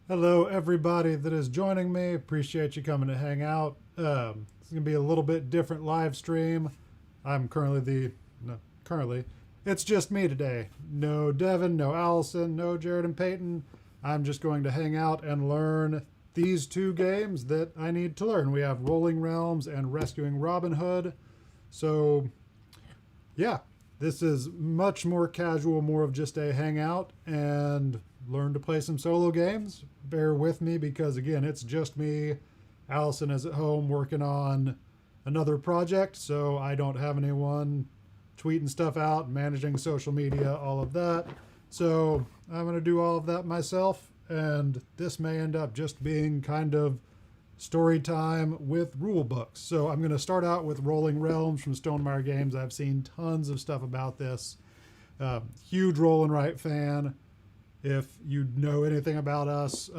Hello, everybody that is joining me. Appreciate you coming to hang out. It's going to be a little bit different live stream. I'm currently no, currently, it's just me today. No Devin, no Allison, no Jared and Peyton. I'm just going to hang out and learn these two games that I need to learn. We have Rolling Realms and Rescuing Robin Hood. So, yeah, this is much more casual, more of just a hangout and learn to play some solo games. Bear with me because, again, it's just me. Allison is at home working on another project, so I don't have anyone tweeting stuff out, managing social media, all of that. So I'm going to do all of that myself, and this may end up just being kind of story time with rule books. So I'm going to start out with Rolling Realms from Stonemaier Games. I've seen tons of stuff about this. Huge roll and write fan. If you know anything about us,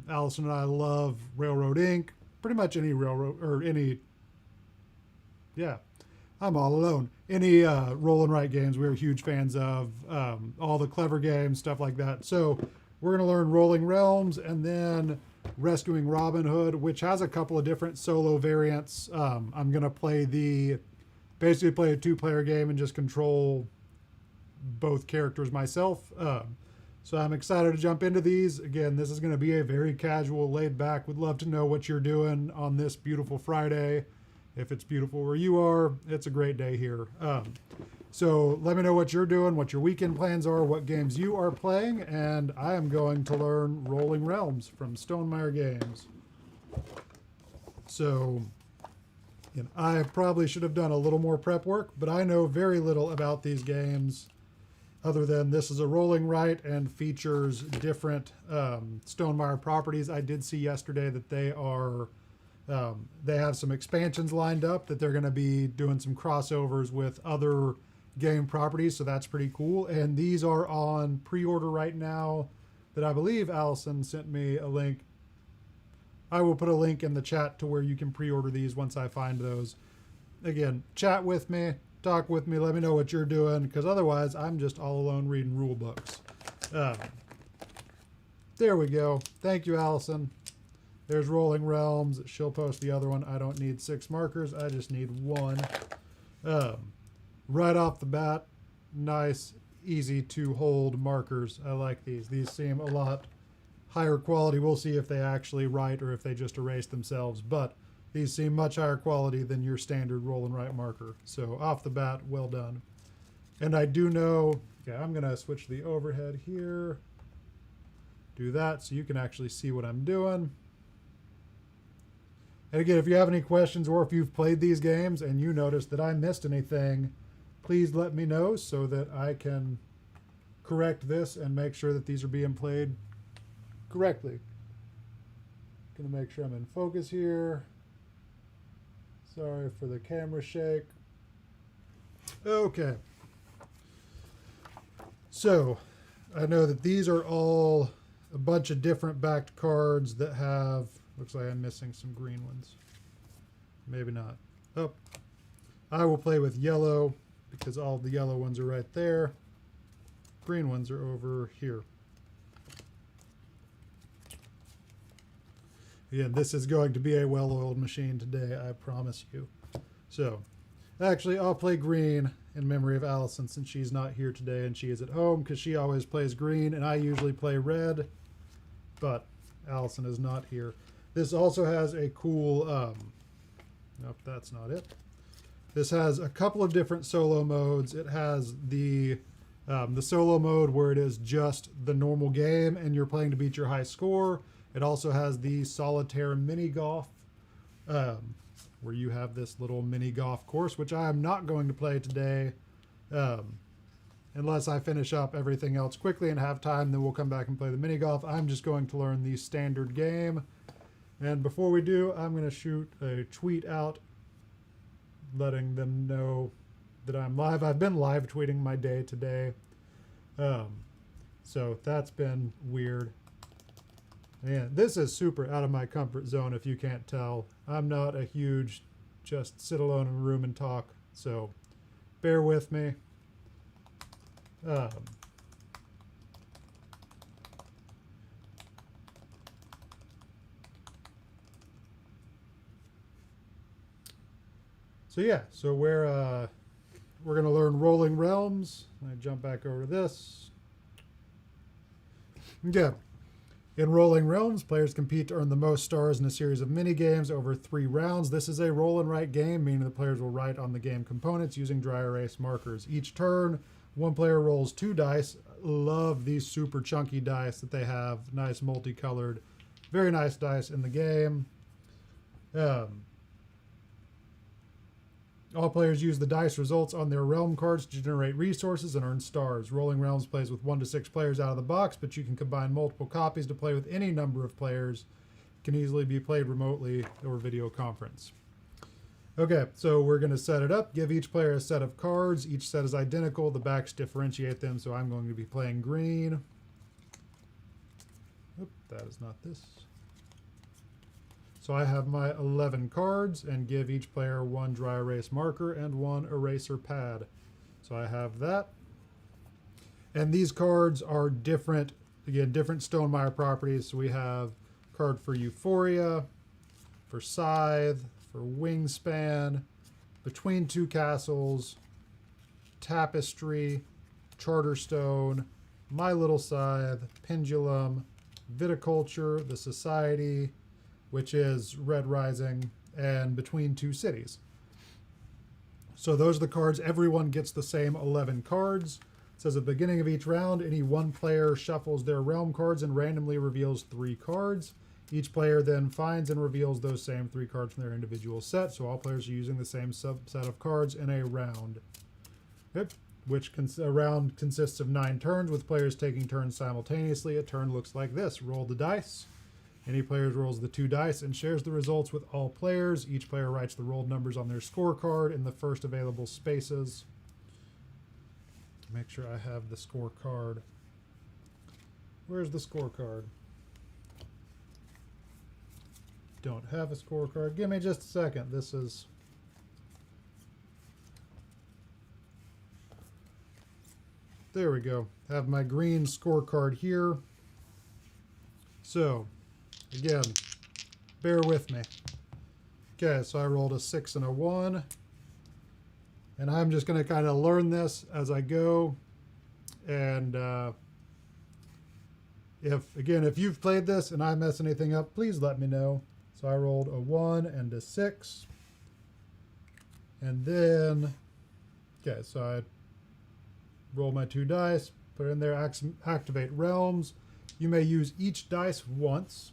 Allison and I love Railroad Inc. Pretty much any railroad or any, yeah, I'm all alone. Any roll and write games we're huge fans of. All the clever games, stuff like that. So we're going to learn Rolling Realms and then Rescuing Robin Hood, which has a couple of different solo variants. I'm going to basically play a two-player game and just control both characters myself. So I'm excited to jump into these. Again, this is going to be a very casual, laid back. Would love to know what you're doing on this beautiful Friday. If it's beautiful where you are, it's a great day here. So let me know what you're doing, what your weekend plans are, what games you are playing, and I am going to learn Rolling Realms from Stonemaier Games. So I probably should have done a little more prep work, but I know very little about these games other than this is a rolling right and features different Stonemaier properties. I did see yesterday that they have some expansions lined up, that they're going to be doing some crossovers with other game properties, so that's pretty cool. And these are on pre-order right now that I believe Allison sent me a link. I will put a link in the chat to where you can pre-order these once I find those. Again, chat with me, talk with me, let me know what you're doing, because otherwise I'm just all alone reading rule books. There we go. Thank you, Allison. There's Rolling Realms. She'll post the other one. I don't need 6 markers. I just need 1. Right off the bat, nice, easy to hold markers. I like these. These seem a lot higher quality. We'll see if they actually write or if they just erase themselves, but these seem much higher quality than your standard roll and write marker. So off the bat, well done. And I do know, yeah, I'm going to switch the overhead here. Do that so you can actually see what I'm doing. And again, if you have any questions or if you've played these games and you notice that I missed anything, please let me know so that I can correct this and make sure that these are being played correctly. Gonna make sure I'm in focus here. Sorry for the camera shake. Okay. So, I know that these are all a bunch of different backed cards that have, looks like I'm missing some green ones. Maybe not. Oh, I will play with yellow because all the yellow ones are right there. Green ones are over here. Again, this is going to be a well-oiled machine today, I promise you. So, actually, I'll play green in memory of Allison since she's not here today and she is at home because she always plays green and I usually play red, but Allison is not here. This also has a cool, nope, that's not it. This has a couple of different solo modes. It has the solo mode where it is just the normal game and you're playing to beat your high score. It also has the solitaire mini golf, where you have this little mini golf course, which I am not going to play today, unless I finish up everything else quickly and have time. Then we'll come back and play the mini golf. I'm just going to learn the standard game. And before we do, I'm going to shoot a tweet out letting them know that I'm live. I've been live tweeting my day today. So that's been weird. Man, this is super out of my comfort zone if you can't tell. I'm not a huge just sit alone in a room and talk, so bear with me. So yeah, so we're gonna learn Rolling Realms. I jump back over to this. Yeah. In Rolling Realms, players compete to earn the most stars in a series of mini games over 3 rounds. This is a roll and write game, meaning the players will write on the game components using dry erase markers. Each turn, one player rolls 2 dice. Love these super chunky dice that they have. Nice multicolored, very nice dice in the game. All players use the dice results on their realm cards to generate resources and earn stars. Rolling Realms plays with 1 to 6 players out of the box, but you can combine multiple copies to play with any number of players. It can easily be played remotely or video conference. Okay, so we're going to set it up. Give each player a set of cards. Each set is identical. The backs differentiate them, so I'm going to be playing green. Oop, that is not this. So I have my 11 cards and give each player 1 dry erase marker and 1 eraser pad. So I have that. And these cards are different, again, different Stonemaier properties. So we have a card for Euphoria, for Scythe, for Wingspan, Between Two Castles, Tapestry, Charterstone, My Little Scythe, Pendulum, Viticulture, The Society, which is Red Rising, and Between Two Cities. So those are the cards. Everyone gets the same 11 cards. It says at the beginning of each round, any one player shuffles their realm cards and randomly reveals 3 cards. Each player then finds and reveals those same 3 cards from their individual set. So all players are using the same subset of cards in a round. Yep. A round consists of 9 turns, with players taking turns simultaneously. A turn looks like this. Roll the dice. Any player rolls the 2 dice and shares the results with all players. Each player writes the rolled numbers on their scorecard in the first available spaces. Make sure I have the scorecard. Where's the scorecard? Don't have a scorecard. Give me just a second. This is... There we go. I have my green scorecard here. So... Again, bear with me. Okay, so I rolled a 6 and a 1. And I'm just going to kind of learn this as I go. And if you've played this and I mess anything up, please let me know. So I rolled a 1 and a 6. And then, okay, so I roll my 2 dice, put it in there, activate realms. You may use each dice once,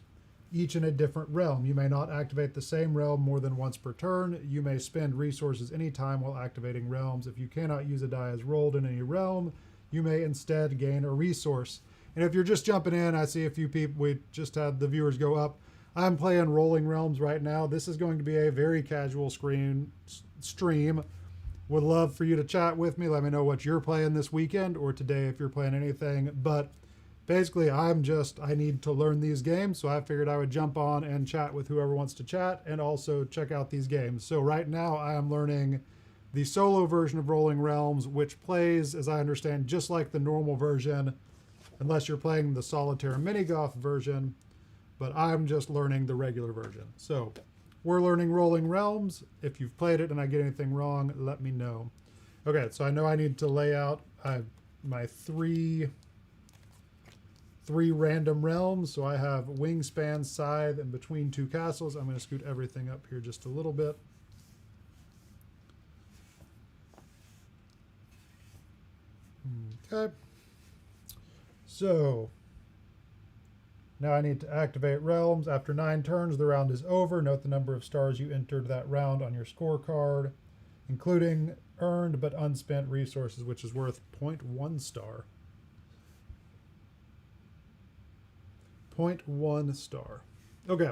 each in a different realm. You may not activate the same realm more than once per turn. You may spend resources anytime while activating realms. If you cannot use a die as rolled in any realm, you may instead gain a resource. And if you're just jumping in, I see a few people, we just had the viewers go up. I'm playing Rolling Realms right now. This is going to be a very casual stream. Would love for you to chat with me. Let me know what you're playing this weekend or today if you're playing anything. But basically, I need to learn these games, so I figured I would jump on and chat with whoever wants to chat and also check out these games. So right now, I am learning the solo version of Rolling Realms, which plays, as I understand, just like the normal version, unless you're playing the Solitaire Mini-Golf version, but I'm just learning the regular version. So we're learning Rolling Realms. If you've played it and I get anything wrong, let me know. Okay, so I know I need to lay out my three random realms. So I have Wingspan, Scythe, and Between Two Castles. I'm going to scoot everything up here just a little bit. Okay. So now I need to activate realms. After 9 turns, the round is over. Note the number of stars you entered that round on your scorecard, including earned but unspent resources, which is worth 0.1 star. 0.1 star. Okay.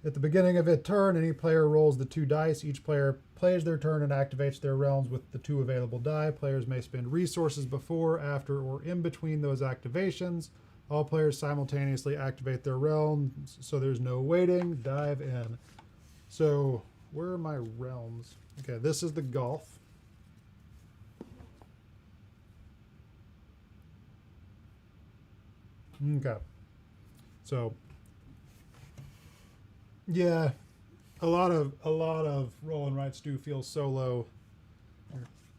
At the beginning of a turn, any player rolls the 2 dice. Each player plays their turn and activates their realms with the 2 available die. Players may spend resources before, after, or in between those activations. All players simultaneously activate their realms, so there's no waiting. Dive in. So, where are my realms? Okay, this is the golf. Okay. So, yeah, a lot of roll and rights do feel solo.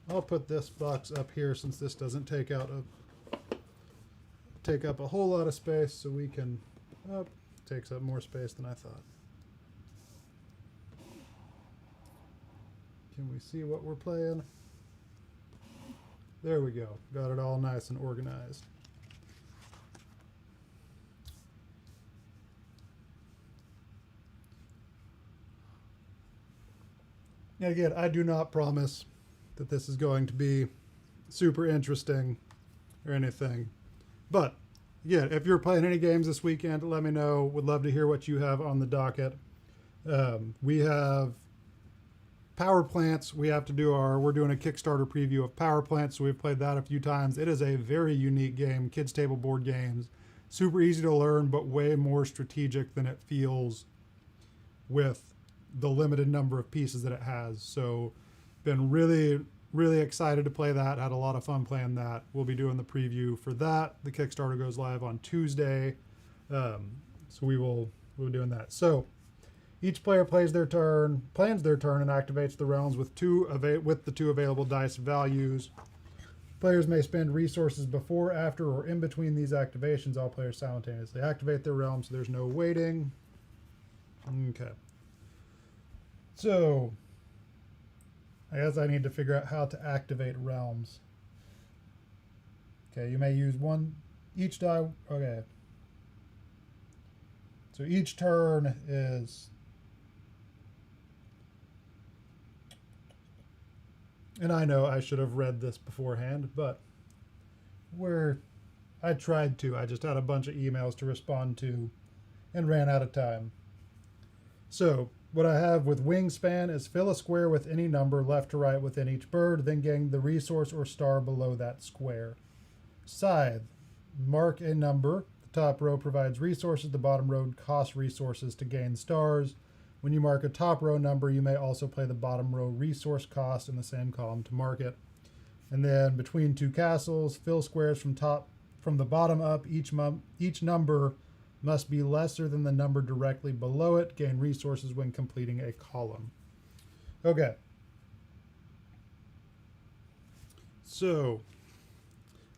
I'll put this box up here since this doesn't take up a whole lot of space, so we can. Oh, takes up more space than I thought. Can we see what we're playing? There we go. Got it all nice and organized. And again, I do not promise that this is going to be super interesting or anything. But yeah, if you're playing any games this weekend, let me know. Would love to hear what you have on the docket. We have Power Plants. We're doing a Kickstarter preview of Power Plants, so we've played that a few times. It is a very unique game, kids table board games. Super easy to learn, but way more strategic than it feels with the limited number of pieces that it has. So been really, really excited to play that. Had a lot of fun playing that. We'll be doing the preview for that. The Kickstarter goes live on Tuesday. So we'll be doing that. So each player plans their turn, and activates the realms with the two available dice values. Players may spend resources before, after, or in between these activations. All players simultaneously activate their realms, so there's no waiting. Okay. So, I guess I need to figure out how to activate realms. Okay, you may use each die. Okay. So each turn is. And I know I should have read this beforehand, but I tried to. I just had a bunch of emails to respond to and ran out of time. So, what I have with Wingspan is fill a square with any number left to right within each bird, then gain the resource or star below that square. Scythe, mark a number. The top row provides resources, the bottom row costs resources to gain stars. When you mark a top row number, you may also play the bottom row resource cost in the same column to mark it. And then between two castles, fill squares from the bottom up. Each number must be lesser than the number directly below it. Gain resources when completing a column. Okay. So,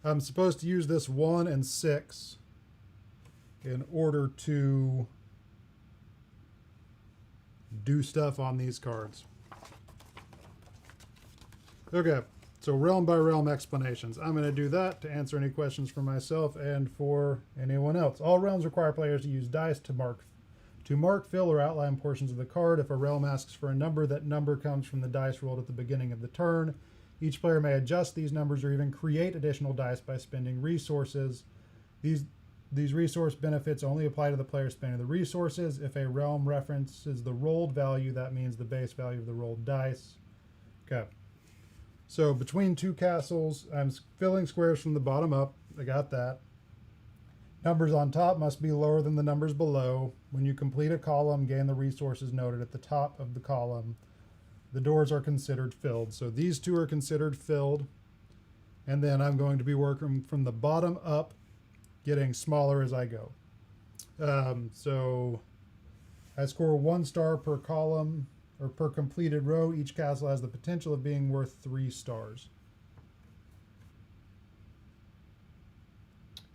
I'm supposed to use this 1 and 6 in order to do stuff on these cards. Okay, so realm by realm explanations. I'm going to do that to answer any questions for myself and for anyone else. All realms require players to use dice to mark, fill, or outline portions of the card. If a realm asks for a number, that number comes from the dice rolled at the beginning of the turn. Each player may adjust these numbers or even create additional dice by spending resources. These resource benefits only apply to the player spending the resources. If a realm references the rolled value, that means the base value of the rolled dice. Okay. So between two castles, I'm filling squares from the bottom up. I got that. Numbers on top must be lower than the numbers below. When you complete a column, gain the resources noted at the top of the column. The doors are considered filled. So these two are considered filled. And then I'm going to be working from the bottom up, getting smaller as I go. So I score 1 star per column or per completed row. Each castle has the potential of being worth 3 stars.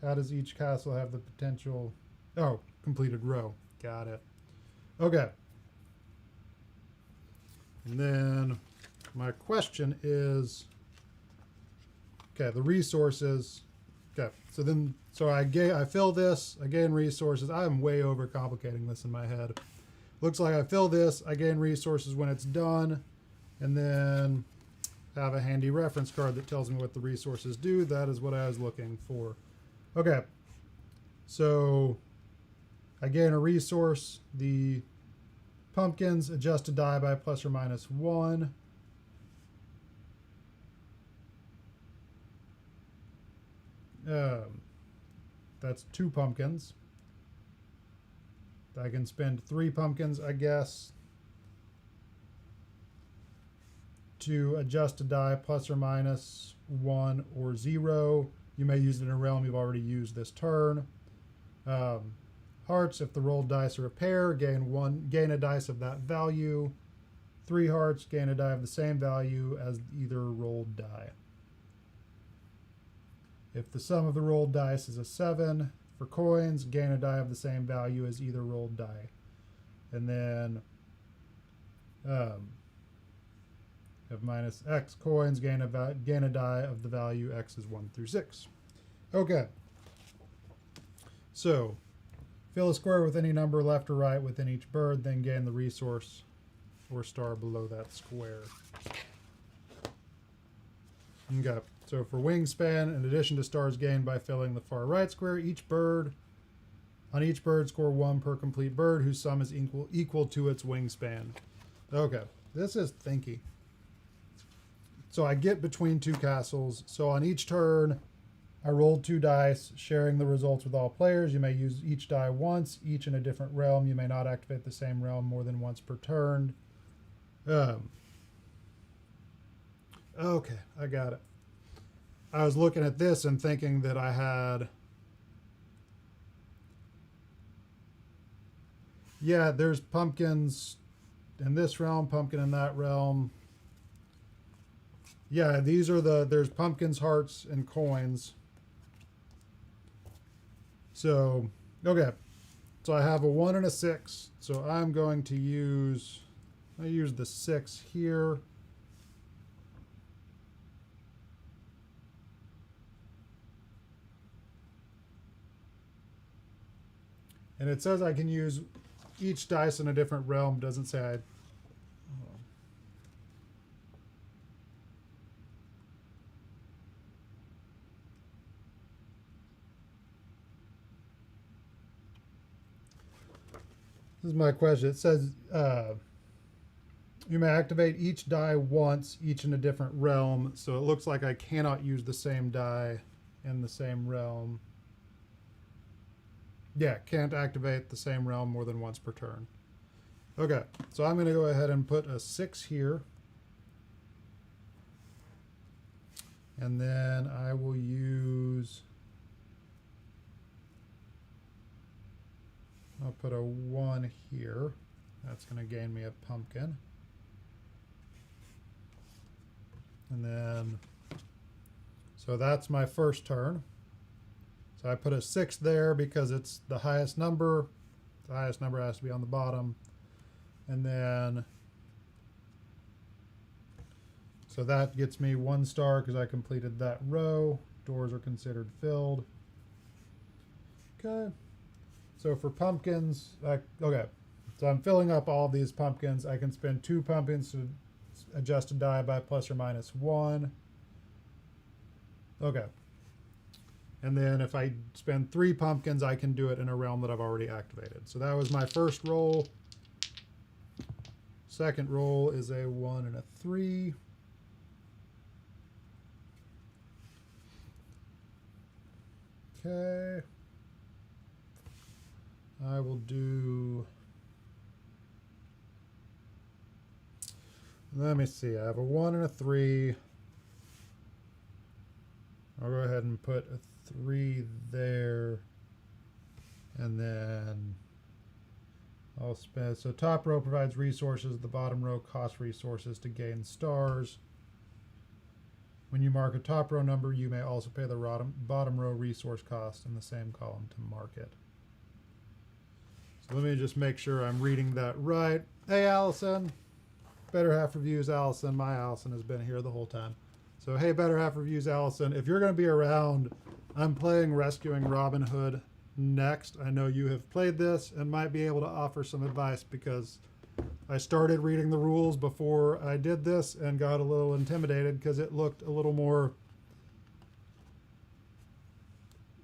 How does each castle have the potential? Oh, completed row. Got it. Okay. And then my question is, okay, the resources. Okay, so I fill this, I gain resources. I'm way overcomplicating this in my head. Looks like I fill this, I gain resources when it's done, and then have a handy reference card that tells me what the resources do. That is what I was looking for. Okay, so I gain a resource. The pumpkins adjust a die by plus or minus 1. That's 2 pumpkins. I can spend 3 pumpkins, I guess, to adjust a die plus or minus 1 or 0. You may use it in a realm you've already used this turn. hearts. If the rolled dice are a pair, gain a dice of that value. 3 hearts, gain a die of the same value as either rolled die. If the sum of the rolled dice is a 7, for coins, gain a die of the same value as either rolled die. And then if minus X coins, gain a die of the value X is 1 through 6. Okay. So, fill a square with any number left or right within each bird, then gain the resource or star below that square. Okay. So for wingspan, in addition to stars gained by filling the far right square, on each bird score 1 per complete bird whose sum is equal to its wingspan. Okay, this is thinky. So I get between 2 castles. So on each turn, I rolled 2 dice, sharing the results with all players. You may use each die once, each in a different realm. You may not activate the same realm more than once per turn. Okay, I got it. I was looking at this and thinking that I had... Yeah, there's pumpkins in this realm, pumpkin in that realm. Yeah, these are there's pumpkins, hearts, and coins. So, okay. So I have a 1 and a 6. So I'm going to use the 6 here. And it says I can use each dice in a different realm. Doesn't say I... This is my question. It says you may activate each die once, each in a different realm. So it looks like I cannot use the same die in the same realm. Yeah, can't activate the same realm more than once per turn. Okay, so I'm going to go ahead and put a 6 here. And then I will use... I'll put a 1 here. That's going to gain me a pumpkin. And then... So that's my first turn. So I put a 6 there because it's the highest number. The highest number has to be on the bottom. And then, so that gets me 1 star because I completed that row. Doors are considered filled. Okay. So for pumpkins, okay. So I'm filling up all these pumpkins. I can spend 2 pumpkins to adjust a die by plus or minus 1. Okay. And then if I spend 3 pumpkins, I can do it in a realm that I've already activated. So that was my first roll. Second roll is a 1 and a 3. Okay. I will do... Let me see. I have a 1 and a 3. I'll go ahead and put a 3 there. And then I'll spend... So top row provides resources. The bottom row costs resources to gain stars. When you mark a top row number, you may also pay the bottom row resource cost in the same column to mark it. So let me just make sure I'm reading that right. Hey, Allison. Better Half Reviews, Allison. My Allison has been here the whole time. So, hey, Better Half Reviews, Allison. If you're going to be around, I'm playing Rescuing Robin Hood next. I know you have played this and might be able to offer some advice because I started reading the rules before I did this and got a little intimidated because it looked a little more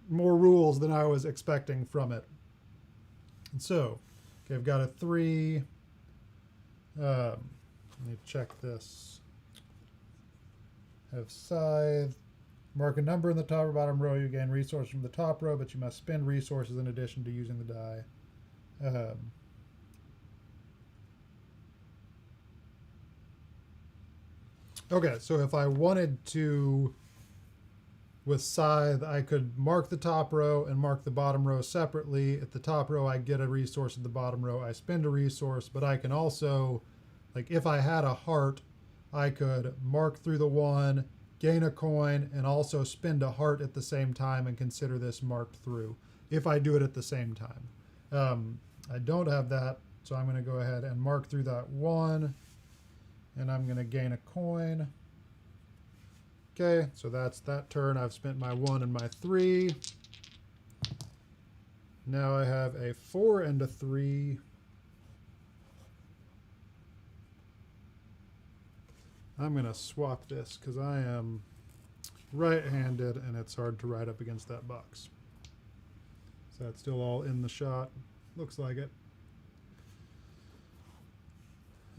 rules than I was expecting from it. And so, okay, I've got a 3. Let me check this. Have scythe. Mark a number in the top or bottom row. You gain resources from the top row, but you must spend resources in addition to using the die. Okay, so if I wanted to with Scythe, I could mark the top row and mark the bottom row separately. At the top row, I get a resource. At the bottom row, I spend a resource. But I can also, like if I had a heart, I could mark through the one, gain a coin, and also spend a heart at the same time and consider this marked through if I do it at the same time. I don't have that, so I'm going to go ahead and mark through that one, and I'm going to gain a coin. Okay, so that's that turn. I've spent my 1 and my 3. Now I have a 4 and a 3. I'm going to swap this because I am right-handed and it's hard to ride up against that box. So that's still all in the shot. Looks like it.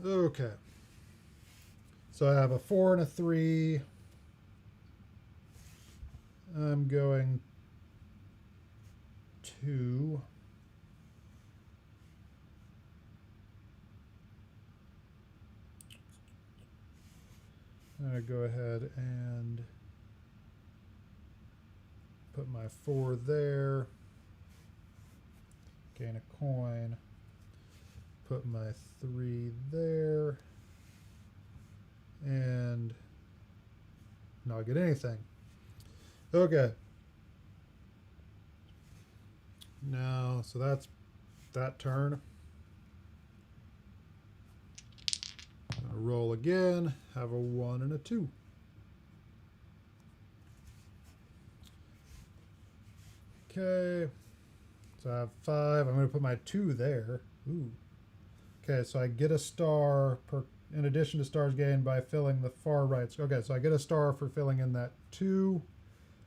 Okay. So I have a 4 and a 3. I'm going to go ahead and put my 4 there, gain a coin, put my 3 there, and not get anything. Okay. Now, so that's that turn. I'll roll again, have a 1 and a 2. Okay, so I have 5. I'm going to put my 2 there. Ooh. Okay, so I get a star per, in addition to stars gained by filling the far right. Okay, so I get a star for filling in that 2.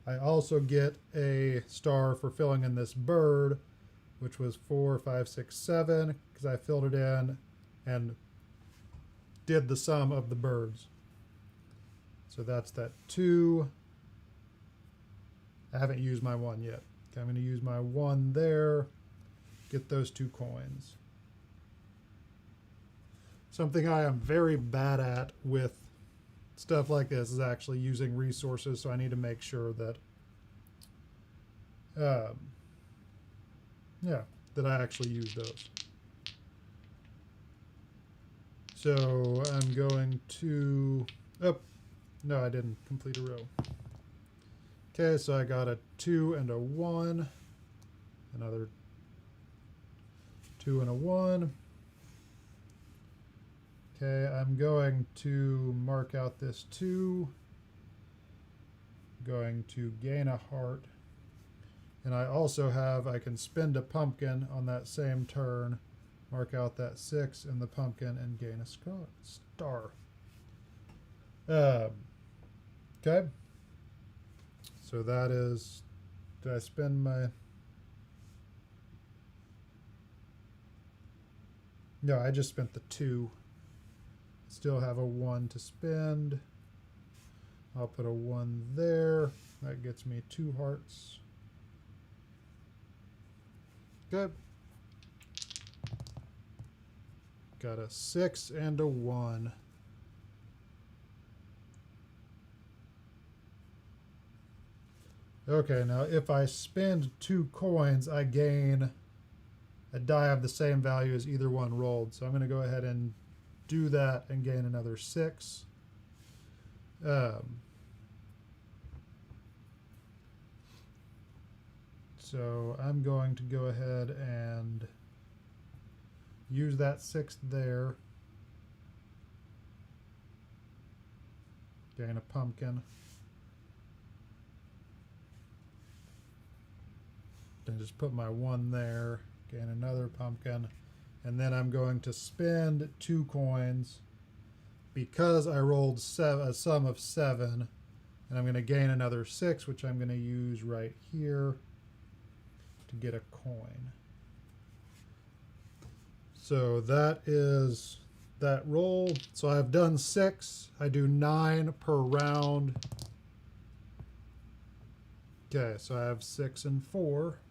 I also get a star for filling in this bird, which was 4, 5, 6, 7, because I filled it in and did the sum of the birds. So that's that 2. I haven't used my 1 yet. Okay, I'm going to use my 1 there, get those 2 coins. Something I am very bad at with stuff like this is actually using resources, so I need to make sure that that I actually use those. So I'm going to, oh, no, I didn't complete a row. Okay, so I got a 2 and a 1, another 2 and a 1. Okay, I'm going to mark out this 2, going to gain a heart, and I also have, I can spend a pumpkin on that same turn, mark out that 6 in the pumpkin, and gain a star. Okay, so that is, did I spend my, no, I just spent the 2. Still have a 1 to spend. I'll put a 1 there. That gets me 2 hearts. Good. Got a 6 and a 1. Okay, now if I spend 2 coins, I gain a die of the same value as either one rolled. So I'm going to go ahead and do that and gain another 6. So I'm going to go ahead and use that 6 there. Gain a pumpkin. Then just put my 1 there. Gain another pumpkin. And then I'm going to spend 2 coins because I rolled a sum of 7. And I'm going to gain another 6, which I'm going to use right here to get a coin. So that is that roll. So I've done 6. I do 9 per round. Okay, so I have 6 and 4.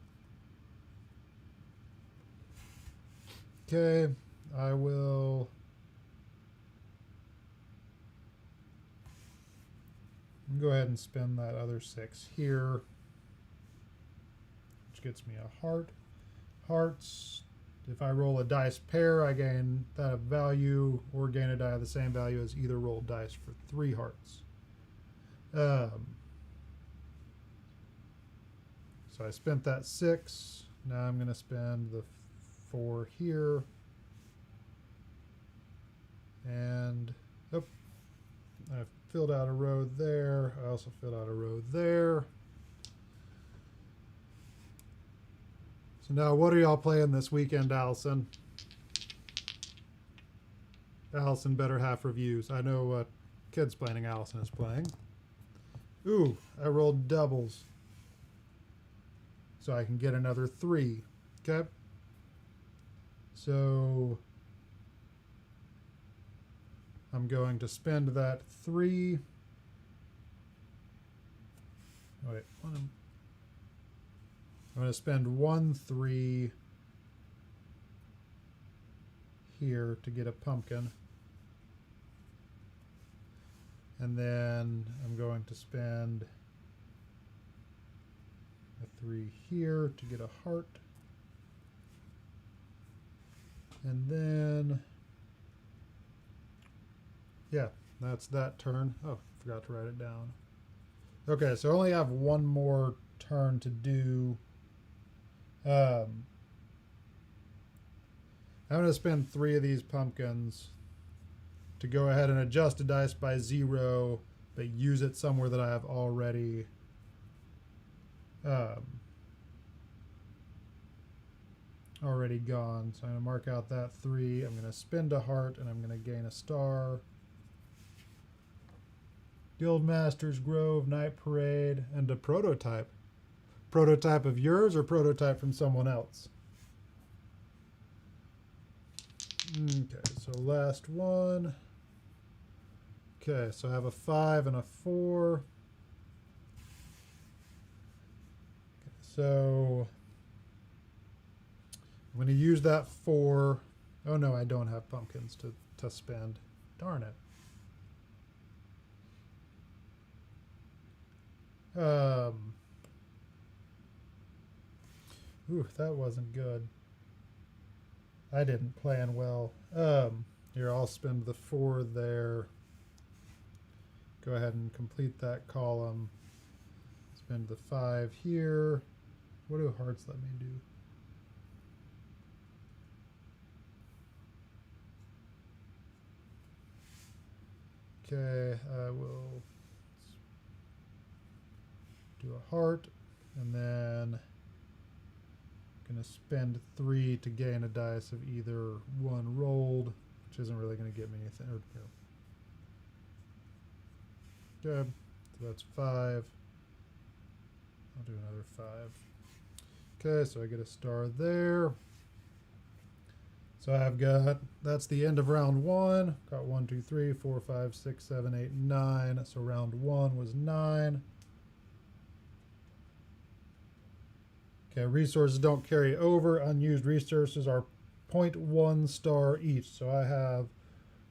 Okay, I will. go ahead and spend that other 6 here, which gets me a heart. Hearts, if I roll a dice pair, I gain that value or gain a die of the same value as either rolled dice for 3 hearts. So I spent that 6. Now I'm going to spend the 4 here. And I filled out a row there. I also filled out a row there. So now what are y'all playing this weekend, Allison? Allison better have reviews. I know what Kids Planning Allison is playing. Ooh, I rolled doubles. So I can get another 3. Okay. So I'm going to spend that 3. Wait, I'm going to spend 1 3 here to get a pumpkin. And then I'm going to spend a 3 here to get a heart. And then, yeah, that's that turn. Oh, forgot to write it down. Okay, so I only have one more turn to do. I'm going to spend 3 of these pumpkins to go ahead and adjust a dice by 0, but use it somewhere that I have already already gone. So I'm going to mark out that 3. I'm going to spend a heart, and I'm going to gain a star. Guildmaster's Grove, Night Parade, and a prototype. Prototype of yours or prototype from someone else? Okay, so last one. Okay, so I have a 5 and a 4. Okay, so I'm going to use that 4. Oh no, I don't have pumpkins to spend. Darn it. Ooh, that wasn't good. I didn't plan well. Here, I'll spend the 4 there. Go ahead and complete that column. Spend the 5 here. What do hearts let me do? Okay, I will do a heart, and then I'm going to spend 3 to gain a dice of either 1 rolled, which isn't really going to get me anything. Or, good, so that's 5. I'll do another 5. Okay, so I get a star there. So I've got, that's the end of round 1. Got 1, 2, 3, 4, 5, 6, 7, 8, 9. So round 1 was 9. Okay, resources don't carry over. Unused resources are 0.1 star each. So I have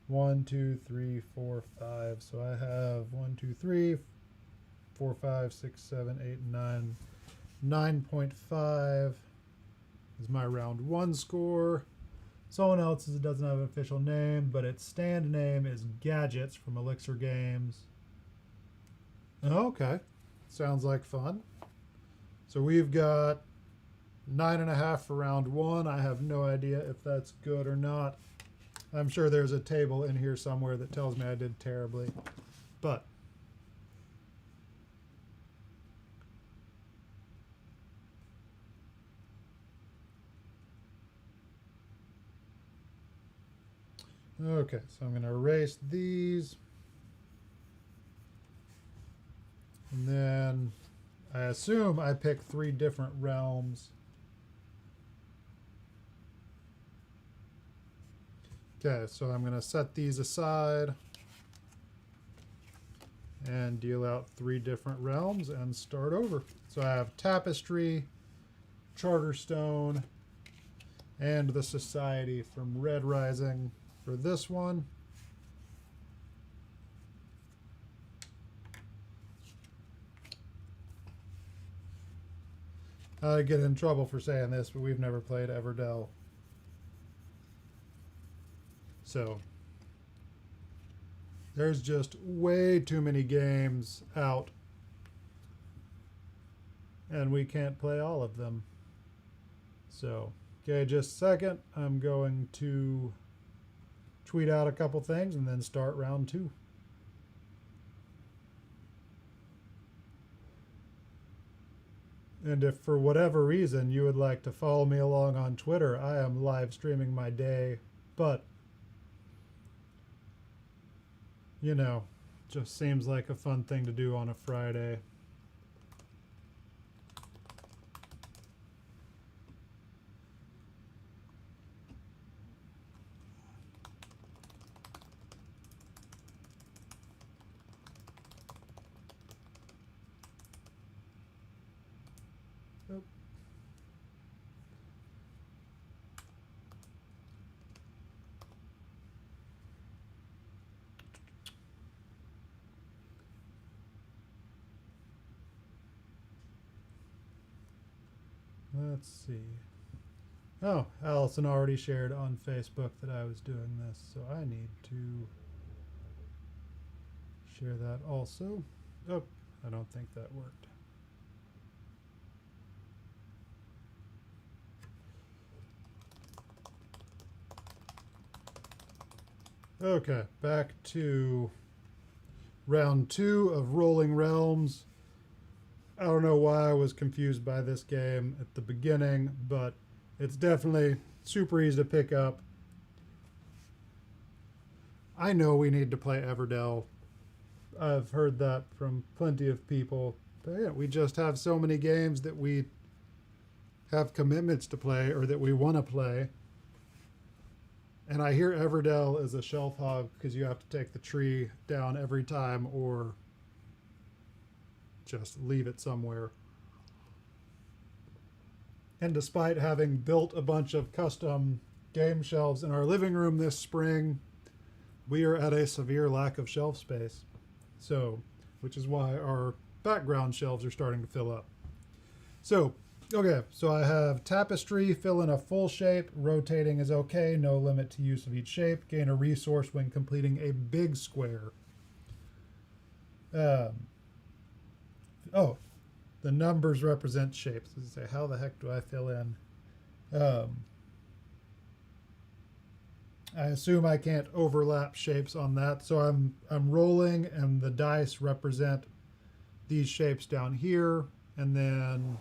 1, 2, 3, 4, 5. So I have 1, 2, 3, 4, 5, 6, 7, 8, 9. 9.5 is my round 1 score. Someone else's doesn't have an official name, but its stand name is Gadgets from Elixir Games. Okay, sounds like fun. So we've got 9.5 for round 1. I have no idea if that's good or not. I'm sure there's a table in here somewhere that tells me I did terribly, but okay, so I'm going to erase these. And then I assume I pick 3 different realms. Okay, so I'm going to set these aside and deal out 3 different realms and start over. So I have Tapestry, Charterstone, and the Society from Red Rising for this one. I get in trouble for saying this, but we've never played Everdell. So there's just way too many games out, and we can't play all of them. So, okay, just a second. I'm going to tweet out a couple things and then start round 2. And if for whatever reason you would like to follow me along on Twitter, I am live streaming my day, but you know, just seems like a fun thing to do on a Friday. Let's see. Oh, Allison already shared on Facebook that I was doing this, so I need to share that also. Oh, I don't think that worked. Okay, back to round 2 of Rolling Realms. I don't know why I was confused by this game at the beginning, but it's definitely super easy to pick up. I know we need to play Everdell. I've heard that from plenty of people. But yeah, we just have so many games that we have commitments to play or that we want to play. And I hear Everdell is a shelf hog because you have to take the tree down every time or just leave it somewhere. And despite having built a bunch of custom game shelves in our living room this spring, we are at a severe lack of shelf space. So, which is why our background shelves are starting to fill up. So, okay, so I have tapestry, fill in a full shape, rotating is okay, no limit to use of each shape, gain a resource when completing a big square. Oh, the numbers represent shapes. Say, how the heck do I fill in? I assume I can't overlap shapes on that, so I'm rolling, and the dice represent these shapes down here, and then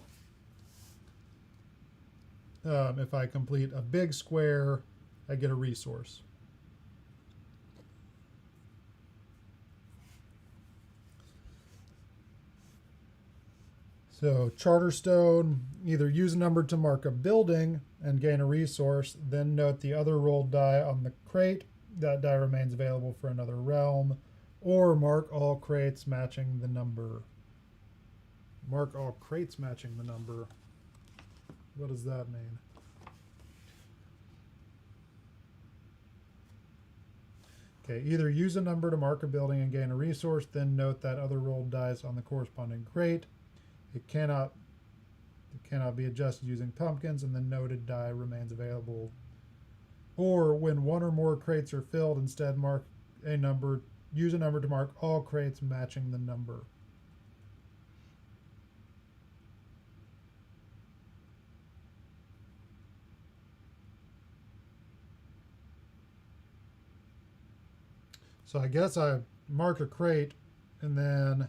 if I complete a big square, I get a resource. So Charterstone, either use a number to mark a building and gain a resource, then note the other rolled die on the crate. That die remains available for another realm. Or mark all crates matching the number. Mark all crates matching the number. What does that mean? Okay, either use a number to mark a building and gain a resource, then note that other rolled dice on the corresponding crate. It cannot be adjusted using pumpkins, and the noted die remains available. Or when one or more crates are filled, instead mark a number. Use a number to mark all crates matching the number. So I guess I mark a crate and then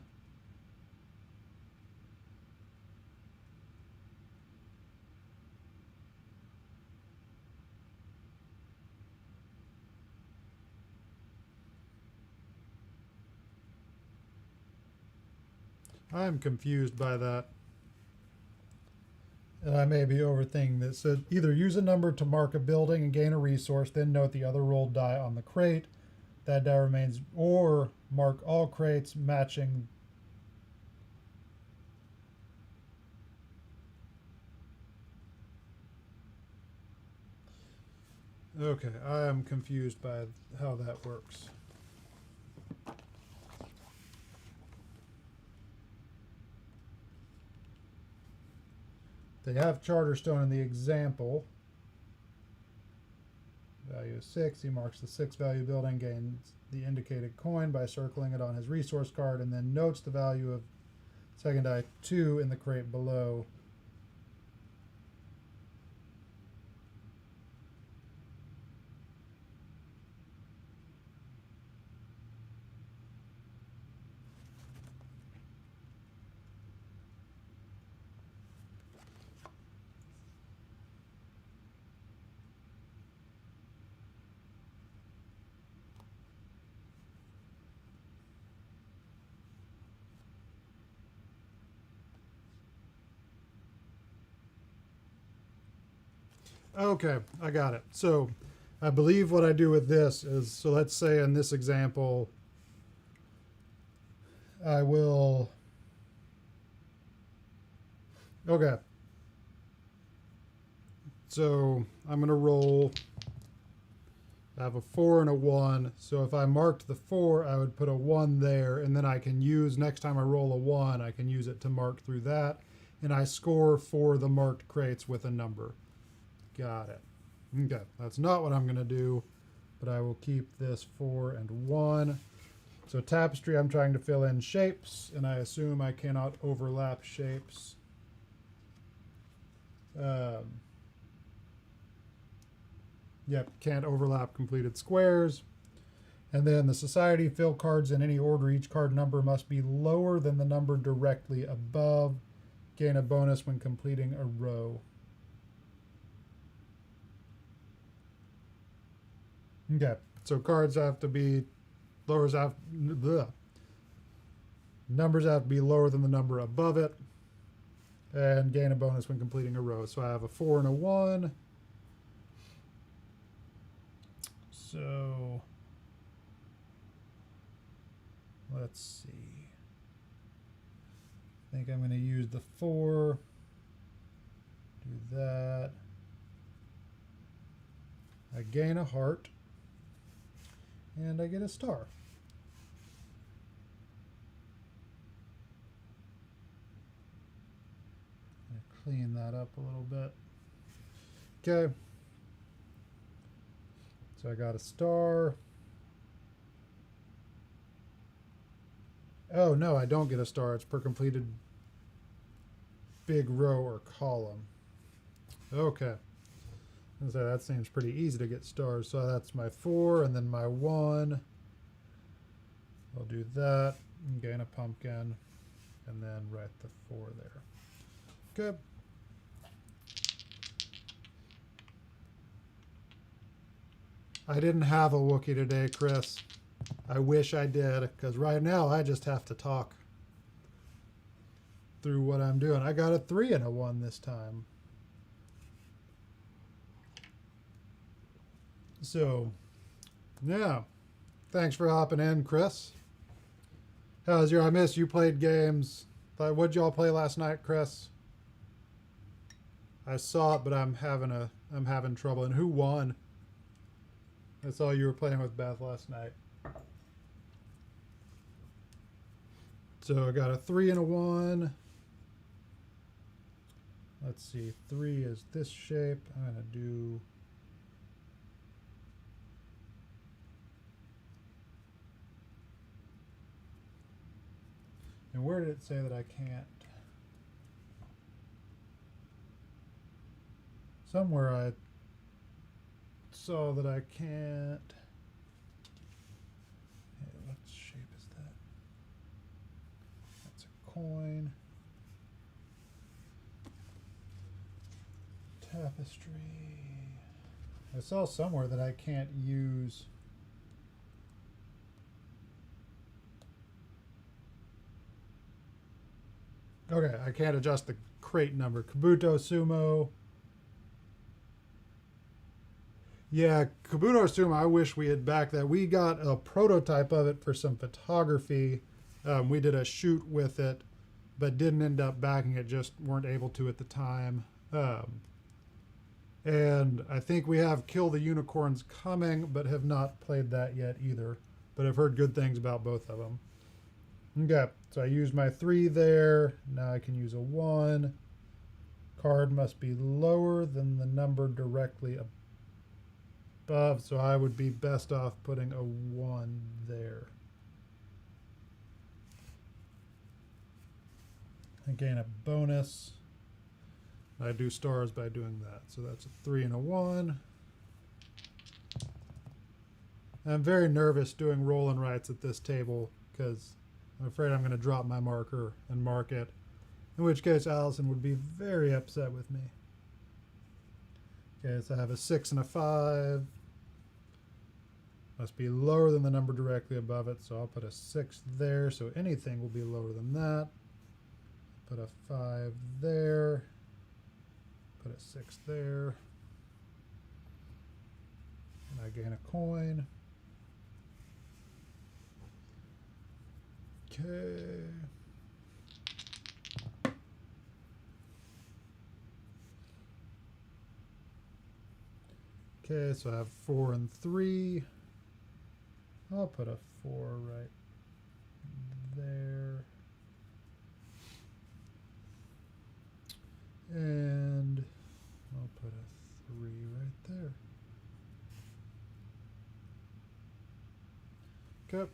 I'm confused by that. And I may be overthinking this. So either use a number to mark a building and gain a resource, then note the other rolled die on the crate. That die remains, or mark all crates matching. Okay, I am confused by how that works. They have Charterstone in the example. Value is 6. He marks the 6 value building, gains the indicated coin by circling it on his resource card, and then notes the value of second die 2 in the crate below. Okay, I got it. So I believe what I do with this is, so let's say in this example, I will, okay. So I'm going to roll, I have a 4 and a 1. So if I marked the 4, I would put a 1 there, and then I can use, next time I roll a 1, I can use it to mark through that. And I score for the marked crates with a number. Got it. Okay, that's not what I'm going to do, but I will keep this 4 and 1. So tapestry, I'm trying to fill in shapes, and I assume I cannot overlap shapes. Yep, can't overlap completed squares. And then the society, fill cards in any order. Each card number must be lower than the number directly above. Gain a bonus when completing a row. Okay, so cards have to be, numbers have to be lower than the number above it, and gain a bonus when completing a row. So I have a 4 and a 1. So let's see. I think I'm going to use the 4. Do that. I gain a heart. And I get a star. Clean that up a little bit. Okay. So I got a star. Oh, no, I don't get a star. It's per completed big row or column. Okay. So that seems pretty easy to get stars. So that's my 4 and then my 1. I'll do that and gain a pumpkin and then write the 4 there. Good. I didn't have a Wookiee today, Chris. I wish I did, because right now I just have to talk through what I'm doing. I got a 3 and a 1 this time. So, yeah. Thanks for hopping in, Chris. How's your, I miss you played games. What'd y'all play last night, Chris? I saw it, but I'm having trouble. And who won? I saw you were playing with Beth last night. So I got a 3 and a 1. Let's see, 3 is this shape. I'm gonna do and where did it say that I can't? Somewhere I saw that I can't. Hey, what shape is that? That's a coin. Tapestry. I saw somewhere that I can't use. Okay, I can't adjust the crate number. Kabuto Sumo. Yeah, Kabuto Sumo, I wish we had backed that. We got a prototype of it for some photography. We did a shoot with it, but didn't end up backing it, just weren't able to at the time. And I think we have Kill the Unicorns coming, but have not played that yet either. But I've heard good things about both of them. Okay, so I used my 3 there. Now I can use a 1. card must be lower than the number directly above, so I would be best off putting a 1 there. I gain a bonus. I do stars by doing that, so that's a 3 and a 1. I'm very nervous doing roll and writes at this table because I'm afraid I'm going to drop my marker and mark it, in which case Allison would be very upset with me. Okay, so I have a 6 and a 5. Must be lower than the number directly above it, so I'll put a 6 there, so anything will be lower than that. Put a 5 there. Put a 6 there. And I gain a coin. Okay. Okay, so I have 4 and 3. I'll put a 4 right there. And I'll put a 3 right there. Okay.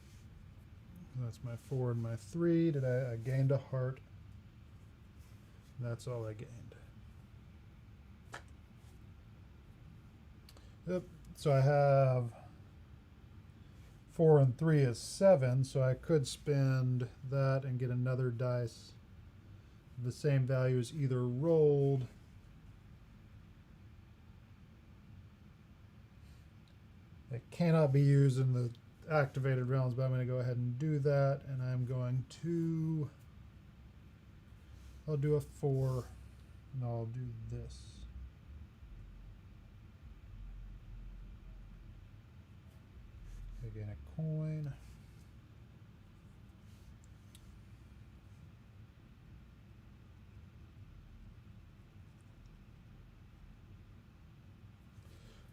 That's my 4 and my 3. I gained a heart. That's all I gained. Yep. So I have 4 and 3 is 7, so I could spend that and get another dice. The same value is either rolled. It cannot be used in the activated realms, but I'm going to go ahead and do that, and I'm going to, I'll do a 4, and I'll do this. Again, a coin.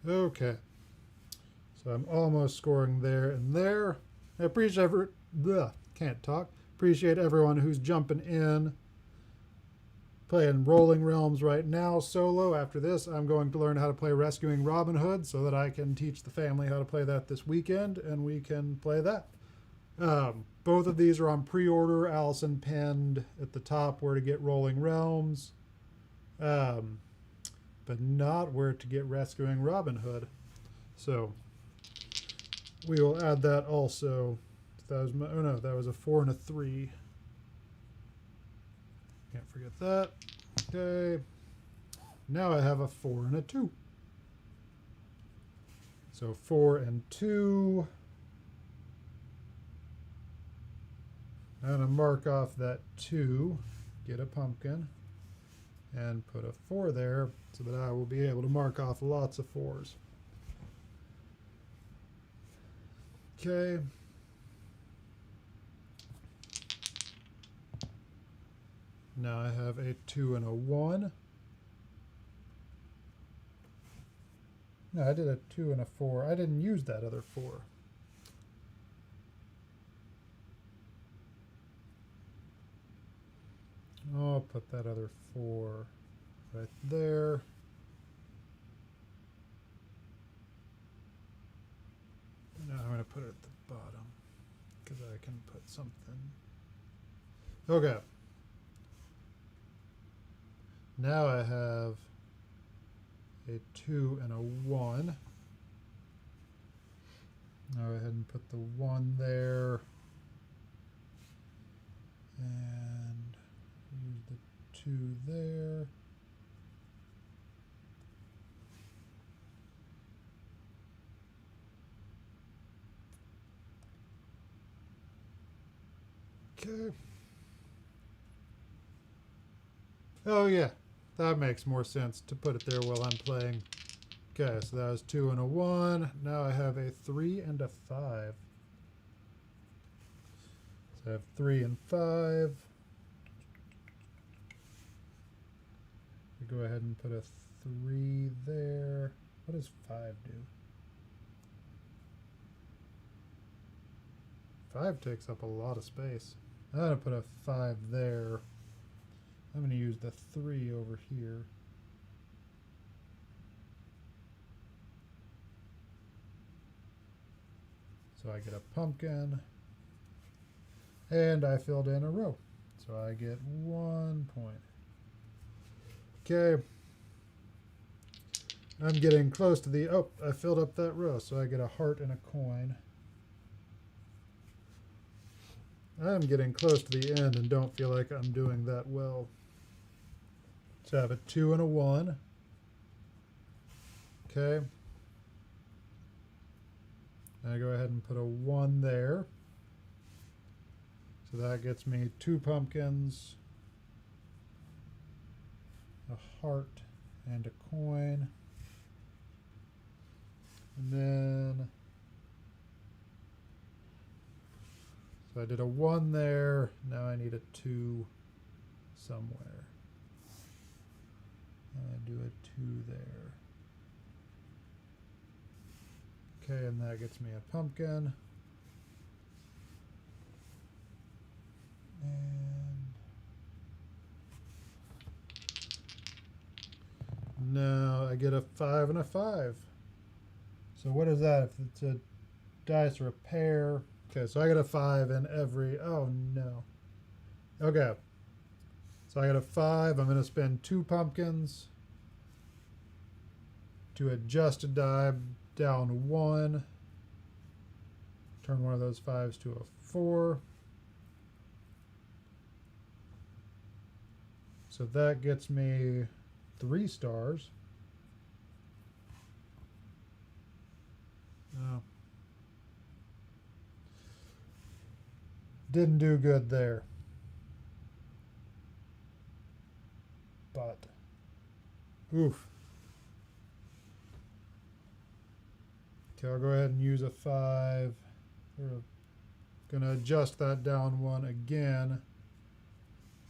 Okay. So I'm almost scoring there and there. I appreciate Appreciate everyone who's jumping in. Playing Rolling Realms right now solo. After this, I'm going to learn how to play Rescuing Robin Hood so that I can teach the family how to play that this weekend, and we can play that. Both of these are on pre-order. Allison pinned at the top where to get Rolling Realms, but not where to get Rescuing Robin Hood. So we will add that also. That was oh no, that was a 4 and a 3. Can't forget that. Okay. Now I have a 4 and a 2. So 4 and 2. I'm going to mark off that 2, get a pumpkin, and put a 4 there so that I will be able to mark off lots of 4s. Okay. Now I have a 2 and a 1. No, I did a 2 and a 4. I didn't use that other 4. I'll put that other 4 right there. Now I'm going to put it at the bottom because I can put something. Okay. Now I have a 2 and a 1. I'll go ahead and put the 1 there. And use the 2 there. Okay. Oh yeah, that makes more sense to put it there while I'm playing. Okay, so that was 2 and a 1. Now I have a 3 and a 5. So I have 3 and 5. We go ahead and put a 3 there. What does 5 do? 5 takes up a lot of space. I'm going to put a 5 there. I'm going to use the 3 over here. So I get a pumpkin, and I filled in a row. So I get 1 point. Okay. I'm getting close to the, oh, I filled up that row, so I get a heart and a coin. I'm getting close to the end and don't feel like I'm doing that well. So I have a 2 and a 1. Okay. I go ahead and put a 1 there. So that gets me 2 pumpkins, a heart, and a coin. And then, so I did a 1 there. Now I need a 2 somewhere. And I do a 2 there. Okay, and that gets me a pumpkin. And now I get a 5 and a 5. So what is that? If it's a dice or a pair. Okay, so I get a 5 in every, oh no. Okay. So I got a 5. I'm going to spend 2 pumpkins to adjust a die down 1. Turn one of those 5s to a 4. So that gets me 3 stars. Oh. Didn't do good there. But, oof. Okay, I'll go ahead and use a 5. We're gonna adjust that down 1 again.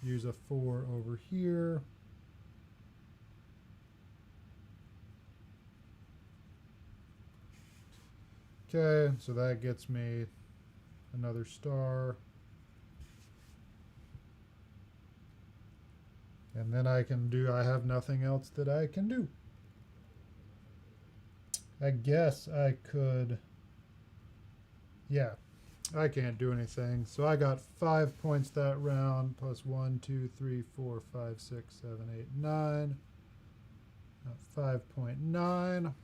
Use a 4 over here. Okay, so that gets me another star. And then I can do, I have nothing else that I can do. I guess I could, yeah, I can't do anything. So I got 5 points that round, plus 1, 2, 3, 4, 5, 6, 7, 8, 9. 5.9.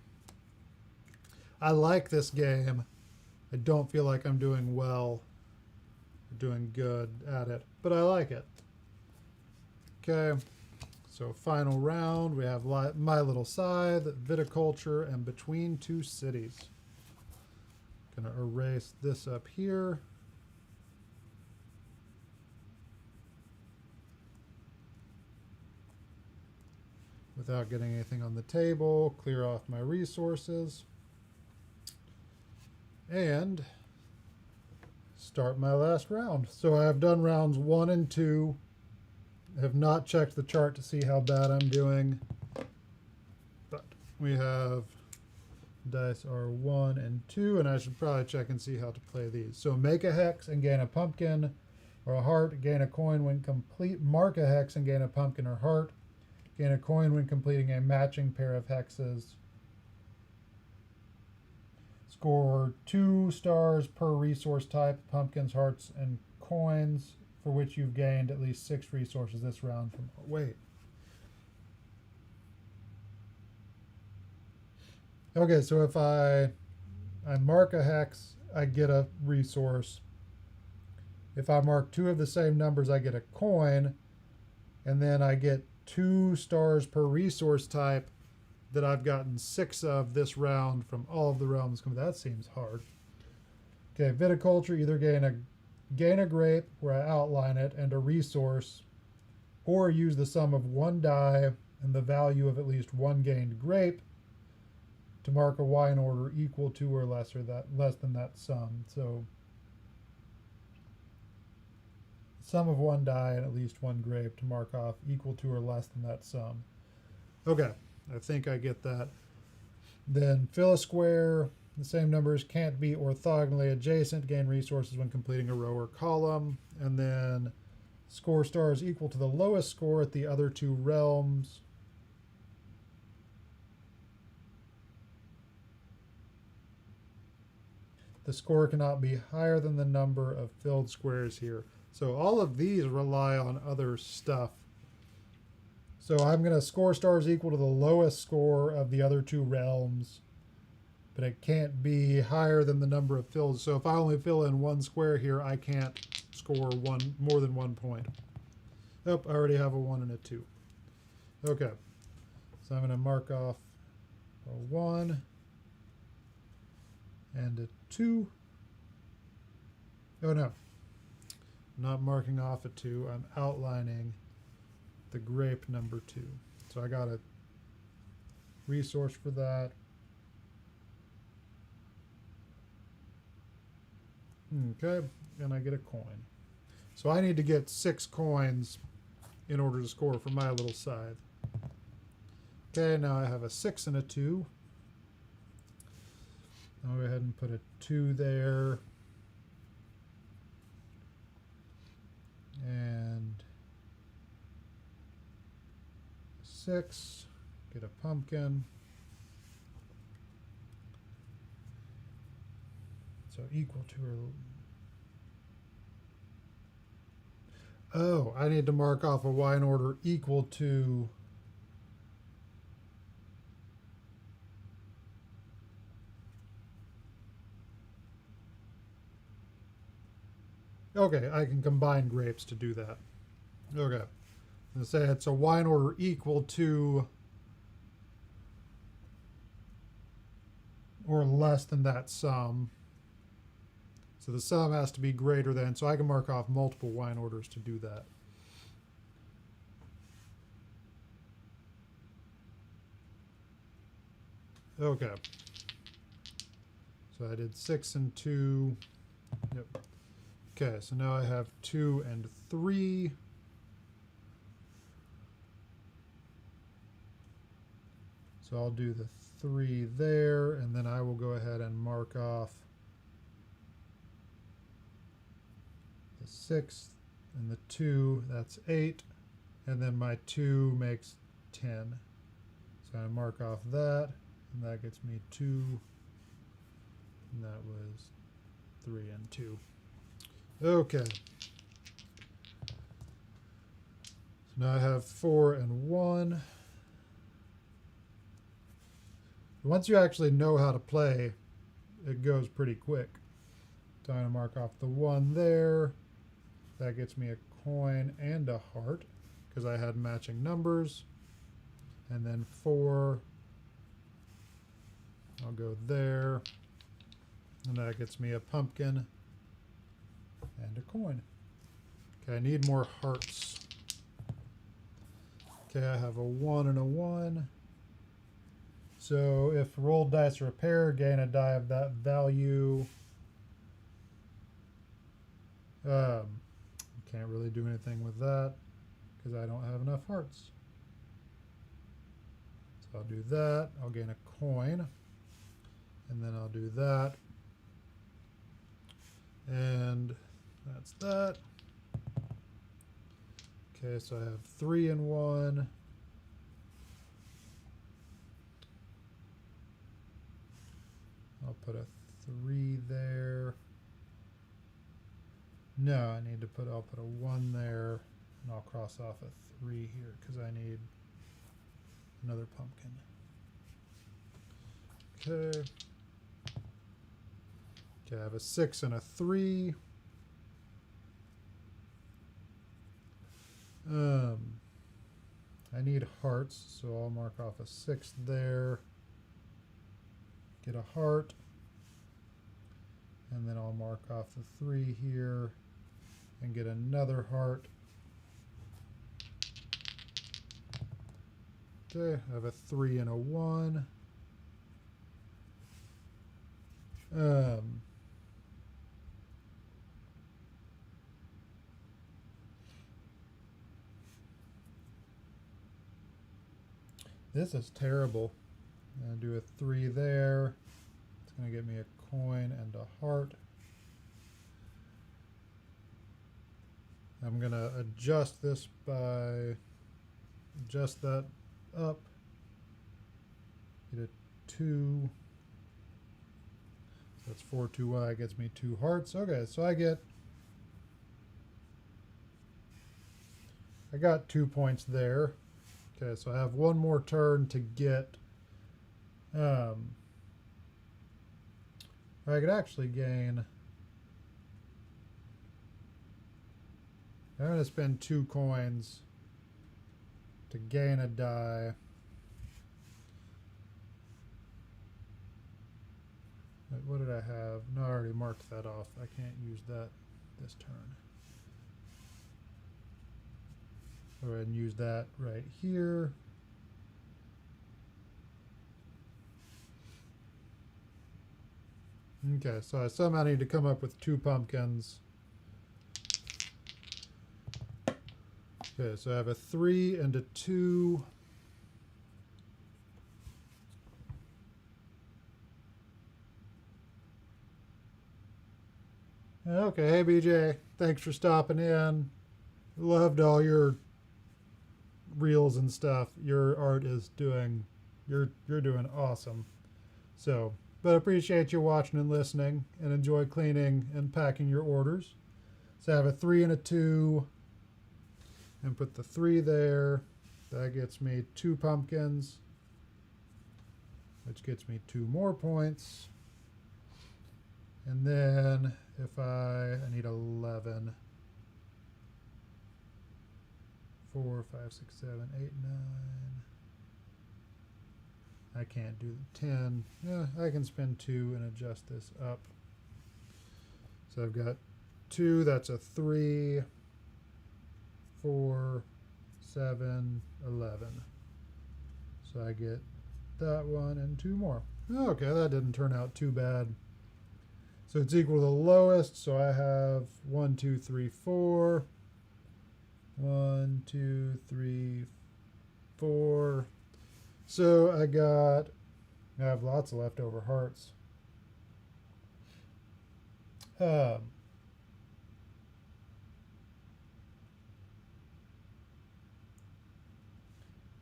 I like this game. I don't feel like I'm doing well, or doing good at it, but I like it. Okay, so final round. We have My Little Scythe, Viticulture, and Between Two Cities. Gonna erase this up here. Without getting anything on the table, clear off my resources. And start my last round. So I have done rounds 1 and 2. I have not checked the chart to see how bad I'm doing. But we have dice are 1 and 2, and I should probably check and see how to play these. So make a hex and gain a pumpkin or a heart, gain a coin when complete. Mark a hex and gain a pumpkin or heart. Gain a coin when completing a matching pair of hexes. Score 2 stars per resource type, pumpkins, hearts, and coins, for which you've gained at least 6 resources this round from, wait. Okay, so if I mark a hex, I get a resource. If I mark 2 of the same numbers, I get a coin, and then I get 2 stars per resource type that I've gotten 6 of this round from all of the realms. That seems hard. Okay, viticulture, either gain a grape where I outline it and a resource, or use the sum of 1 die and the value of at least 1 gained grape to mark a wine order equal to or less than that sum. So sum of 1 die and at least 1 grape to mark off equal to or less than that sum. Okay, I think I get that. Then fill a square. The same numbers can't be orthogonally adjacent. Gain resources when completing a row or column. And then Score stars equal to the lowest score at the other two realms. The score cannot be higher than the number of filled squares here. So all of these rely on other stuff. So I'm going to score stars equal to the lowest score of the other two realms. But it can't be higher than the number of fills. So if I only fill in one square here, I can't score more than 1 point. Oh, I already have a 1 and a 2. Okay. So I'm going to mark off a 1 and a 2. Oh no. I'm not marking off a 2. I'm outlining the grape number 2. So I got a resource for that. Okay, and I get a coin. So I need to get 6 coins in order to score for my little scythe. Okay, now I have a 6 and a 2. I'll go ahead and put a 2 there. And 6. Get a pumpkin. So equal to or... Oh, I need to mark off a wine order equal to... Okay, I can combine grapes to do that. Okay. Let's say it's a wine order equal to or less than that sum. So the sum has to be greater than, so I can mark off multiple wine orders to do that. Okay. So I did 6 and 2. Yep. Okay, so now I have 2 and 3. So I'll do the 3 there, and then I will go ahead and mark off the 6 and the 2, that's 8, and then my 2 makes 10. So I mark off that, and that gets me 2, and that was 3 and 2. Okay. So now I have 4 and 1. Once you actually know how to play, it goes pretty quick. So I'm going to mark off the 1 there. That gets me a coin and a heart because I had matching numbers. And then 4, I'll go there. And that gets me a pumpkin and a coin. Okay, I need more hearts. Okay, I have a 1 and a 1. So if rolled dice are a pair, gain a die of that value. Can't really do anything with that because I don't have enough hearts. So I'll do that. I'll gain a coin. And then I'll do that. And that's that. Okay, so I have 3 and 1. I'll put a 3 there. No, I need to put, I'll put a 1 there, and I'll cross off a 3 here because I need another pumpkin. Okay. Okay, I have a 6 and a 3. I need hearts, so I'll mark off a 6 there. Get a heart, and then I'll mark off the 3 here and get another heart. Okay, I have a 3 and a 1. This is terrible. I'm going to do a 3 there. It's going to get me a coin and a heart. I'm going to adjust this by, adjust that up, get a 2. So that's 4, 2y, gets me 2 hearts. Okay, so I got 2 points there. Okay, so I have one more turn to get, I could actually gain, I'm going to spend 2 coins to gain a die. What did I have? No, I already marked that off. I can't use that this turn. Go ahead and use that right here. Okay, so I somehow need to come up with 2 pumpkins. Okay, so I have a 3 and a 2. Okay, hey BJ, thanks for stopping in. Loved all your reels and stuff. Your art is doing, you're doing awesome. So, but appreciate you watching and listening, and enjoy cleaning and packing your orders. So I have a 3 and a 2, and put the 3 there. That gets me 2 pumpkins, which gets me 2 more points. And then if I need 11. 4, 5, 6, 7, 8, 9. I can't do 10. Yeah, I can spend 2 and adjust this up. So I've got 2, that's a 3, 4, 7, 11. So I get that one and 2 more. Okay, that didn't turn out too bad. So it's equal to the lowest, so I have 1, 2, 3, 4. 1, 2, 3, 4. So I have lots of leftover hearts.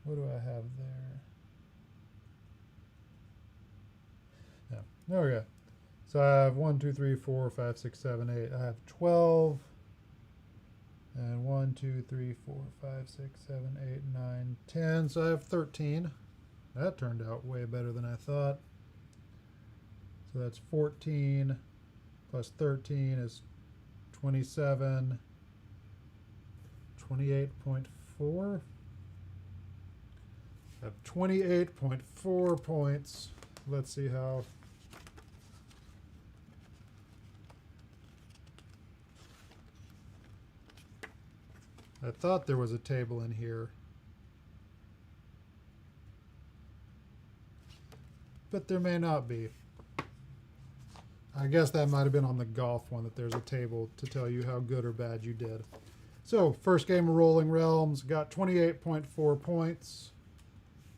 What do I have there? Yeah, there we go. So I have 1, 2, 3, 4, 5, 6, 7, 8. I have 12. And 1, 2, 3, 4, 5, 6, 7, 8, 9, 10. So I have 13. That turned out way better than I thought. So that's 14 plus 13 is 27. 28.4. I have 28.4 points. Let's see how. I thought there was a table in here, but there may not be. I guess that might have been on the golf one, that there's a table to tell you how good or bad you did. So first game of Rolling Realms, got 28.4 points.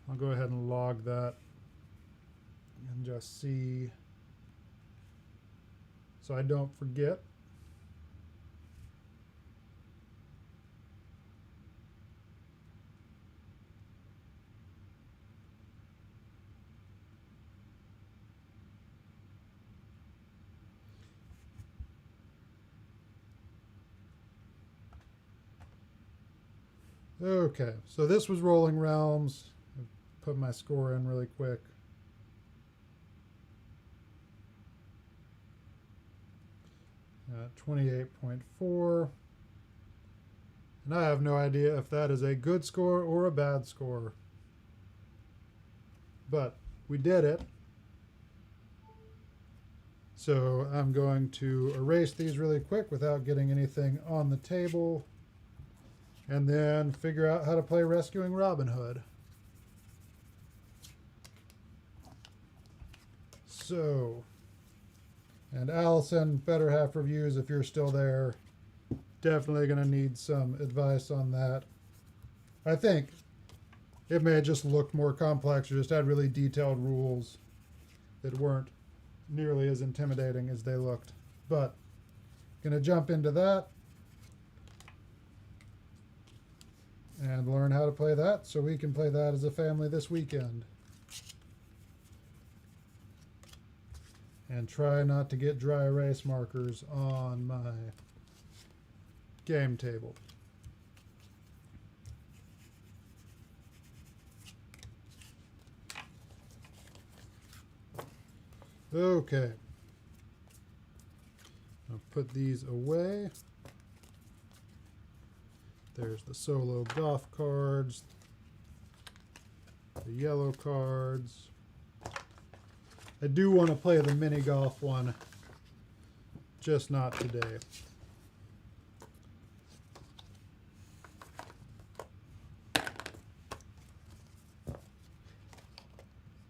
I'll go ahead and log that and just see so I don't forget. Okay, so this was Rolling Realms. I'll put my score in really quick. Uh, 28.4. And I have no idea if that is a good score or a bad score. But we did it. So I'm going to erase these really quick without getting anything on the table, and then figure out how to play Rescuing Robin Hood. So, and Allison, Better Half Reviews, if you're still there, definitely going to need some advice on that. I think it may have just looked more complex or just had really detailed rules that weren't nearly as intimidating as they looked. But going to jump into that. and learn how to play that so we can play that as a family this weekend. And try not to get dry erase markers on my game table. Okay. I'll put these away. There's the solo golf cards, the yellow cards. I do want to play the mini golf one, just not today.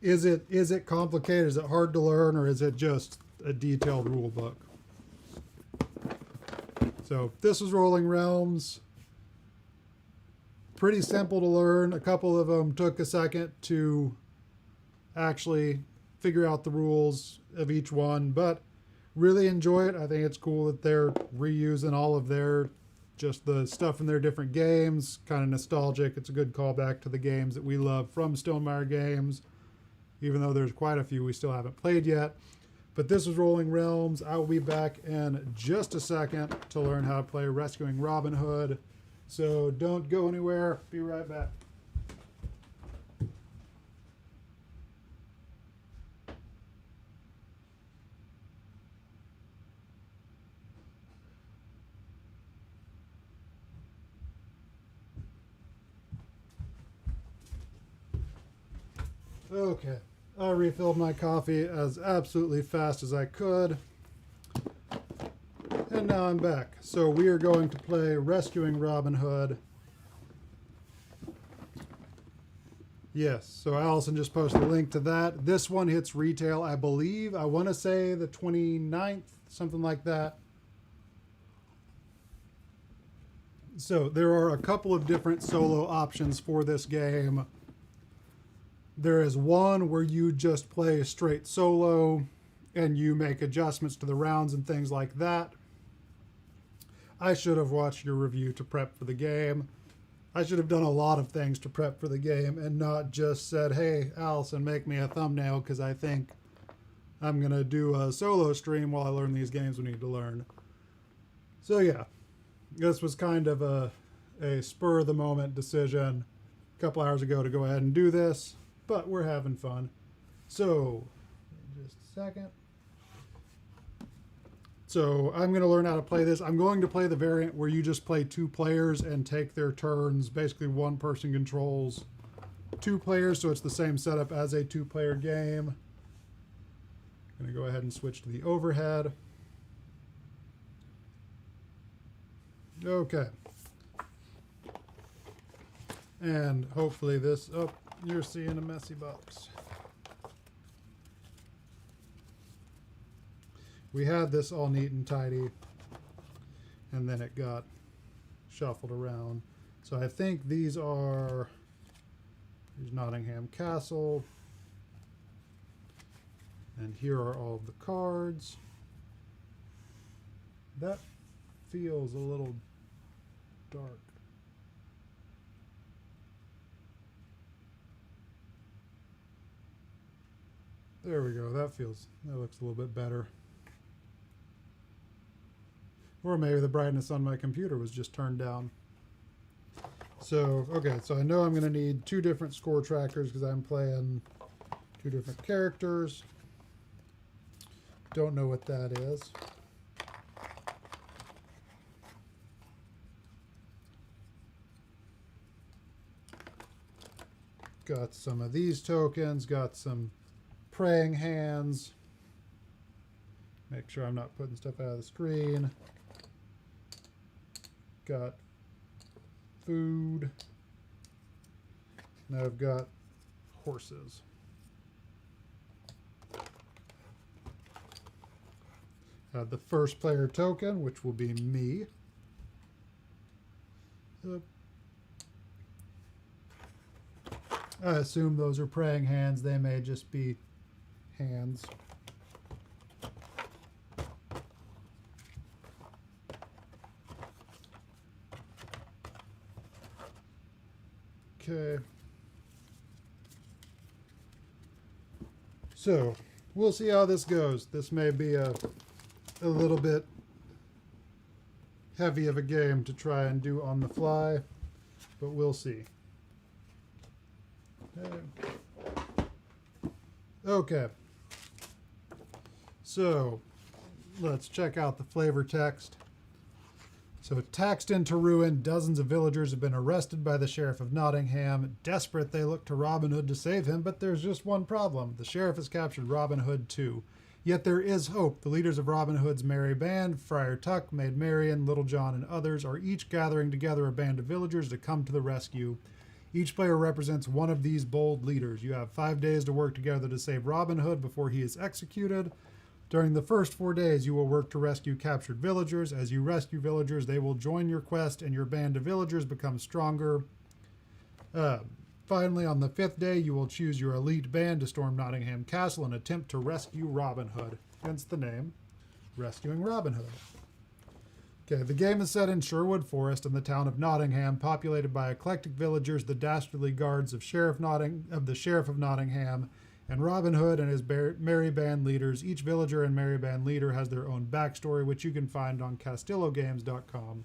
Is it complicated? Is it hard to learn, or is it just a detailed rule book? So this is Rolling Realms. Pretty simple to learn. A couple of them took a second to actually figure out the rules of each one, but really enjoy it. I think it's cool that they're reusing all of just the stuff in their different games. Kind of nostalgic. It's a good callback to the games that we love from Stonemaier Games, even though there's quite a few we still haven't played yet. But this is Rolling Realms. I will be back in just a second to learn how to play Rescuing Robin Hood. So don't go anywhere. Be right back. Okay, I refilled my coffee as absolutely fast as I could. And now I'm back. So we are going to play Rescuing Robin Hood. Yes, so Allison just posted a link to that. This one hits retail, I believe. I want to say the 29th, something like that. So there are a couple of different solo options for this game. There is one where you just play straight solo and you make adjustments to the rounds and things like that. I should have watched your review to prep for the game. I should have done a lot of things to prep for the game and not just said, hey, Allison, make me a thumbnail because I think I'm going to do a solo stream while I learn these games we need to learn. So yeah, this was kind of a spur of the moment decision a couple hours ago to go ahead and do this. But we're having fun. So, just a second. So, I'm going to learn how to play this. I'm going to play the variant where you just play two players and take their turns. Basically, one person controls two players, so it's the same setup as a two-player game. I'm going to go ahead and switch to the overhead. Okay. And hopefully this... Oh. You're seeing a messy box. We had this all neat and tidy, and then it got shuffled around. So I think these are, here's Nottingham Castle, and here are all of the cards. That feels a little dark. There we go. That looks a little bit better. Or maybe the brightness on my computer was just turned down. So, okay, so I know I'm going to need two different score trackers because I'm playing two different characters. Don't know what that is. Got some of these tokens, got some praying hands. Make sure I'm not putting stuff out of the screen. Got food. Now I've got horses. The first player token, which will be me. I assume those are praying hands. They may just be hands. Okay. So, we'll see how this goes. This may be a little bit heavy of a game to try and do on the fly, but we'll see. Okay. So, let's check out the flavor text. So, taxed into ruin, dozens of villagers have been arrested by the Sheriff of Nottingham. Desperate, they look to Robin Hood to save him, but there's just one problem. The Sheriff has captured Robin Hood too. Yet there is hope. The leaders of Robin Hood's merry band, Friar Tuck, Maid Marian, Little John, and others, are each gathering together a band of villagers to come to the rescue. Each player represents one of these bold leaders. You have 5 days to work together to save Robin Hood before he is executed. During the first 4 days, you will work to rescue captured villagers. As you rescue villagers, they will join your quest and your band of villagers become stronger. Finally, on the 5th day, you will choose your elite band to storm Nottingham Castle and attempt to rescue Robin Hood. Hence the name, Rescuing Robin Hood. Okay, the game is set in Sherwood Forest in the town of Nottingham, populated by eclectic villagers, the dastardly guards of the Sheriff of Nottingham, and Robin Hood and his merry band leaders. Each villager and merry band leader has their own backstory, which you can find on CastilloGames.com.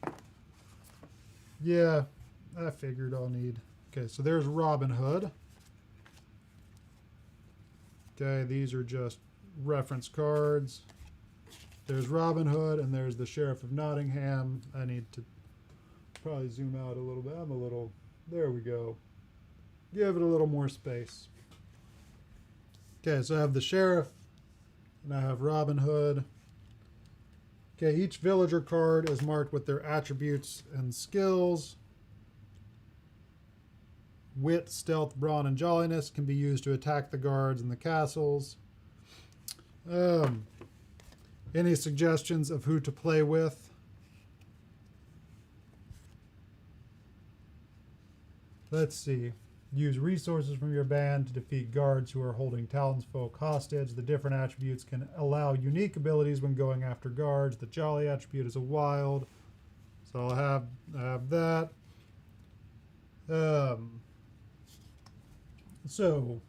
Yeah, I figured I'll need. Okay, so there's Robin Hood. Okay, these are just reference cards. There's Robin Hood, and there's the Sheriff of Nottingham. I need to probably zoom out a little bit. There we go. Give it a little more space. Okay, so I have the Sheriff, and I have Robin Hood. Okay, each villager card is marked with their attributes and skills. Wit, stealth, brawn, and jolliness can be used to attack the guards in the castles. Any suggestions of who to play with? Let's see. Use resources from your band to defeat guards who are holding townsfolk hostage. The different attributes can allow unique abilities when going after guards. The jolly attribute is a wild. So I'll have that. So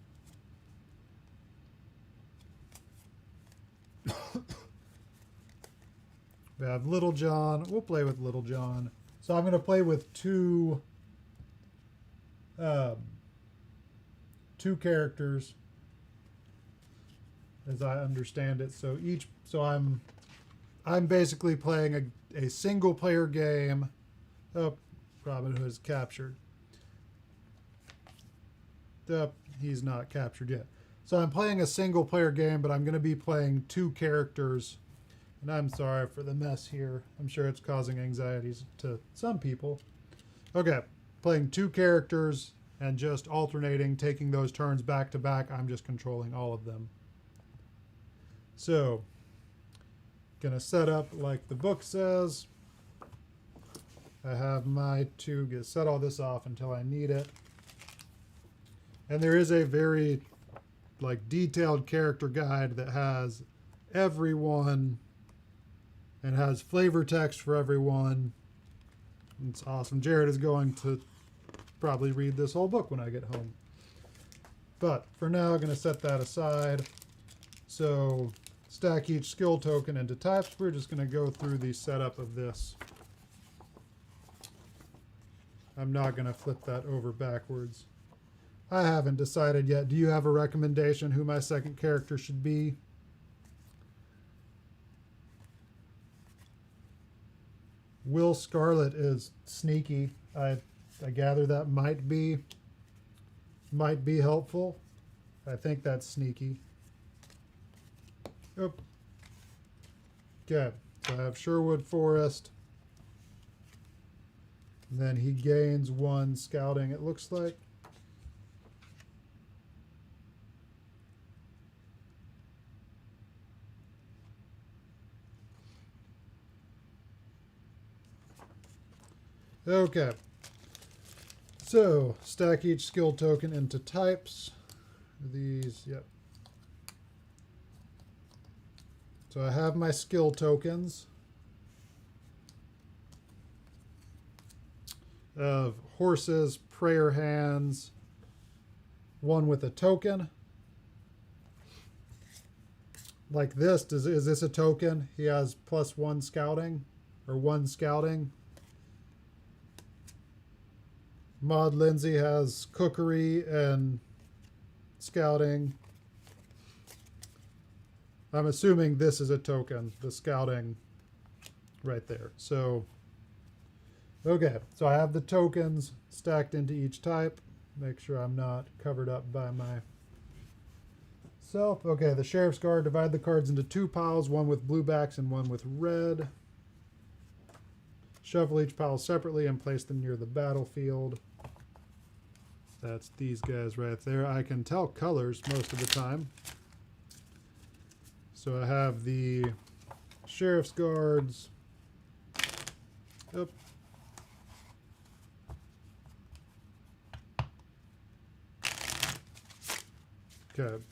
we have Little John. We'll play with Little John. So I'm going to play with two characters, as I understand it. So I'm basically playing a single player game. Oh, Robin Hood is captured. He's not captured yet. So I'm playing a single player game, but I'm going to be playing two characters. And I'm sorry for the mess here. I'm sure it's causing anxieties to some people. Okay, playing two characters and just alternating, taking those turns back to back. I'm just controlling all of them. So, gonna set up like the book says. I have my set all this off until I need it. And there is a very detailed character guide that has everyone and has flavor text for everyone. It's awesome. Jared is going to probably read this whole book when I get home. But for now, I'm going to set that aside. So stack each skill token into types. We're just going to go through the setup of this. I'm not going to flip that over backwards. I haven't decided yet. Do you have a recommendation who my second character should be? Will Scarlet is sneaky. I gather that might be helpful. I think that's sneaky. Oh. Okay, so I have Sherwood Forest. And then he gains 1 scouting, it looks like. Okay, so stack each skill token into types. These, yep. So I have my skill tokens. of horses, prayer hands, one with a token. Like this, is this a token? He has +1 scouting, or 1 scouting. Maud Lindsay has cookery and scouting. I'm assuming this is a token, the scouting right there. So, okay, so I have the tokens stacked into each type. Make sure I'm not covered up by my self. Okay, the Sheriff's Guard, divide the cards into 2 piles, one with blue backs and one with red. Shuffle each pile separately and place them near the battlefield. That's these guys right there. I can tell colors most of the time. So I have the Sheriff's Guards. Yep. Okay.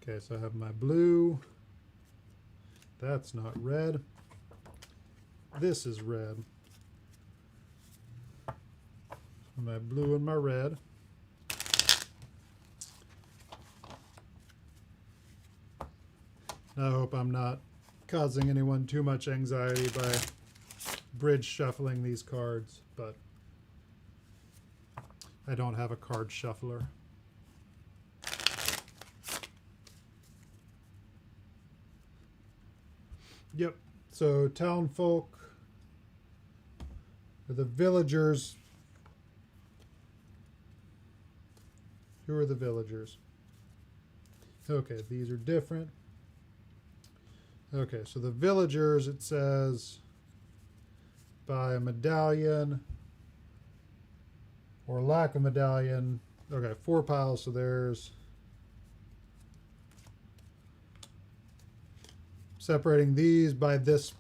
Okay, so I have my blue. That's not red. This is red. My blue and my red. I hope I'm not causing anyone too much anxiety by bridge shuffling these cards, but I don't have a card shuffler. Yep, so town folk, the villagers. Who are the villagers? Okay, these are different. Okay, so the villagers, it says buy a medallion or lack a medallion. Okay, 4 piles, so there's separating these by this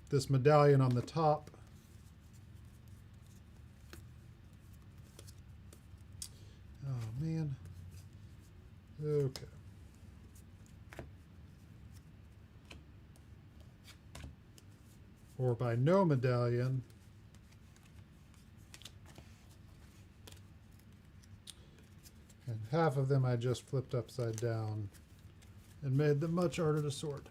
this medallion on the top. Oh man. Okay. Or by no medallion. And half of them I just flipped upside down and made them much harder to sort.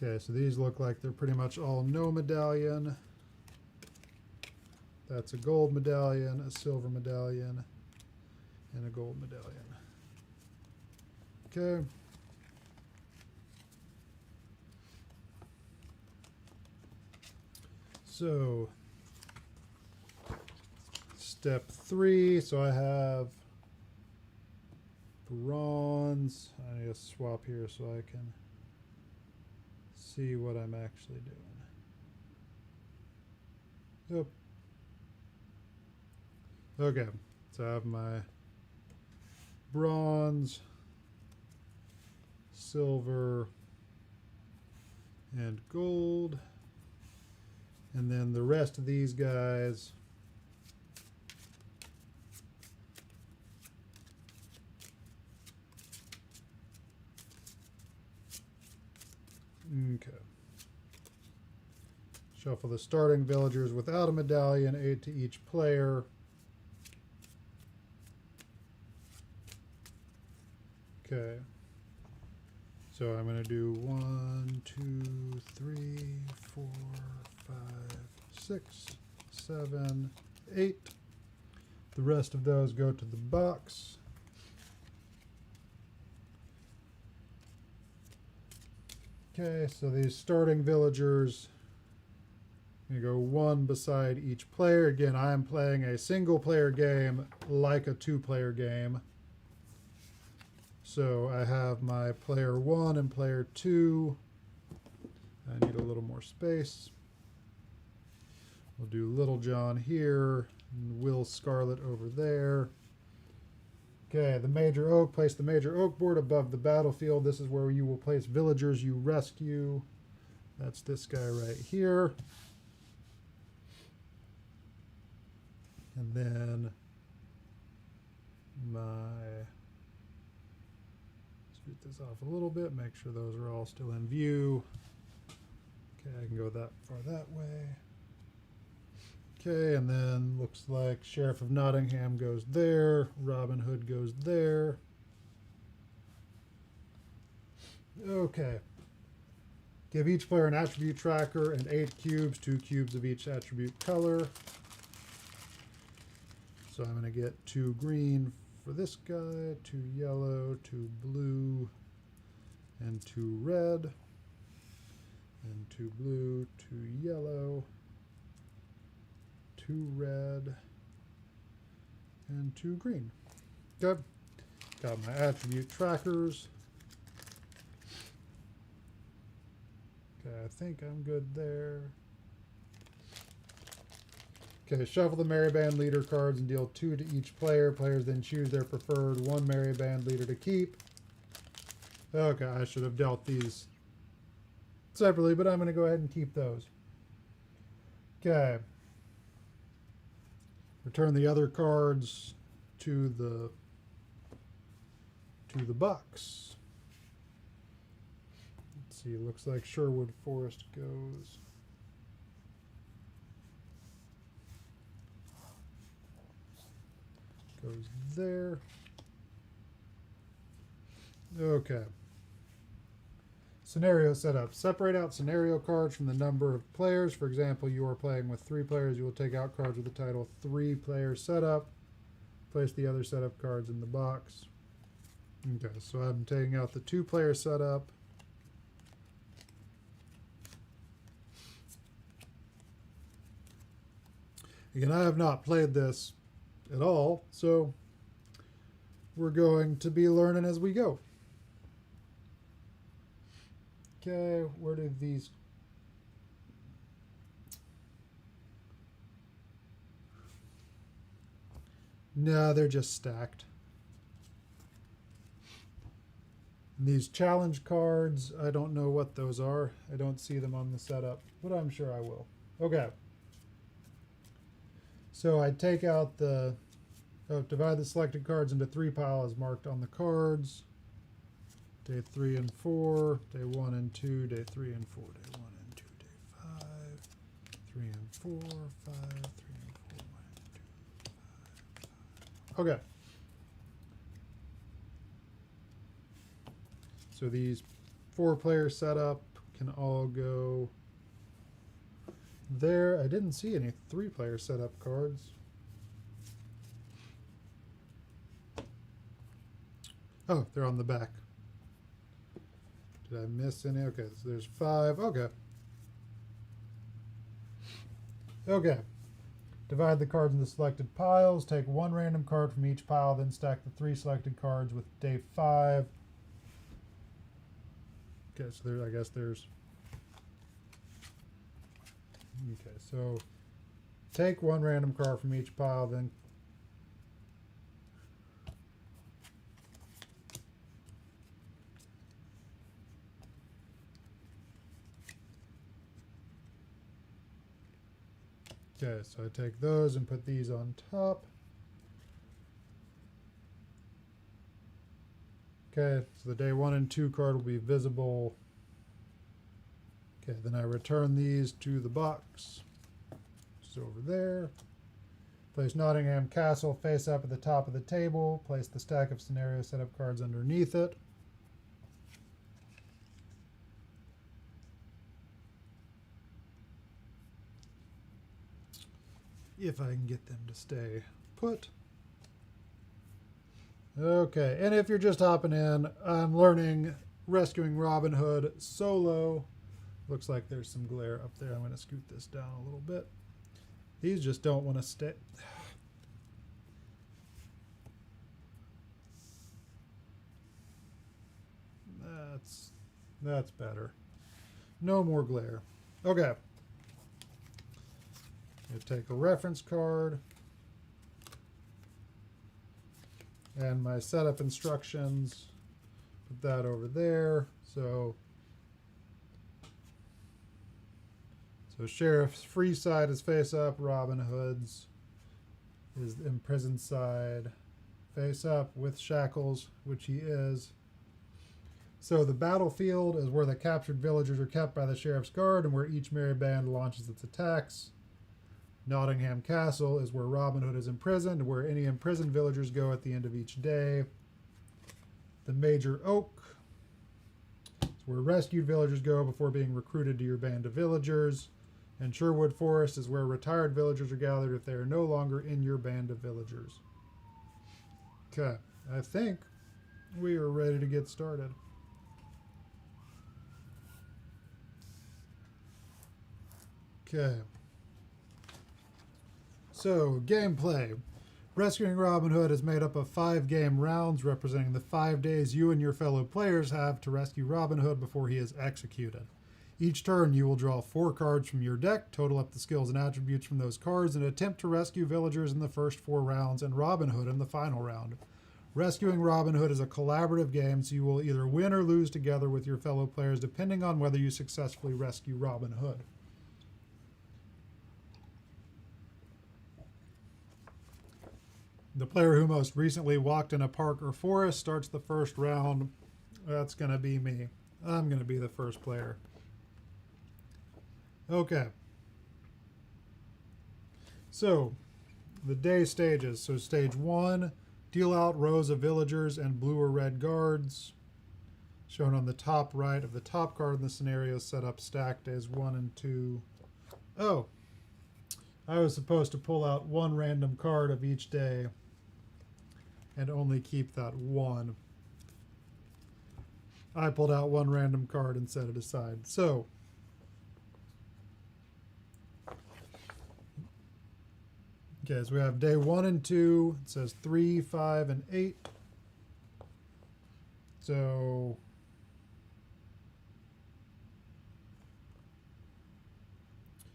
Okay, so these look like they're pretty much all no medallion. That's a gold medallion, a silver medallion, and a gold medallion. Okay. So, step 3, so I have bronze. I need to swap here so I can see what I'm actually doing. Yep. Okay, so I have my bronze, silver, and gold. And then the rest of these guys okay. Shuffle the starting villagers without a medallion, 8 to each player. Okay. So I'm going to do 1, 2, 3, 4, 5, 6, 7, 8. The rest of those go to the box. Okay, so these starting villagers, I'm going to go 1 beside each player. Again, I am playing a single player game like a 2-player game. So I have my player 1 and player 2. I need a little more space. We'll do Little John here, and Will Scarlet over there. Okay, the Major Oak. Place the Major Oak board above the battlefield. This is where you will place villagers you rescue. That's this guy right here. And then scoot this off a little bit, make sure those are all still in view. Okay, I can go that far that way. Okay, and then looks like Sheriff of Nottingham goes there, Robin Hood goes there. Okay. Give each player an attribute tracker and 8 cubes, 2 cubes of each attribute color. So I'm going to get 2 green for this guy, 2 yellow, 2 blue, and 2 red, and 2 blue, 2 yellow, 2 red, and 2 green. Good. Got my attribute trackers. Okay, I think I'm good there. Okay, shuffle the Merry Band leader cards and deal 2 to each player. Players then choose their preferred 1 Merry Band leader to keep. Okay, I should have dealt these separately, but I'm going to go ahead and keep those. Okay. Return the other cards to the bucks. Let's see, looks like Sherwood Forest goes there. Okay. Scenario setup. Separate out scenario cards from the number of players. For example, you are playing with 3 players. You will take out cards with the title 3-player setup. Place the other setup cards in the box. Okay, so I'm taking out the 2-player setup. Again, I have not played this at all, so we're going to be learning as we go. Okay, where do these... No, they're just stacked. And these challenge cards, I don't know what those are. I don't see them on the setup, but I'm sure I will. Okay. So I take out the... divide the selected cards into 3 piles marked on the cards. Day 3 and 4, day 1 and 2, day 3 and 4, day 1 and 2, day 5, 3 and 4, 5, 3 and 4, 1 and 2, 5, 5. Okay. So these 4-player setup can all go there. I didn't see any 3-player setup cards. Oh, they're on the back. Did I miss any? Okay, so there's 5. Okay. Okay. Divide the cards into selected piles. Take 1 random card from each pile, then stack the 3 selected cards with day 5. Okay, so there, I guess there's... Okay, so take 1 random card from each pile, then... Okay, so I take those and put these on top. Okay, so the day 1 and 2 card will be visible. Okay, then I return these to the box. Just over there. Place Nottingham Castle face up at the top of the table. Place the stack of scenario setup cards underneath it. If I can get them to stay put. Okay, and if you're just hopping in, I'm learning Rescuing Robin Hood solo. Looks like there's some glare up there. I'm going to scoot this down a little bit. These just don't want to stay. That's better. No more glare. Okay. I take a reference card and my setup instructions. Put that over there. So Sheriff's free side is face up. Robin Hood's is the imprisoned side. Face up with shackles, which he is. So the battlefield is where the captured villagers are kept by the sheriff's guard and where each merry band launches its attacks. Nottingham Castle is where Robin Hood is imprisoned, where any imprisoned villagers go at the end of each day. The Major Oak is where rescued villagers go before being recruited to your band of villagers. And Sherwood Forest is where retired villagers are gathered if they are no longer in your band of villagers. Okay, I think we are ready to get started. Okay. So, gameplay. Rescuing Robin Hood is made up of 5 game rounds representing the 5 days you and your fellow players have to rescue Robin Hood before he is executed. Each turn you will draw 4 cards from your deck, total up the skills and attributes from those cards, and attempt to rescue villagers in the first 4 rounds and Robin Hood in the final round. Rescuing Robin Hood is a collaborative game, so you will either win or lose together with your fellow players depending on whether you successfully rescue Robin Hood. The player who most recently walked in a park or forest starts the first round. That's going to be me. I'm going to be the first player. Okay. So, the day stages. So, stage 1, deal out rows of villagers and blue or red guards. Shown on the top right of the top card in the scenario, set up stack days 1 and 2. Oh, I was supposed to pull out 1 random card of each day and only keep that 1. I pulled out 1 random card and set it aside. So, okay, so we have day 1 and 2. It says 3, 5, and 8. So,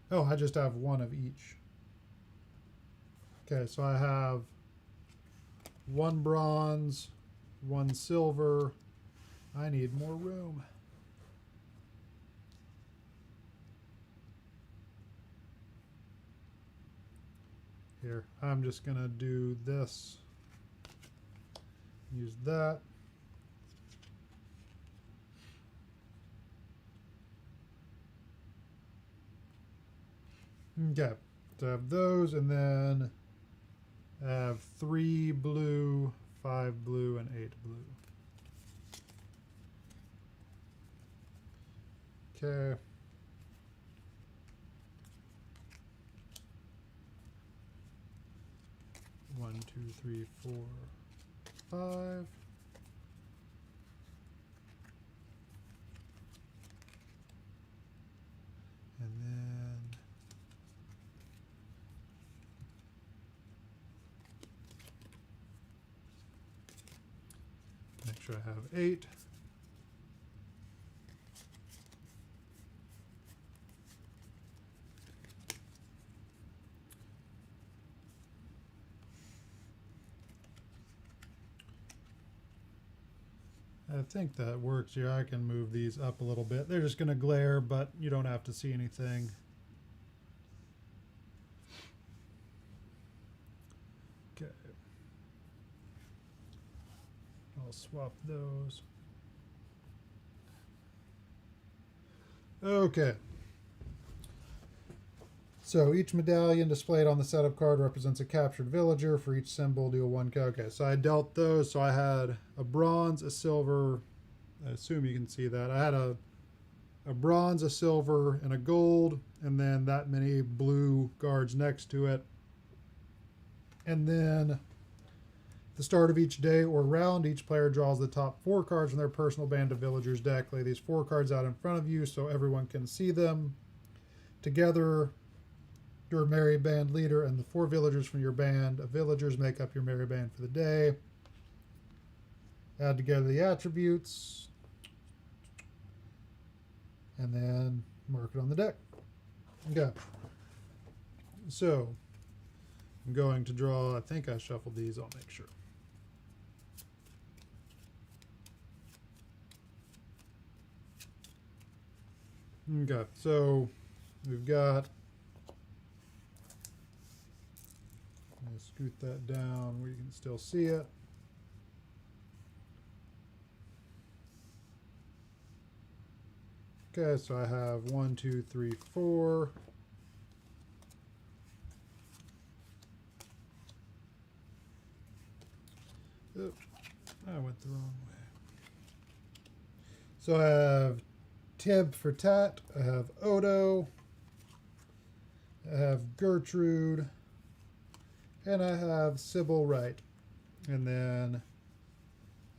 oh, I just have 1 of each. Okay, so I have 1 bronze, 1 silver. I need more room. Here, I'm just going to do this. Use that. Okay, so I have those, and then I have 3 blue, 5 blue, and 8 blue. Okay. One, 2, 3, 4, 5. And then make sure I have 8. I think that works here. I can move these up a little bit. They're just going to glare, but you don't have to see anything. Okay. I'll swap those. Okay. So each medallion displayed on the setup card represents a captured villager. For each symbol, deal 1 card. Okay, so I dealt those. So I had a bronze, a silver. I assume you can see that. I had a bronze, a silver, and a gold, and then that many blue guards next to it. And then at the start of each day or round, each player draws the top 4 cards from their personal band of villagers deck. Lay these 4 cards out in front of you so everyone can see them. Together, your merry band leader and the 4 villagers from your band of villagers make up your merry band for the day. Add together the attributes. And then mark it on the deck. Okay. So, I'm going to draw, I think I shuffled these, I'll make sure. Okay, so we've got I'll scoot that down where you can still see it. Okay, so I have 1, 2, 3, 4. Oops, I went the wrong way. So I have Tib for Tat, I have Odo, I have Gertrude, and I have Sybil Wright. And then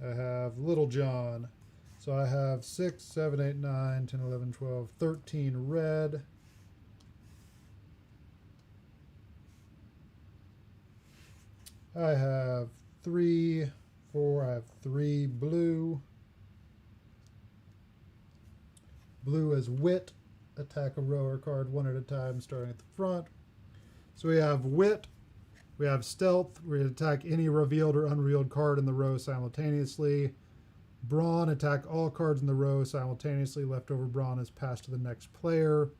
I have Little John. So I have 6, 7, 8, 9, 10, 11, 12, 13 red. I have 3, 4, I have 3 blue. Blue is Wit. Attack a row or card one at a time, starting at the front. So we have Wit. We have Stealth. We attack any revealed or unrevealed card in the row simultaneously. Brawn. Attack all cards in the row simultaneously. Leftover brawn is passed to the next player.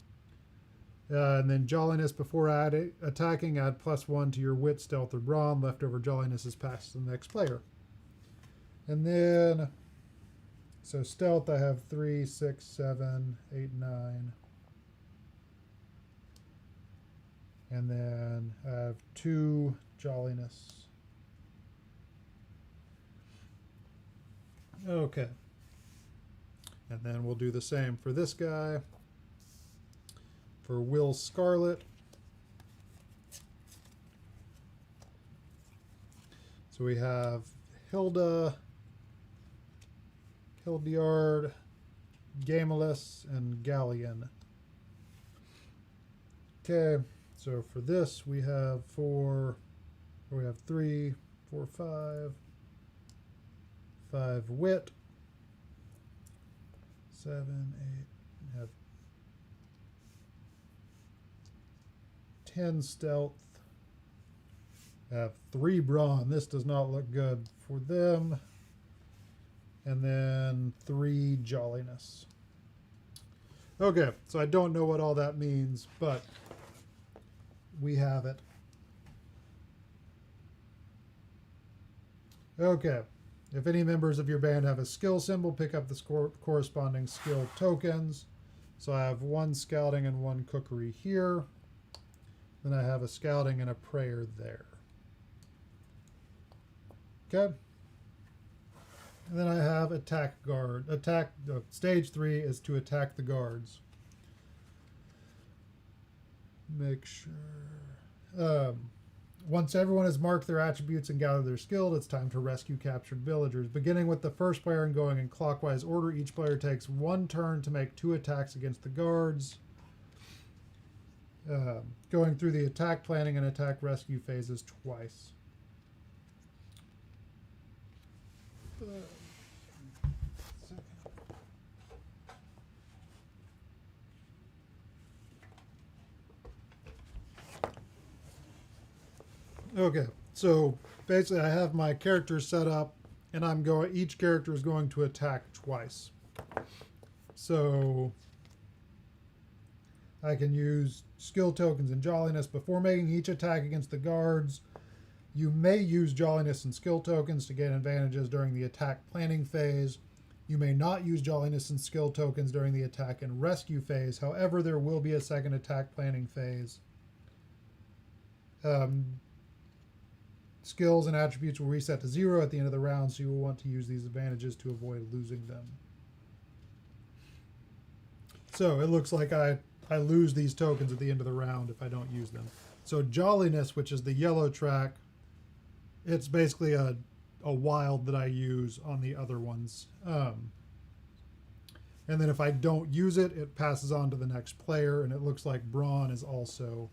And then Jolliness. Before attacking, add +1 to your Wit, Stealth, or Brawn. Leftover Jolliness is passed to the next player. And then... so Stealth, I have 3, 6, 7, 8, 9. And then I have 2 Jolliness. Okay. And then we'll do the same for this guy. For Will Scarlet. So we have Hilda, Hildyard, Gamelus, and Galleon. Okay, so for this we have 3, 4, 5, 5 Wit, 7, 8, we have 10 Stealth, I have 3 Brawn. This does not look good for them. And then 3 Jolliness. Okay, so I don't know what all that means, but we have it. Okay, if any members of your band have a skill symbol, pick up the corresponding skill tokens. So I have 1 scouting and 1 cookery here. Then I have a scouting and a prayer there. Okay. And then I have attack guard. Stage 3 is to attack the guards. Make sure. Once everyone has marked their attributes and gathered their skill, it's time to rescue captured villagers. Beginning with the first player and going in clockwise order, each player takes 1 turn to make 2 attacks against the guards. Going through the attack planning and attack rescue phases twice. Okay, so basically I have my character set up and each character is going to attack twice. So I can use skill tokens and Jolliness before making each attack against the guards. You may use Jolliness and skill tokens to gain advantages during the attack planning phase. You may not use Jolliness and skill tokens during the attack and rescue phase. However, there will be a second attack planning phase. Skills and attributes will reset to 0 at the end of the round, so you will want to use these advantages to avoid losing them. So it looks like I lose these tokens at the end of the round if I don't use them. So Jolliness, which is the yellow track, it's basically a wild that I use on the other ones. And then if I don't use it, it passes on to the next player, and it looks like Brawn is also...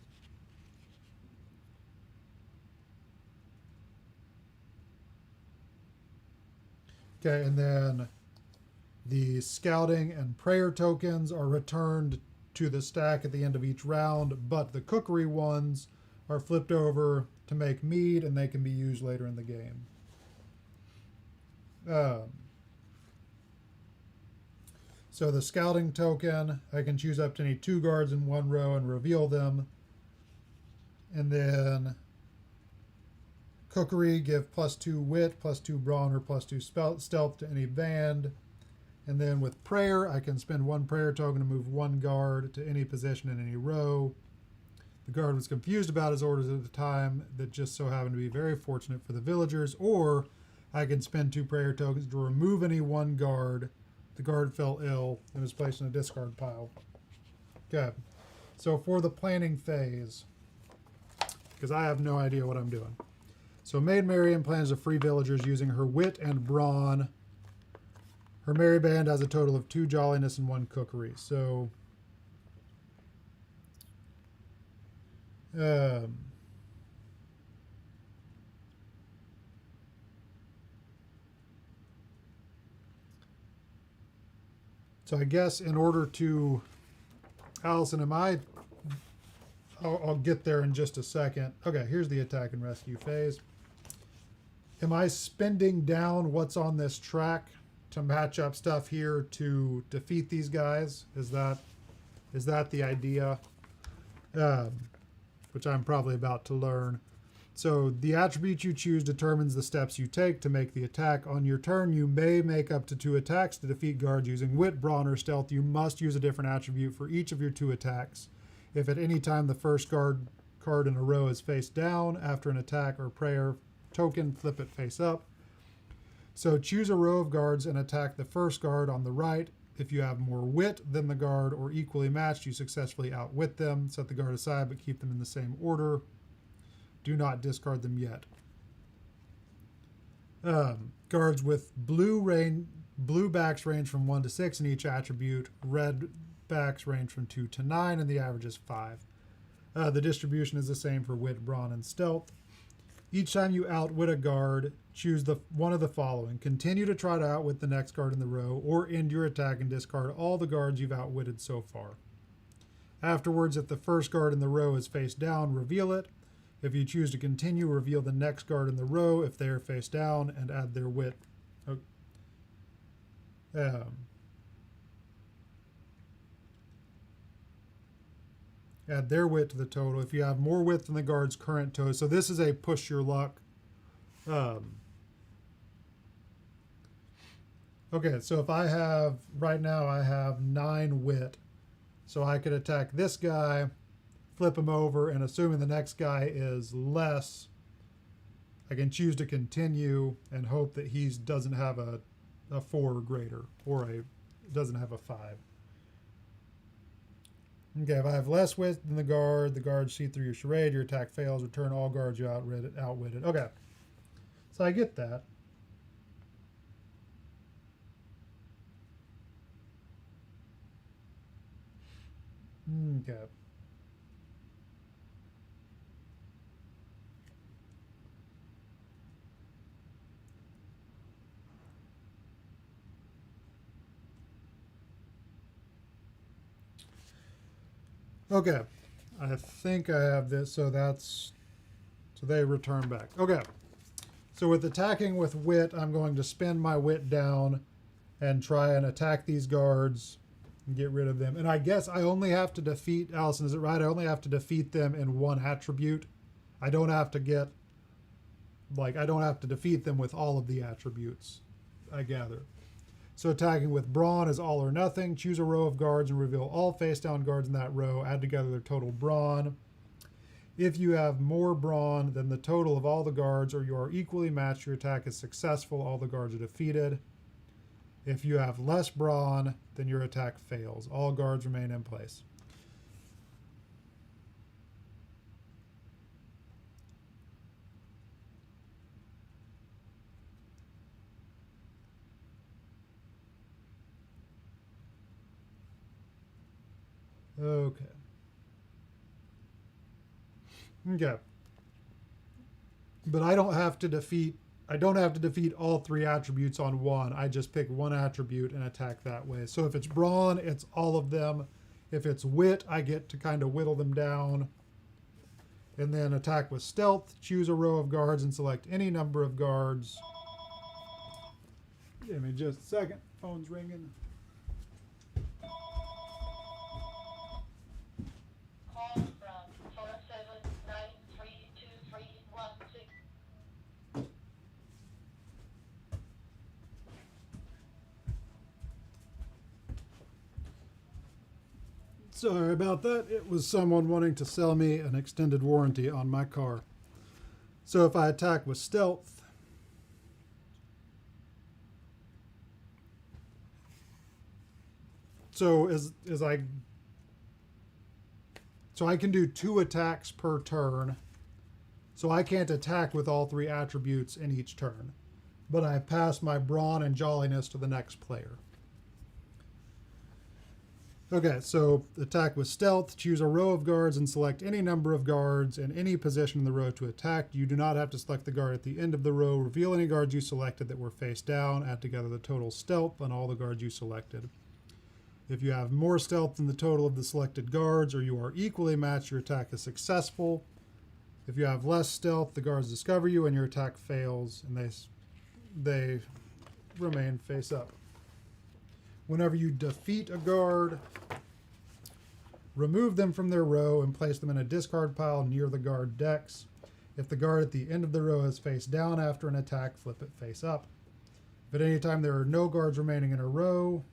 Okay, and then the scouting and prayer tokens are returned to the stack at the end of each round, but the cookery ones are flipped over to make mead, and they can be used later in the game. So the scouting token, I can choose up to any 2 guards in 1 row and reveal them. And then Cookery, give +2 wit, +2 brawn, or +2 stealth to any band. And then with prayer, I can spend 1 prayer token to move 1 guard to any position in any row. The guard was confused about his orders at the time that just so happened to be very fortunate for the villagers. Or I can spend 2 prayer tokens to remove any 1 guard. The guard fell ill and was placed in a discard pile. Okay, so for the planning phase, because I have no idea what I'm doing. So Maid Marian plans to free villagers using her wit and brawn. Her merry band has a total of 2 jolliness and 1 cookery. So I guess in order to, Allison, I'll get there in just a second. Okay, here's the attack and rescue phase. Am I spending down what's on this track to match up stuff here to defeat these guys? Is that the idea? Which I'm probably about to learn. So the attribute you choose determines the steps you take to make the attack. On your turn, you may make up to 2 attacks to defeat guards using wit, brawn, or stealth. You must use a different attribute for each of your 2 attacks. If at any time the first guard card in a row is face down after an attack or prayer token, flip it face up. So choose a row of guards and attack the first guard on the right. If you have more wit than the guard or equally matched, you successfully outwit them. Set the guard aside, but keep them in the same order. Do not discard them yet. Guards with blue backs range from 1 to 6 in each attribute. Red backs range from 2 to 9, and the average is 5. The distribution is the same for wit, brawn, and stealth. Each time you outwit a guard, choose one of the following. Continue to try to outwit the next guard in the row, or end your attack and discard all the guards you've outwitted so far. Afterwards, if the first guard in the row is face down, reveal it. If you choose to continue, reveal the next guard in the row if they are face down and add their wit. Add their wit to the total. If you have more wit than the guard's current total. So this is a push your luck. Okay, so if I have, right now I have 9 wit. So I could attack this guy, flip him over, and assuming the next guy is less, I can choose to continue and hope that he doesn't have a 4 or greater, or doesn't have a 5. Okay, if I have less wit than the guards see through your charade, your attack fails, return all guards you outwitted. Okay, so I get that. Okay. Okay, I think I have this, so they return back. Okay, so with attacking with wit, I'm going to spend my wit down and try and attack these guards and get rid of them. And I guess I only have to defeat, Allison, is it right? I only have to defeat them in 1 attribute. I don't have to defeat them with all of the attributes, I gather. So attacking with brawn is all or nothing. Choose a row of guards and reveal all face down guards in that row. Add together their total brawn. If you have more brawn than the total of all the guards or you are equally matched, your attack is successful. All the guards are defeated. If you have less brawn, then your attack fails. All guards remain in place. Okay. Okay. But I don't have to defeat all 3 attributes on 1. I just pick 1 attribute and attack that way. So if it's brawn, it's all of them. If it's wit, I get to kind of whittle them down. And then attack with stealth. Choose a row of guards and select any number of guards. Give me just a second. Phone's ringing. Sorry about that. It was someone wanting to sell me an extended warranty on my car. So if I attack with stealth, so I can do 2 attacks per turn. So I can't attack with all 3 attributes in each turn. But I pass my brawn and jolliness to the next player. Okay, so attack with stealth. Choose a row of guards and select any number of guards in any position in the row to attack. You do not have to select the guard at the end of the row. Reveal any guards you selected that were face down. Add together the total stealth on all the guards you selected. If you have more stealth than the total of the selected guards, or you are equally matched, your attack is successful. If you have less stealth, the guards discover you and your attack fails, and they remain face up. Whenever you defeat a guard, remove them from their row and place them in a discard pile near the guard decks. If the guard at the end of the row is face down after an attack, flip it face up. If at any time there are no guards remaining in a row,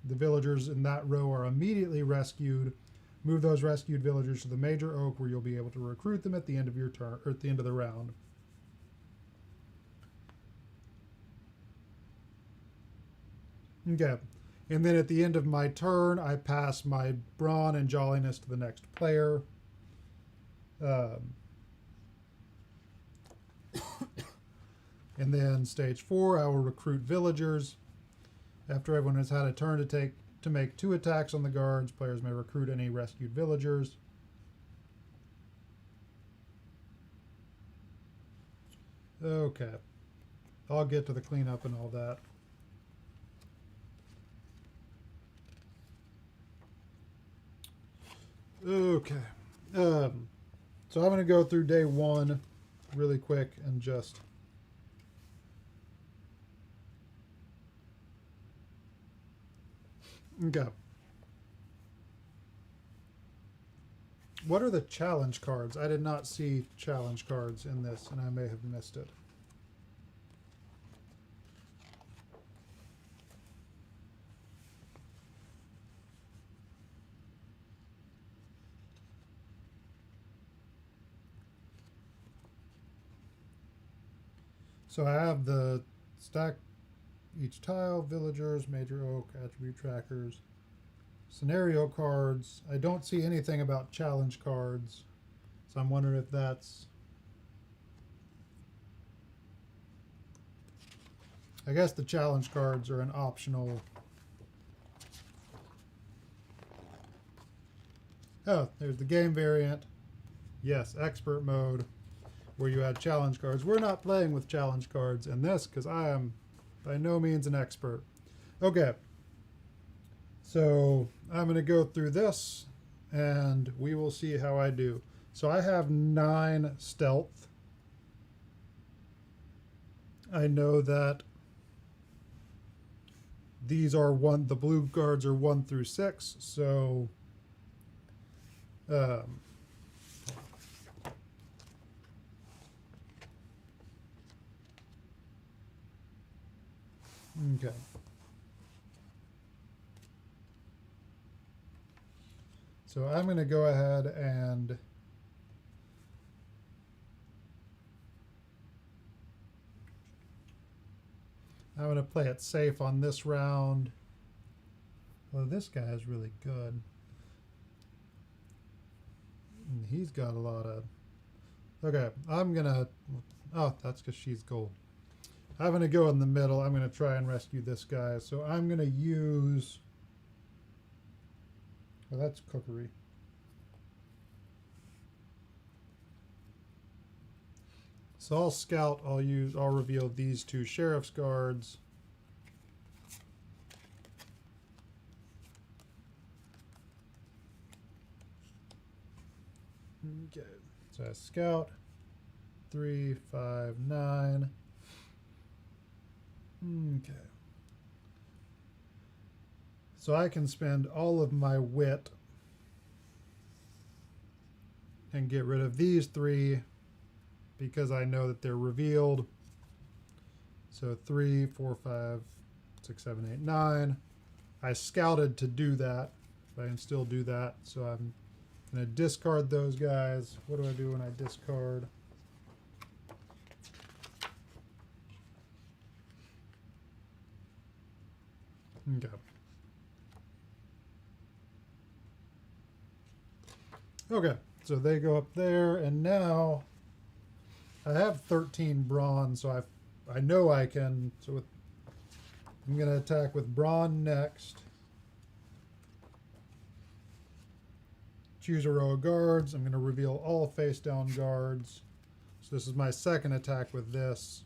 the villagers in that row are immediately rescued. Move those rescued villagers to the major oak, where you'll be able to recruit them at the end of your turn, or at the end of the round. Okay. And then at the end of my turn, I pass my brawn and jolliness to the next player. And then stage 4, I will recruit villagers. After everyone has had a turn to make 2 attacks on the guards, players may recruit any rescued villagers. Okay. I'll get to the cleanup and all that. Okay. So I'm going to go through day 1 really quick and just... Okay. What are the challenge cards? I did not see challenge cards in this, and I may have missed it. So I have the stack each tile, villagers, major oak, attribute trackers, scenario cards. I don't see anything about challenge cards, so I'm wondering if that's... I guess the challenge cards are an optional... Oh, there's the game variant. Yes, expert mode, where you add challenge cards. We're not playing with challenge cards in this because I am by no means an expert. Okay, so I'm going to go through this and we will see how I do. So I have 9 stealth. I know that these are the blue guards are 1 through 6, so okay. So I'm going to go ahead and I'm going to play it safe on this round. Well, this guy is really good. And he's got a lot of... Okay, I'm going to... Oh, that's because she's gold. I'm going to go in the middle. I'm going to try and rescue this guy. So I'm going to use... Well, that's cookery. So I'll scout. I'll reveal these 2 sheriff's guards. Okay. So I scout 3, 5, 9. Okay. So I can spend all of my wit and get rid of these 3 because I know that they're revealed. So 3, 4, 5, 6, 7, 8, 9. I scouted to do that. So I can still do that. So I'm going to discard those guys. What do I do when I discard? Okay. Okay, so they go up there, and now I have 13 brawn, so I know I can. So I'm going to attack with brawn next. Choose a row of guards. I'm going to reveal all face down guards. So this is my second attack with this.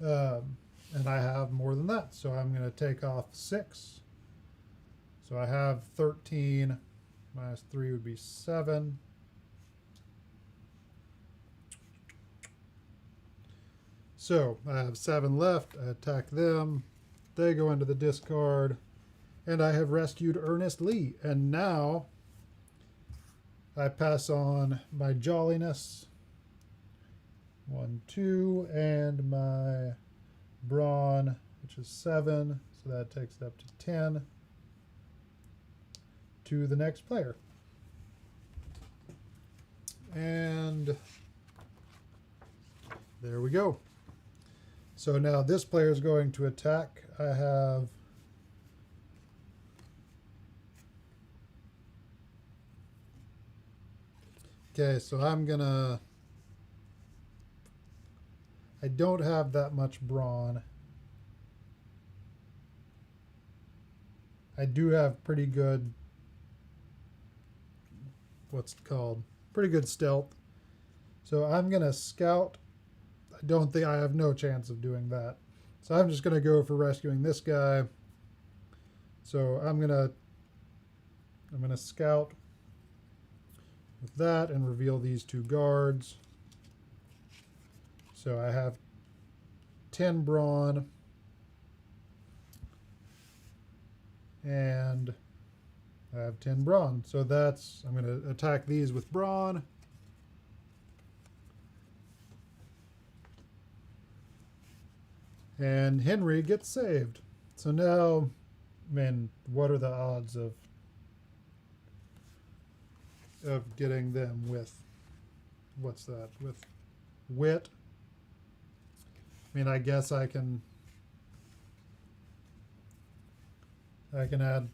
And I have more than that, so I'm going to take off 6. So I have 13 minus 3 would be 7. So I have 7 left. I attack them. They go into the discard. And I have rescued Ernest Lee. And now I pass on my jolliness. 1, 2, and my brawn, which is 7. So that takes it up to 10. To the next player. And there we go. So now this player is going to attack. I have okay, so I don't have that much brawn. I do have pretty good, what's it called? Pretty good stealth. So I'm going to scout. I don't think I have no chance of doing that. So I'm just going to go for rescuing this guy. So I'm going to scout with that and reveal these 2 guards. So I have 10 brawn. And I have 10 brawn. So I'm going to attack these with brawn. And Henry gets saved. So now, man, what are the odds of getting them with, what's that, with wit? I mean, I guess I can add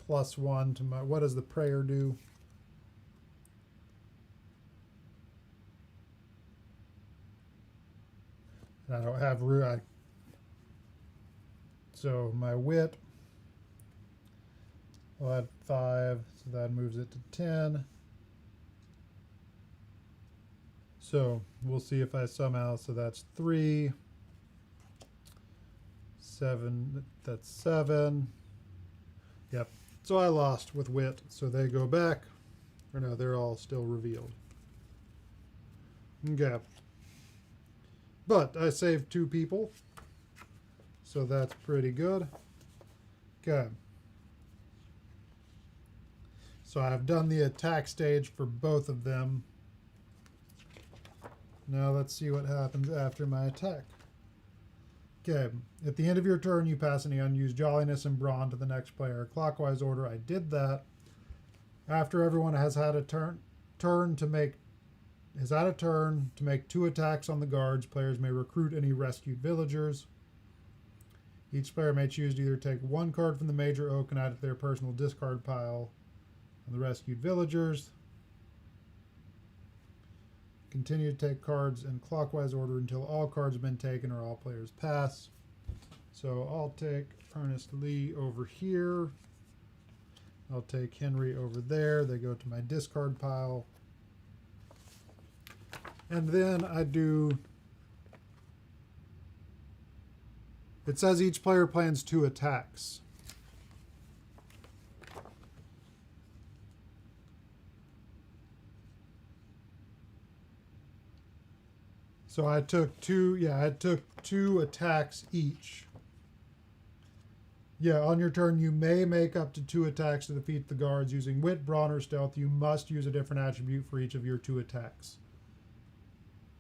+1 to my, what does the prayer do? I don't have root. So my wit, I'll add 5, so that moves it to 10. So we'll see if I somehow, so that's 3, 7, that's 7. Yep. So I lost with wit, so they go back. Or no, they're all still revealed. Okay. But I saved 2 people, so that's pretty good. Okay. So I've done the attack stage for both of them. Now let's see what happens after my attack. Okay, at the end of your turn, you pass any unused jolliness and brawn to the next player. Clockwise order, I did that. After everyone has had a turn to make 2 attacks on the guards, players may recruit any rescued villagers. Each player may choose to either take 1 card from the major oak and add it to their personal discard pile on the rescued villagers. Continue to take cards in clockwise order until all cards have been taken or all players pass. So I'll take Ernest Lee over here. I'll take Henry over there. They go to my discard pile. And then I do, it says each player plans 2 attacks. So I took 2, I took 2 attacks each. Yeah, on your turn, you may make up to 2 attacks to defeat the guards using wit, brawn, or stealth. You must use a different attribute for each of your 2 attacks.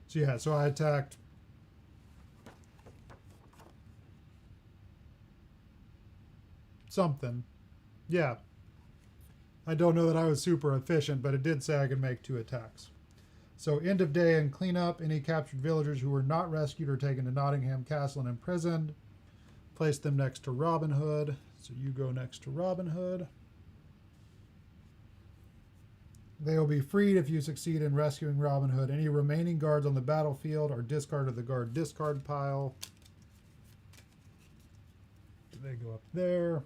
So yeah, so I attacked something. Yeah. I don't know that I was super efficient, but it did say I could make 2 attacks. So end of day and cleanup. Any captured villagers who were not rescued or taken to Nottingham Castle and imprisoned. Place them next to Robin Hood. So you go next to Robin Hood. They will be freed if you succeed in rescuing Robin Hood. Any remaining guards on the battlefield are discarded to the guard discard pile. They go up there.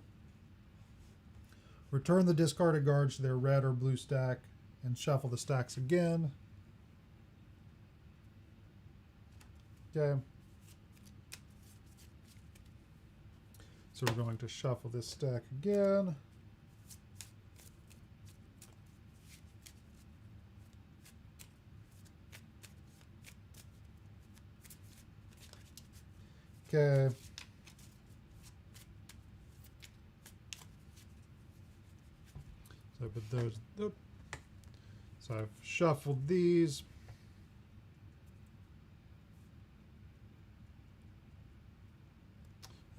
Return the discarded guards to their red or blue stack and shuffle the stacks again. Okay. So we're going to shuffle this stack again. Okay. So I put those. So I've shuffled these.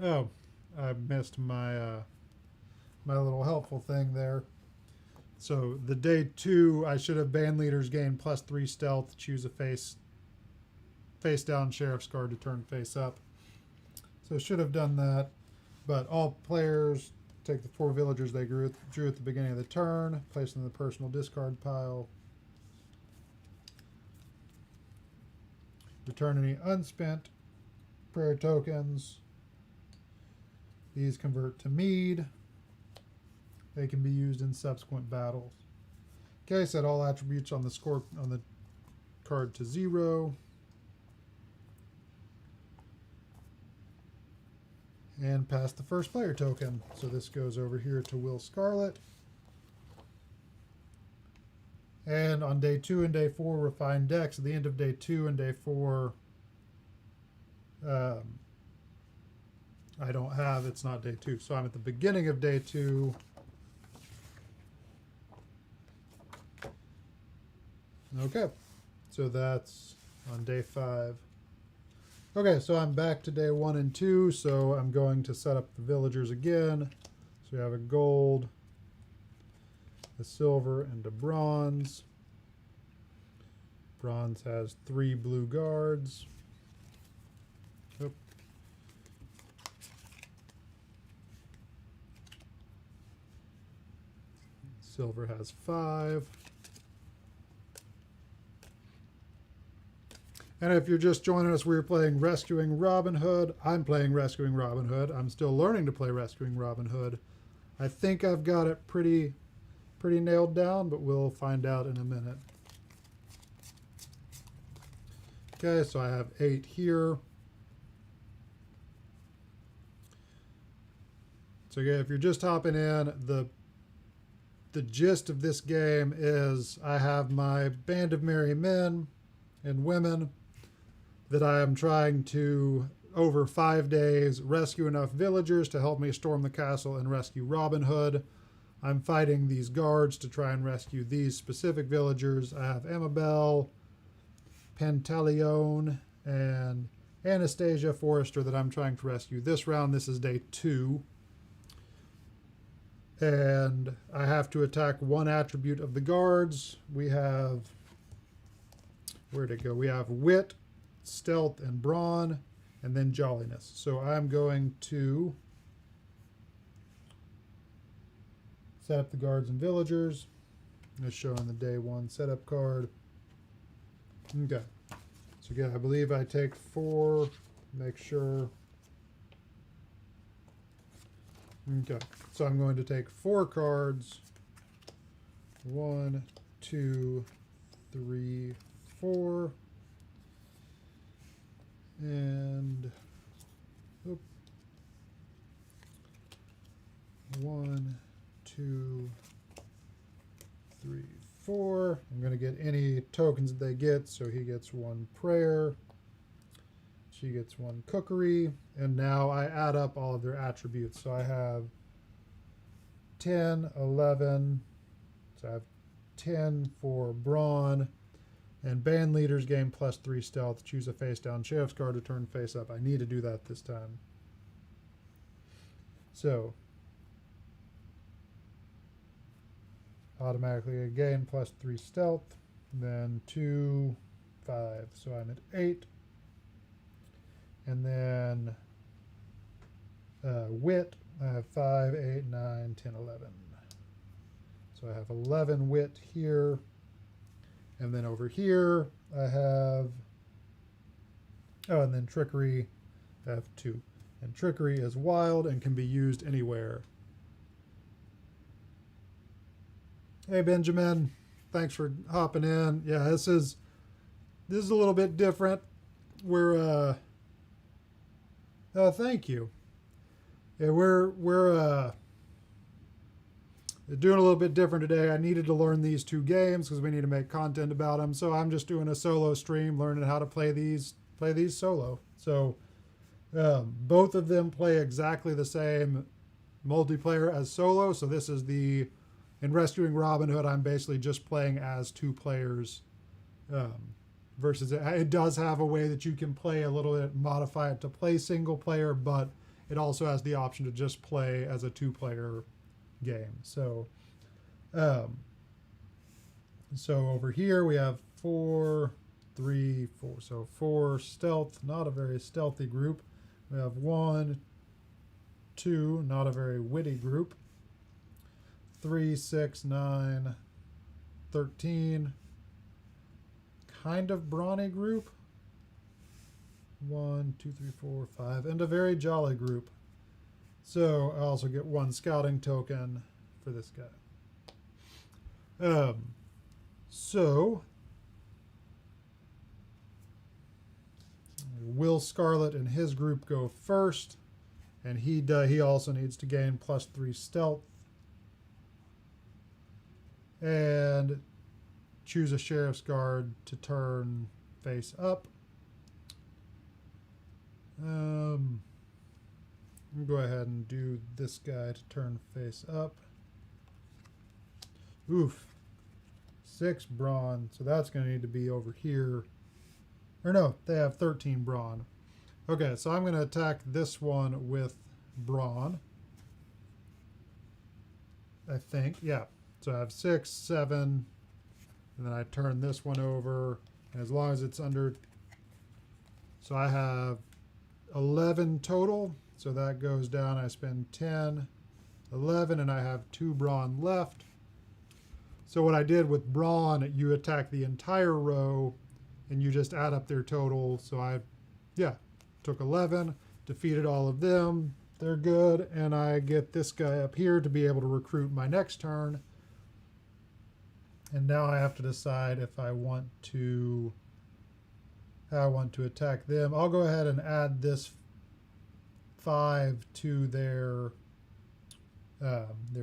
Oh, I missed my my little helpful thing there. So the day 2, I should have band leaders gain +3 stealth. Choose a face down sheriff's guard to turn face up. So should have done that, but all players take the 4 villagers they drew at the beginning of the turn, place them in the personal discard pile. Return any unspent prayer tokens. These convert to mead. They can be used in subsequent battles. Okay, set all attributes on the card to 0. And pass the first player token. So this goes over here to Will Scarlet. And on day 2 and day 4, refine decks. At the end of day 2 and day 4, I don't have, it's not day 2. So I'm at the beginning of day 2. Okay, so that's on day 5. Okay, so I'm back to day 1 and 2, so I'm going to set up the villagers again. So we have a gold, a silver, and a bronze. Bronze has 3 blue guards. Oop. Silver has 5. And if you're just joining us, we're playing Rescuing Robin Hood. I'm playing Rescuing Robin Hood. I'm still learning to play Rescuing Robin Hood. I think I've got it pretty nailed down, but we'll find out in a minute. Okay, so I have 8 here. So yeah, if you're just hopping in, the gist of this game is I have my band of merry men and women that I am trying to, over 5 days, rescue enough villagers to help me storm the castle and rescue Robin Hood. I'm fighting these guards to try and rescue these specific villagers. I have Amabel, Pantaleon, and Anastasia Forrester that I'm trying to rescue this round. This is day 2. And I have to attack 1 attribute of the guards. We have, where'd it go? We have wit, stealth, and brawn, and then jolliness. So I'm going to set up the guards and villagers. As shown on the day 1 setup card. Okay. So again, I believe I take 4. Make sure. Okay. So I'm going to take 4 cards. 1, 2, 3, 4. And 1, 2, 3, 4. I'm going to get any tokens that they get. So he gets 1 prayer. She gets 1 cookery. And now I add up all of their attributes. So I have 10, 11. So I have 10 for brawn. And band leaders gain +3 stealth. Choose a face down sheriff's guard to turn face up. I need to do that this time. So automatically gain +3 stealth. Then 2, 5. So I'm at 8. And then wit, I have 5, 8, 9, 10, 11. So I have 11 wit here. And then over here, I have, oh, and then trickery, I have 2. And trickery is wild and can be used anywhere. Hey, Benjamin, thanks for hopping in. Yeah, this is a little bit different. We're, oh, thank you. Yeah, we're doing a little bit different today. I needed to learn these 2 games because we need to make content about them. So I'm just doing a solo stream, learning how to play these solo. So both of them play exactly the same multiplayer as solo. So this is in Rescuing Robin Hood, I'm basically just playing as 2 players. Versus it does have a way that you can play a little bit, modify it to play single player, but it also has the option to just play as a 2-player game. So, so over here we have 4, 3, 4. So 4 stealth, not a very stealthy group. We have 1, 2, not a very witty group. 3, 6, 9, 13. Kind of brawny group. 1, 2, 3, 4, 5, and a very jolly group. So I also get 1 scouting token for this guy. So Will Scarlet and his group go first, and he also needs to gain +3 stealth. And choose a sheriff's guard to turn face up. Go ahead and do this guy to turn face up. Oof. 6 brawn, so that's going to need to be over here. Or no, they have 13 brawn. Okay, so I'm going to attack this one with brawn. I think, yeah. So I have 6, 7, and then I turn this one over. And as long as it's under, so I have 11 total. So that goes down. I spend 10, 11, and I have 2 brawn left. So what I did with brawn, you attack the entire row, and you just add up their total. So I, took 11, defeated all of them. They're good, and I get this guy up here to be able to recruit my next turn. And now I have to decide if I want to, how I want to attack them. I'll go ahead and add this 5 to their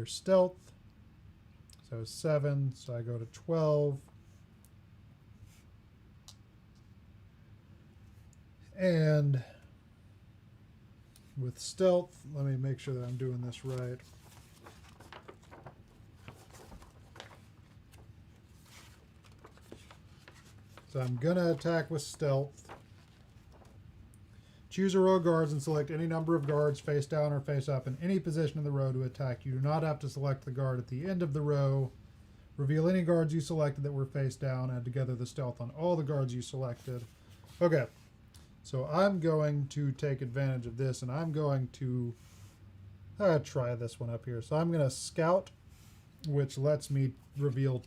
stealth. So 7, so I go to 12. And with stealth, let me make sure that I'm doing this right. So I'm going to attack with stealth. Choose a row of guards and select any number of guards face down or face up in any position in the row to attack. You do not have to select the guard at the end of the row. Reveal any guards you selected that were face down. Add together the stealth on all the guards you selected. Okay, so I'm going to take advantage of this, and I'm going to try this one up here. So I'm going to scout, which lets me reveal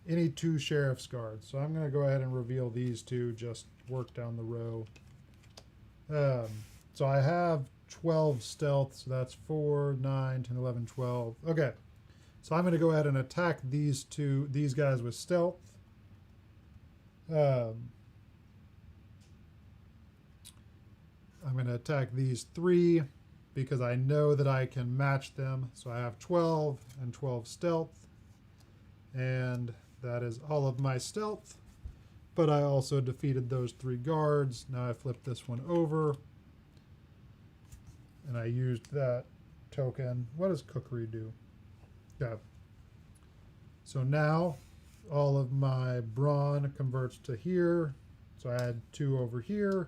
any 2 sheriff's guards. So I'm going to go ahead and reveal these 2, just work down the row. So I have 12 stealth, so that's 4, 9, 10, 11, 12. Okay, so I'm going to go ahead and attack these guys with stealth. I'm going to attack these 3 because I know that I can match them. So I have 12 and 12 stealth, and that is all of my stealth. But I also defeated those 3 guards. Now I flip this one over, and I used that token. What does cookery do? Yeah. So now all of my brawn converts to here. So I add 2 over here,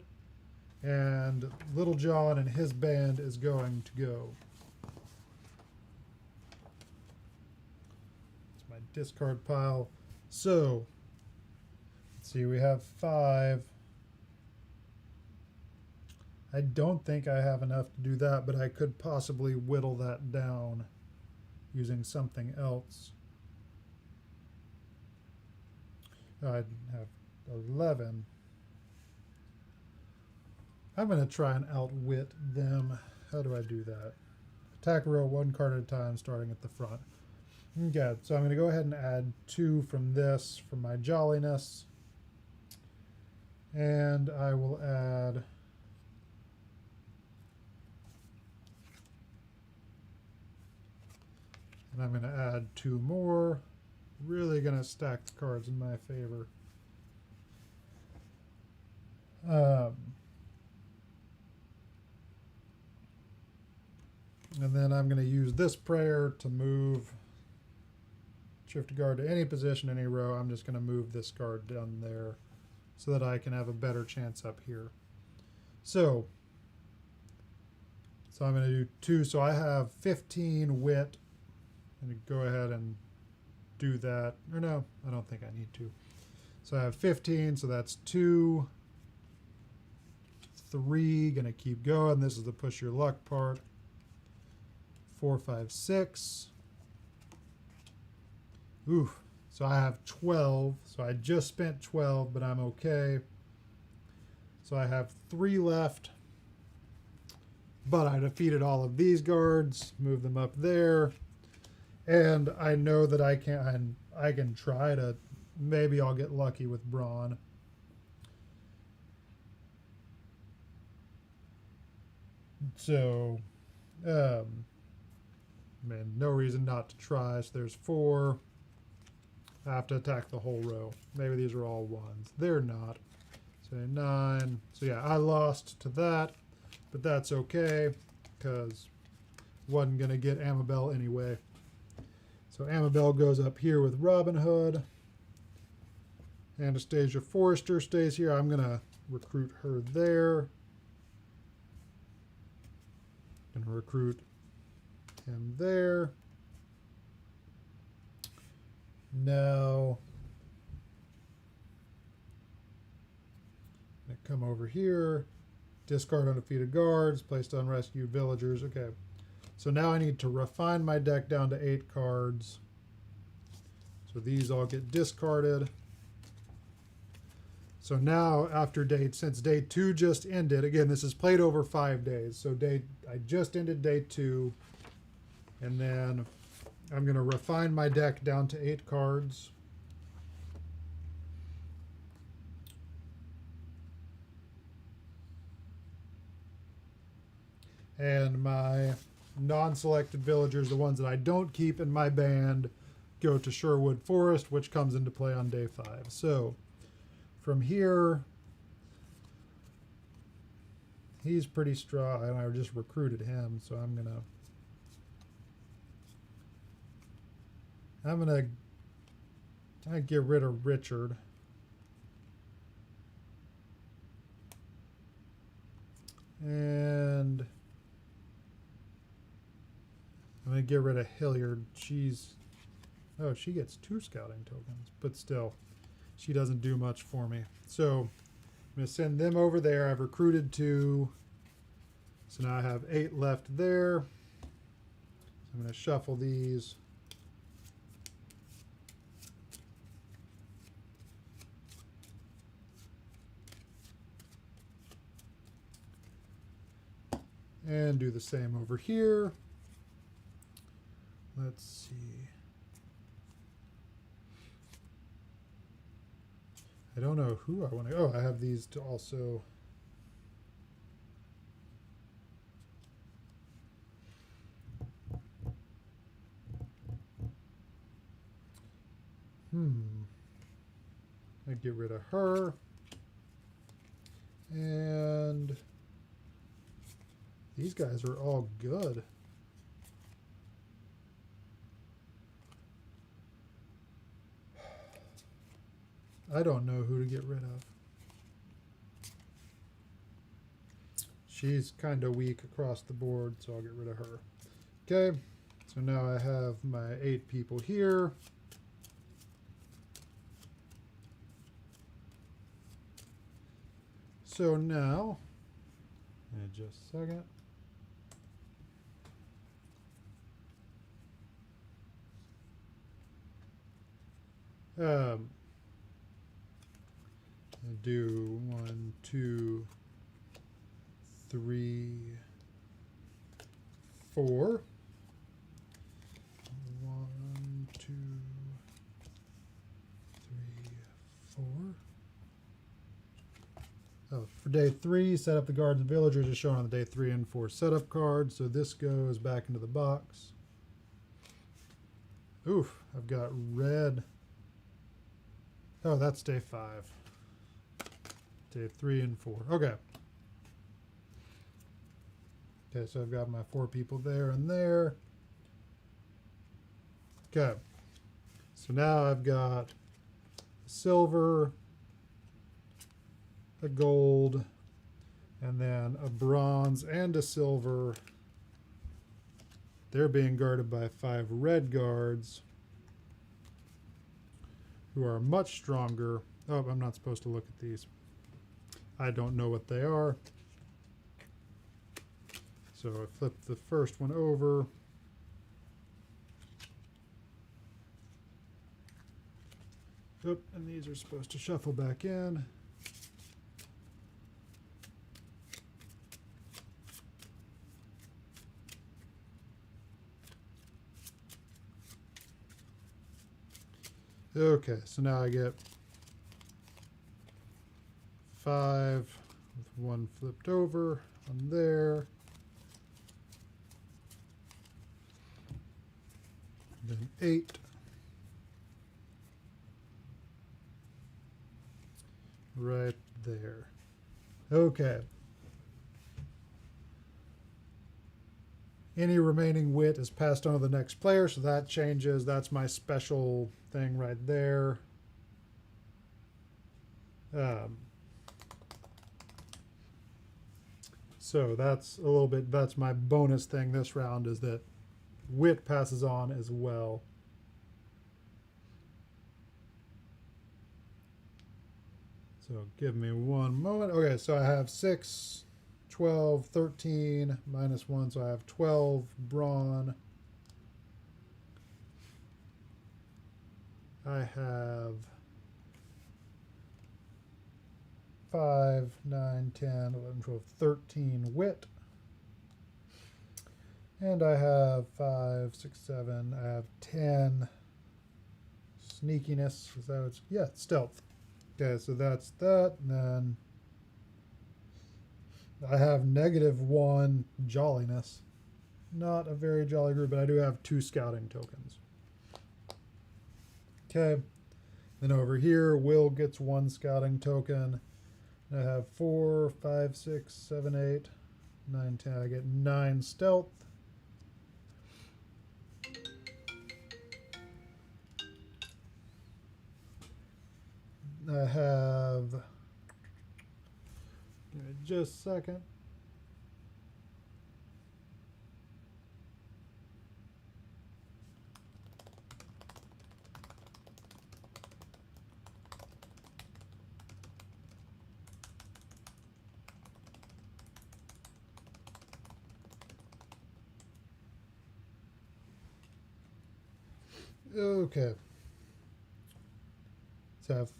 and Little John and his band is going to go. discard pile. So, let's see, we have 5. I don't think I have enough to do that, but I could possibly whittle that down using something else. I'd have 11. I'm going to try and outwit them. How do I do that? Attack a row 1 card at a time, starting at the front. Okay, so I'm going to go ahead and add 2 from this for my jolliness. And I will add... And I'm going to add 2 more. Really going to stack the cards in my favor. And then I'm going to use this prayer to move shift guard to any position, any row. I'm just going to move this guard down there so that I can have a better chance up here. So I'm going to do 2. So I have 15 wit. I'm going to go ahead and do that. Or no, I don't think I need to. So I have 15, so that's 2. 3, going to keep going. This is the push your luck part. 4, 5, 6. Ooh, so I have 12. So I just spent 12, but I'm okay. So I have 3 left. But I defeated all of these guards, move them up there. And I know that I can try to, maybe I'll get lucky with brawn. So, man, no reason not to try. So there's 4. I have to attack the whole row. Maybe these are all 1s. They're not. So 9. So yeah, I lost to that, but that's okay because wasn't gonna get Amabel anyway. So Amabel goes up here with Robin Hood. Anastasia Forrester stays here. I'm gonna recruit her there. Gonna recruit him there. Now, I'm gonna come over here, discard undefeated guards, placed on rescued villagers. Okay, so now I need to refine my deck down to 8 cards. So these all get discarded. So now after since day 2 just ended, again, this is played over 5 days. So I just ended day 2, and then I'm going to refine my deck down to 8 cards. And my non-selected villagers, the ones that I don't keep in my band, go to Sherwood Forest, which comes into play on day 5. So from here, he's pretty strong. I just recruited him, so I'm gonna get rid of Richard. And I'm gonna get rid of Hilliard. She gets 2 scouting tokens, but still, she doesn't do much for me. So I'm gonna send them over there. I've recruited 2. So now I have 8 left there. So I'm gonna shuffle these. And do the same over here. Let's see. I don't know who I want to... Oh, I have these to also... I get rid of her. And these guys are all good. I don't know who to get rid of. She's kind of weak across the board, so I'll get rid of her. Okay, so now I have my 8 people here. So now, in just a second. Do 1, 2, 3, 4. 1, 2, 3, 4. Oh, for day 3, set up the guards and villagers as shown on the day 3 and 4 setup cards. So this goes back into the box. Oof, I've got red. Oh, that's day 5. Day 3 and 4. Okay. Okay, so I've got my 4 people there and there. Okay. So now I've got silver, a gold, and then a bronze and a silver. They're being guarded by 5 red guards who are much stronger. Oh, I'm not supposed to look at these. I don't know what they are. So I flip the first one over. Oop, and these are supposed to shuffle back in. Okay, so now I get 5 with 1 flipped over on there. Then 8. Right there. Okay. Any remaining wit is passed on to the next player, so that changes. That's my special thing right there. So that's a little bit, that's my bonus thing this round, is that wit passes on as well. So give me one moment. Okay, so I have 6, 12, 13, minus 1, so I have 12 brawn. I have 5, 9, 10, 11, 12, 13 wit. And I have 5, 6, 7, I have 10 sneakiness. Is that what's, yeah, stealth. Okay, so that's that. And then I have -1 jolliness. Not a very jolly group, but I do have 2 scouting tokens. Okay. Then over here, Will gets 1 scouting token. I have 4, 5, 6, 7, 8, 9, 10. I get 9 stealth. I have, give me just a second. Okay. So I have,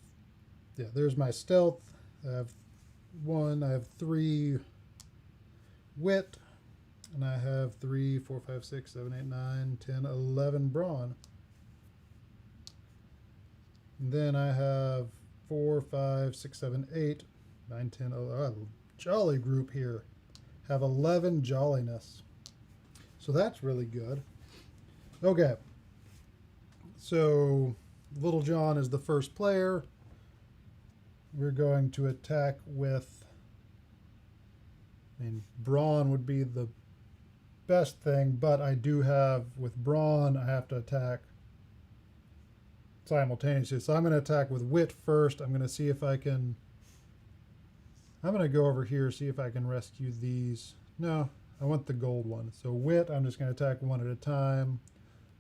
yeah, there's my stealth. I have 1, I have 3 wit, and I have 3, 4, 5, 6, 7, 8, 9, 10, 11 brawn. And then I have 4, 5, 6, 7, 8, 9, 10, 11. Jolly group here. Have 11 jolliness. So that's really good. Okay. So Little John is the first player. We're going to attack with, I mean, brawn would be the best thing, but I do have, with brawn, I have to attack simultaneously. So I'm going to attack with wit first. I'm going to see if I can, I'm going to go over here, see if I can rescue these. No, I want the gold one. So wit, I'm just going to attack 1 at a time.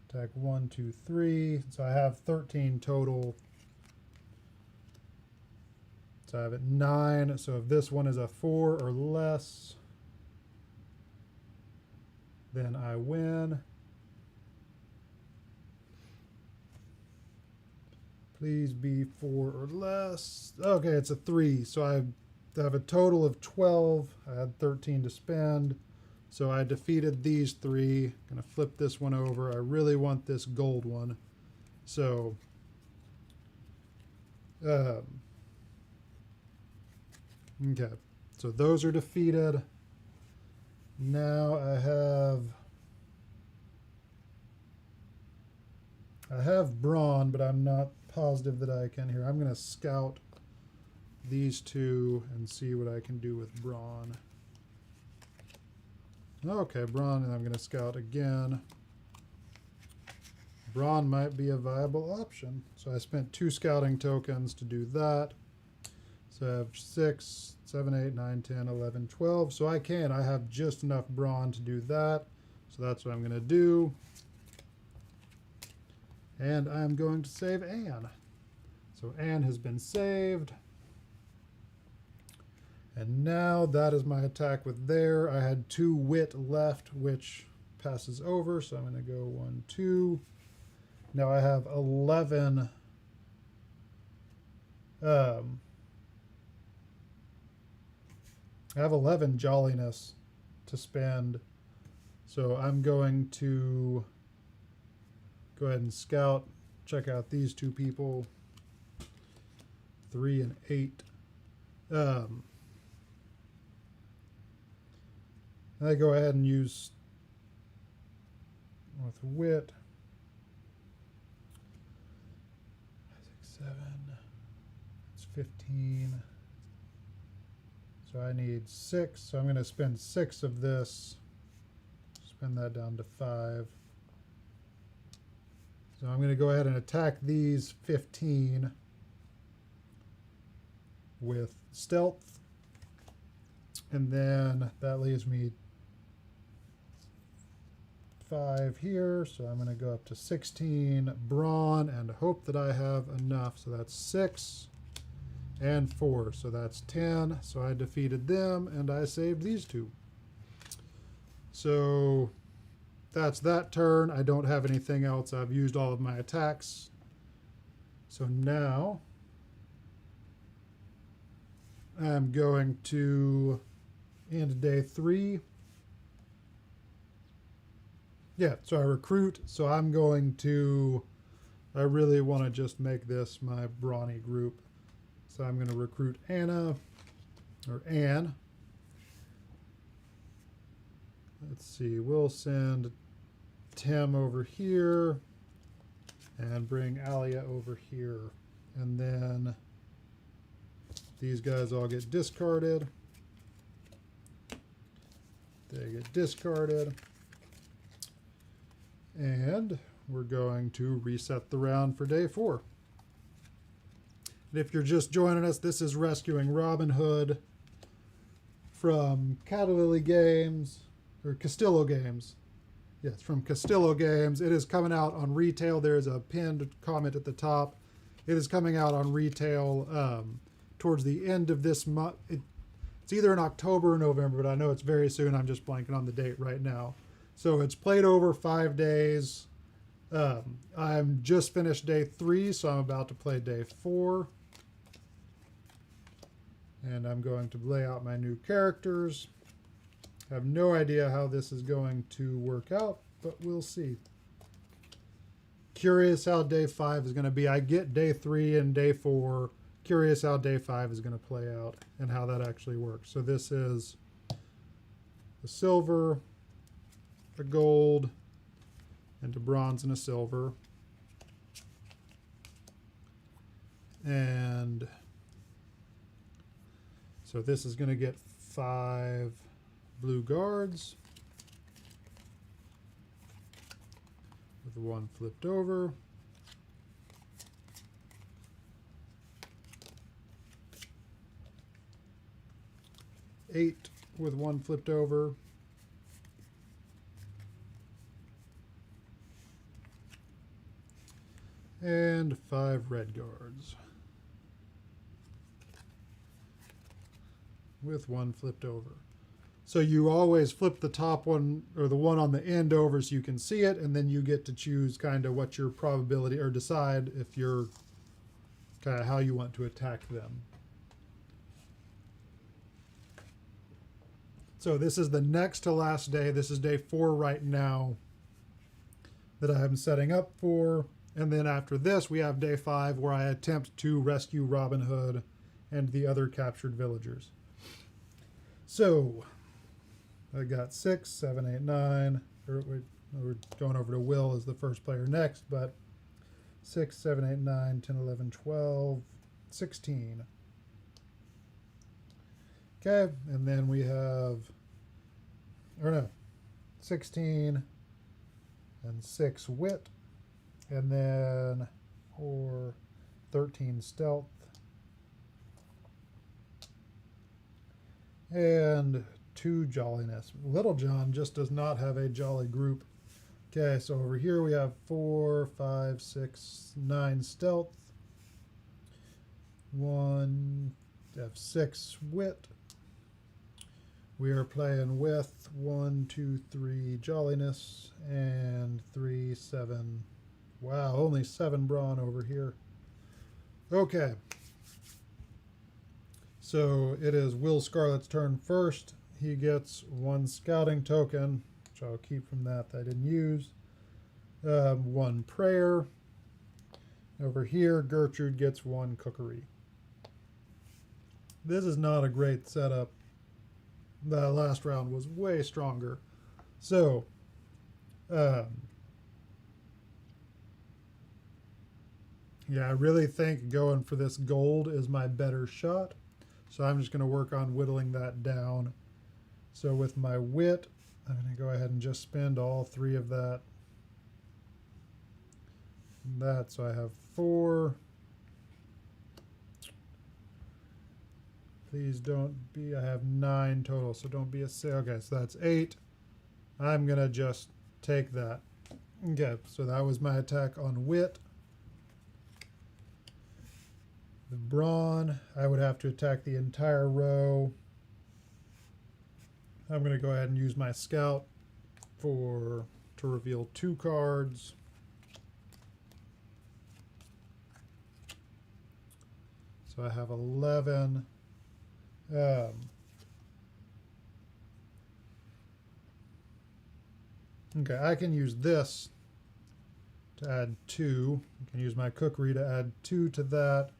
Attack 1, 2, 3. So I have 13 total. So I have it 9. So if this one is a 4 or less, then I win. Please be 4 or less. Okay, it's a 3. So I have a total of 12. I had 13 to spend. So I defeated these 3. Gonna flip this one over. I really want this gold one. So okay. So those are defeated. Now I have brawn, but I'm not positive that I can here. I'm going to scout these 2 and see what I can do with brawn. Okay, brawn, and I'm going to scout again. Brawn might be a viable option. So I spent 2 scouting tokens to do that. So I have 6, 7, 8, 9, 10, 11, 12. So I have just enough brawn to do that. So that's what I'm going to do. And I'm going to save Anne. So Anne has been saved. And now that is my attack with there. I had 2 wit left, which passes over. So I'm going to go 1, 2. Now I have 11. I have 11 jolliness to spend. So I'm going to go ahead and scout, check out these 2 people, 3 and 8. I go ahead and use with wit. 6, 7. It's 15. So I need 6. So I'm going to spend 6 of this. Spend that down to 5. So I'm going to go ahead and attack these 15 with stealth. And then that leaves me 5 here. So I'm going to go up to 16 brawn and hope that I have enough. So that's 6 and 4. So that's 10. So I defeated them and I saved these 2. So that's that turn. I don't have anything else. I've used all of my attacks. So now I'm going to end day 3. Yeah, so I recruit. So I'm going to, I really want to just make this my brawny group. So I'm going to recruit Anne. Let's see, we'll send Tim over here and bring Alia over here. And then these guys all get discarded. They get discarded. And we're going to reset the round for day 4. And if you're just joining us, this is Rescuing Robin Hood from Castillo Games, or Castillo Games. Yes, from Castillo Games. It is coming out on retail. There's a pinned comment at the top. It is coming out on retail towards the end of this month. It's either in October or November, but I know it's very soon. I'm just blanking on the date right now. So it's played over 5 days. I'm just finished day 3, so I'm about to play day 4. And I'm going to lay out my new characters. I have no idea how this is going to work out, but we'll see. Curious how day 5 is going to be. I get day 3 and day 4. Curious how day 5 is going to play out and how that actually works. So this is the silver, a gold, and a bronze and a silver. And so this is going to get 5 blue guards with 1 flipped over. Eight with 1 flipped over. And 5 red guards. with one flipped over. So you always flip the top one or the one on the end over so you can see it, and then you get to choose kind of what your probability, or decide if you're kind of how you want to attack them. So this is the next to last day. This is day 4 right now that I'm setting up for. And then after this, we have day 5 where I attempt to rescue Robin Hood and the other captured villagers. So I got 6, 7, 8, 9. We're going over to Will as the first player next, but 6, 7, 8, 9, 10, 11, 12, 16. Okay, and then we have, 16 and 6 wit, and then 13 stealth, and 2 jolliness. Little John just does not have a jolly group. Okay, so over here we have 4, 5, 6, 9 stealth, 1, have 6 wit. We are playing with 1, 2, 3 jolliness and 3, 7. Wow, only 7 brawn over here. Okay. So it is Will Scarlet's turn first. He gets 1 scouting token, which I'll keep from that I didn't use. 1 prayer. Over here, Gertrude gets 1 cookery. This is not a great setup. The last round was way stronger. So, yeah, I really think going for this gold is my better shot. So I'm just going to work on whittling that down. So with my wit, I'm going to go ahead and just spend all 3 of that. So I have 4. Please don't be, I have 9 total, so don't be a 6. Okay, so that's 8. I'm going to just take that. Okay, so that was my attack on wit. The brawn, I would have to attack the entire row. I'm going to go ahead and use my scout to reveal 2 cards. So I have 11. Okay, I can use this to add 2. I can use my cookery to add 2 to that,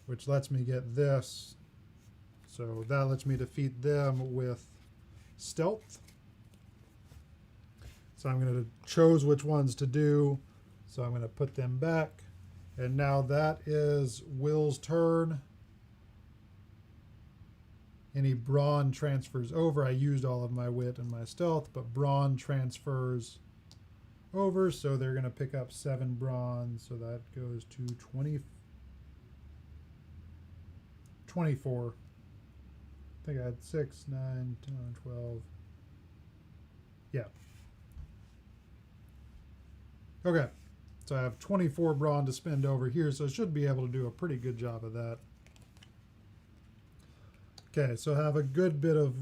which lets me get this. So that lets me defeat them with stealth. So I'm going to choose which ones to do. So I'm going to put them back. And now that is Will's turn. Any brawn transfers over. I used all of my wit and my stealth, but brawn transfers over, so they're going to pick up 7 brawn, so that goes to 24. I think I had 6, 9, 10, 12. Yeah. Okay, so I have 24 brawn to spend over here, so I should be able to do a pretty good job of that. Okay, so I have a good bit of...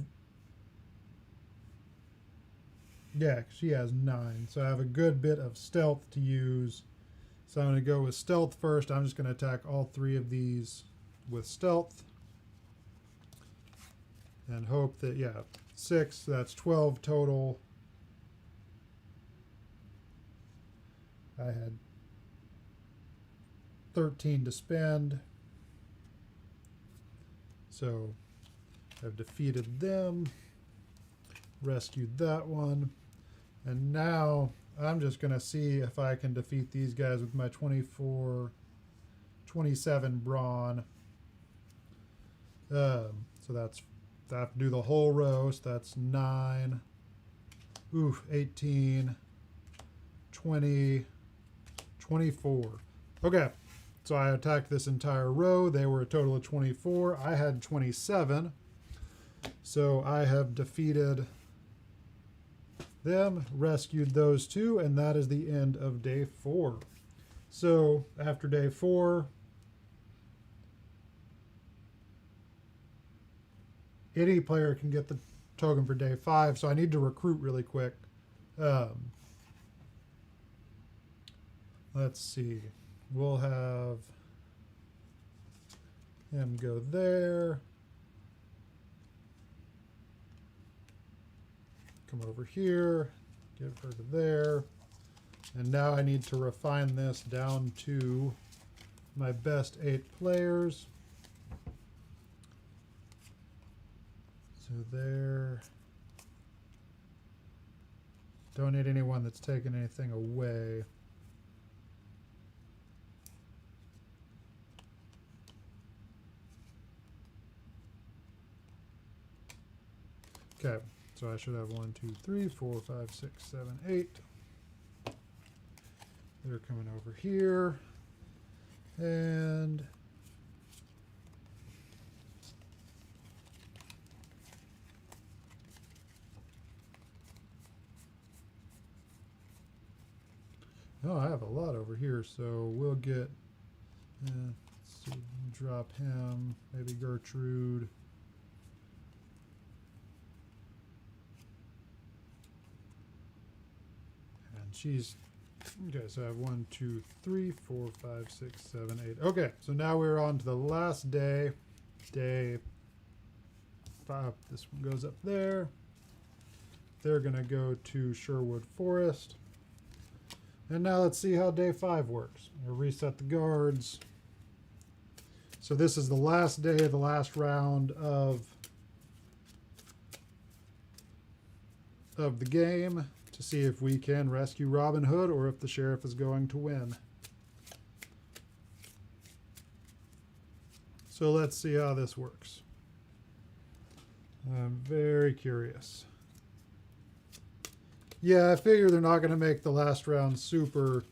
Yeah, she has 9. So I have a good bit of stealth to use. So I'm going to go with stealth first. I'm just going to attack all 3 of these with stealth. And hope that, yeah, 6, that's 12 total. I had 13 to spend. So I've defeated them, rescued that one, and now I'm just going to see if I can defeat these guys with my 27 brawn. So that's, I have to do the whole row, so that's 9, 18, 20, 24. Okay, so I attacked this entire row. They were a total of 24. I had 27. So I have defeated them, rescued those 2, and that is the end of day 4. So after day 4, any player can get the token for day 5, so I need to recruit really quick. Let's see. We'll have him go there. Come over here. Get her to there. And now I need to refine this down to my best 8 players. So there. Don't need anyone that's taking anything away. Okay, so I should have 1, 2, 3, 4, 5, 6, 7, 8. They're coming over here. And oh, I have a lot over here, so we'll get let's see, drop him, maybe Gertrude. And she's okay, so I have 1, 2, 3, 4, 5, 6, 7, 8. Okay, so now we're on to the last day. Day 5. This one goes up there. They're going to go to Sherwood Forest. And now let's see how day 5 works. We'll reset the guards. So this is the last day of the last round of the game to see if we can rescue Robin Hood or if the sheriff is going to win. So let's see how this works. I'm very curious. Yeah, I figure they're not going to make the last round super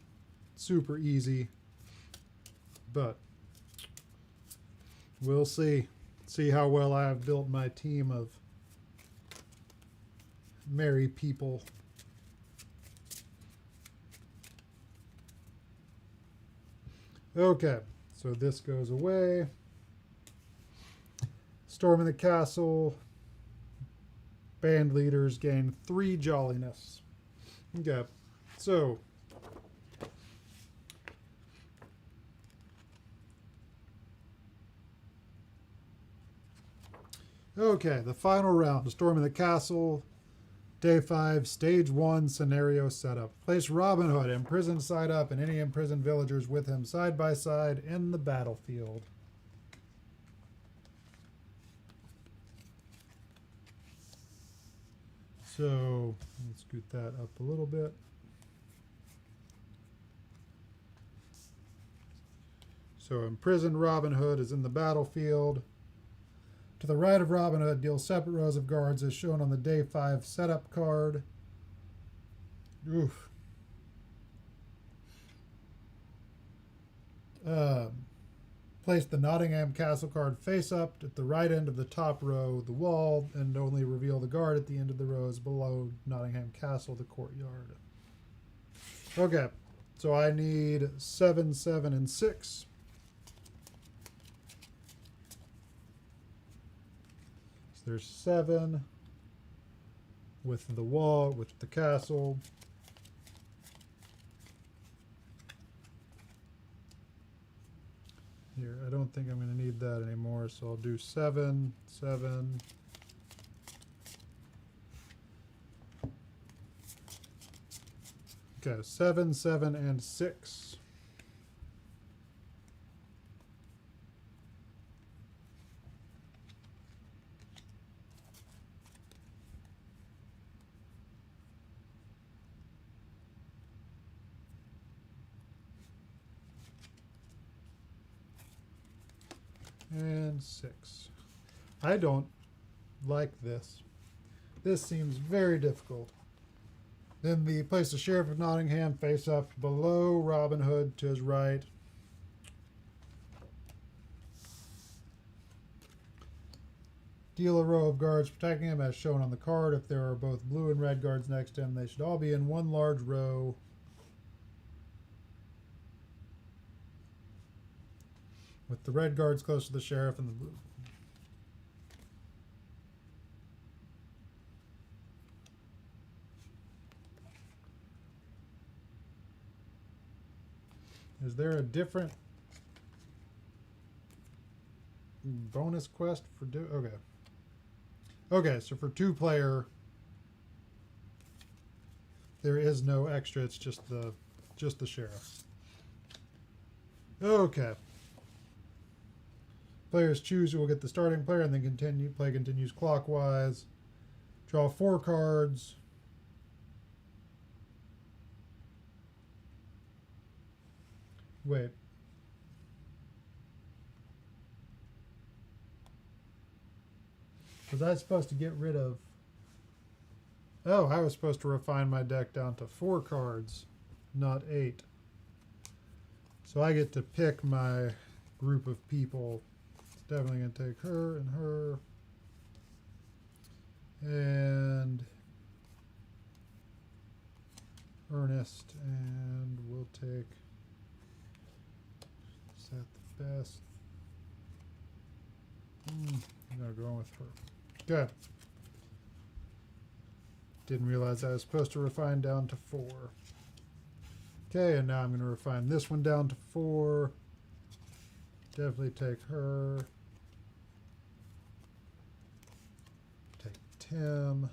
easy. But we'll see. See how well I have built my team of merry people. Okay, so this goes away. Storming the castle. Band leaders gain 3 jolliness. Okay, so okay, the final round, Storming the Castle, Day 5, Stage 1 scenario setup. Place Robin Hood imprisoned side up and any imprisoned villagers with him side by side in the battlefield. So let's scoot that up a little bit. So imprisoned Robin Hood is in the battlefield. To the right of Robin Hood, deal separate rows of guards as shown on the Day 5 setup card. Oof. Place the Nottingham Castle card face up at the right end of the top row of the wall and only reveal the guard at the end of the rows below Nottingham Castle, the courtyard. Okay, so I need 7, 7, and 6. So there's 7 with the wall, with the castle. Here, I don't think I'm going to need that anymore, so I'll do 7, 7. Okay, 7, 7, and 6. And 6. I don't like this. This seems very difficult. Then place the Sheriff of Nottingham face up below Robin Hood to his right. Deal a row of guards protecting him as shown on the card. If there are both blue and red guards next to him, they should all be in one large row. With the red guards close to the sheriff and the blue. Is there a different bonus quest for okay. Okay, so for 2-player there is no extra, it's just the sheriff. Okay. Players choose who will get the starting player and then play continues clockwise. Draw 4 cards. Wait. Was I supposed to get rid of... Oh, I was supposed to refine my deck down to 4 cards, not 8. So I get to pick my group of people. It's definitely going to take her and her. And Ernest. And we'll take... Is that the best? I'm going to go with her. Good. Didn't realize I was supposed to refine down to 4. Okay, and now I'm going to refine this one down to 4. Definitely take her. Take Tim.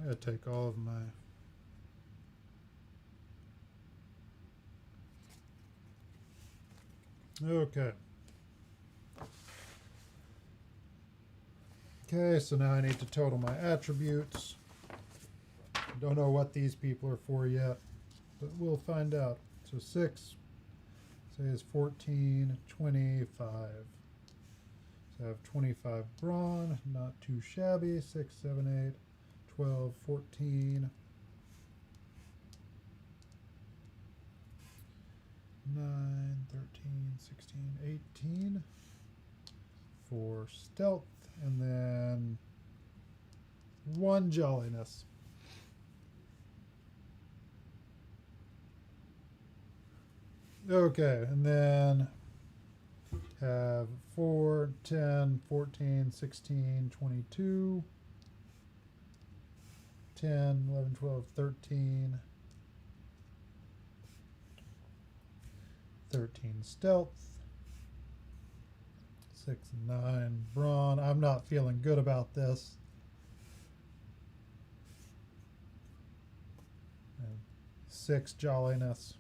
I gotta take all of my... Okay. Okay, so now I need to total my attributes. Don't know what these people are for yet, but we'll find out. So 6, say is 14, 25. So I have 25 brawn, not too shabby. 6, 7, 8, 12, 14. 9, 13, 16, 18 for stealth, and then 1 jolliness. Okay, and then have 4, 10, 14, 16, 22, 10, 11, 12, 13, 13 stealth, 6, 9 brawn. I'm not feeling good about this. And 6 jolliness.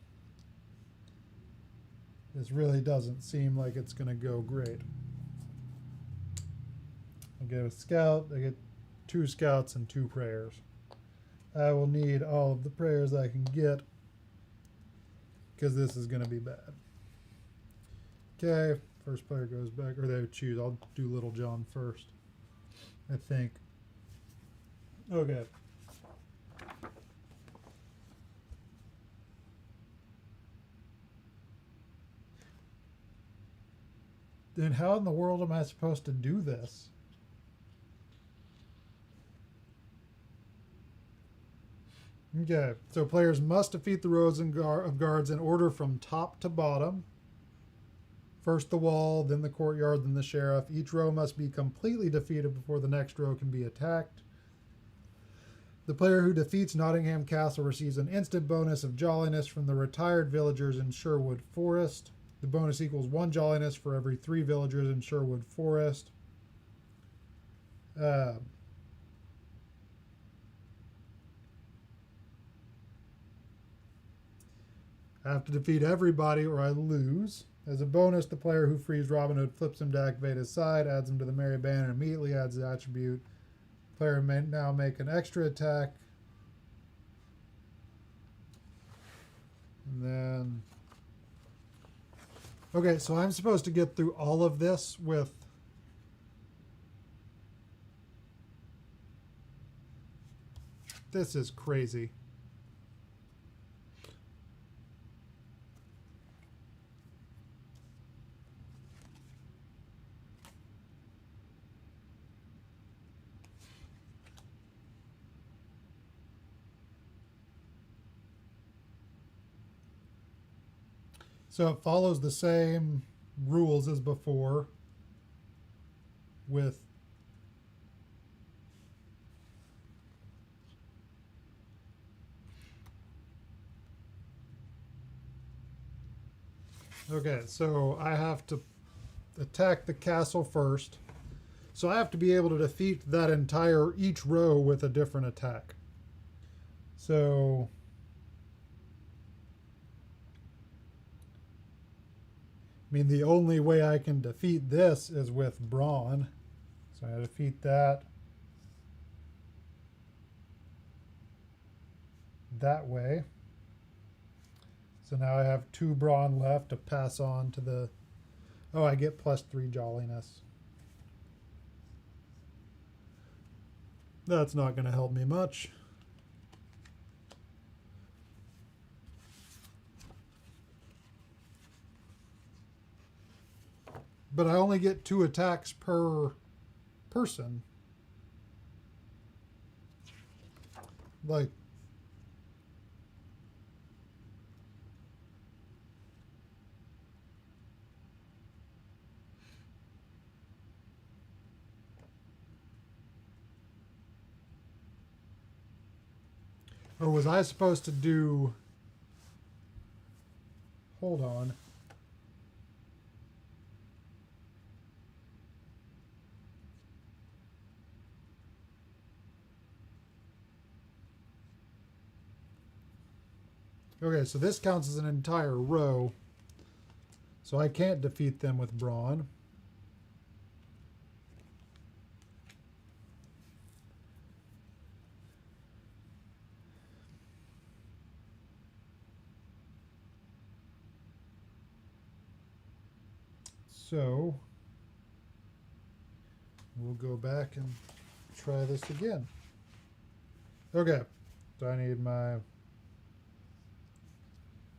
This really doesn't seem like it's going to go great. I get a scout. I get 2 scouts and 2 prayers. I will need all of the prayers I can get, because this is going to be bad. Okay, first player goes back, or they choose. I'll do Little John first, I think. Okay. Then how in the world am I supposed to do this? Okay, so players must defeat the rows of guards in order from top to bottom. First the wall, then the courtyard, then the sheriff. Each row must be completely defeated before the next row can be attacked. The player who defeats Nottingham Castle receives an instant bonus of jolliness from the retired villagers in Sherwood Forest. The bonus equals 1 jolliness for every 3 villagers in Sherwood Forest. I have to defeat everybody or I lose. As a bonus, the player who frees Robin Hood flips him to activate his side, adds him to the merry band, and immediately adds the attribute. The player may now make an extra attack. And then... Okay, so I'm supposed to get through all of this with... This is crazy. So it follows the same rules as before with Okay, so I have to attack the castle first. So I have to be able to defeat that entire, each row with a different attack. So I mean, the only way I can defeat this is with brawn. So I defeat that way. So now I have 2 brawn left to pass on to the... Oh, I get +3 jolliness. That's not going to help me much. But I only get 2 attacks per person. Like, or was I supposed to do... Hold on. Okay, so this counts as an entire row. So I can't defeat them with brawn. So we'll go back and try this again. Okay, so I need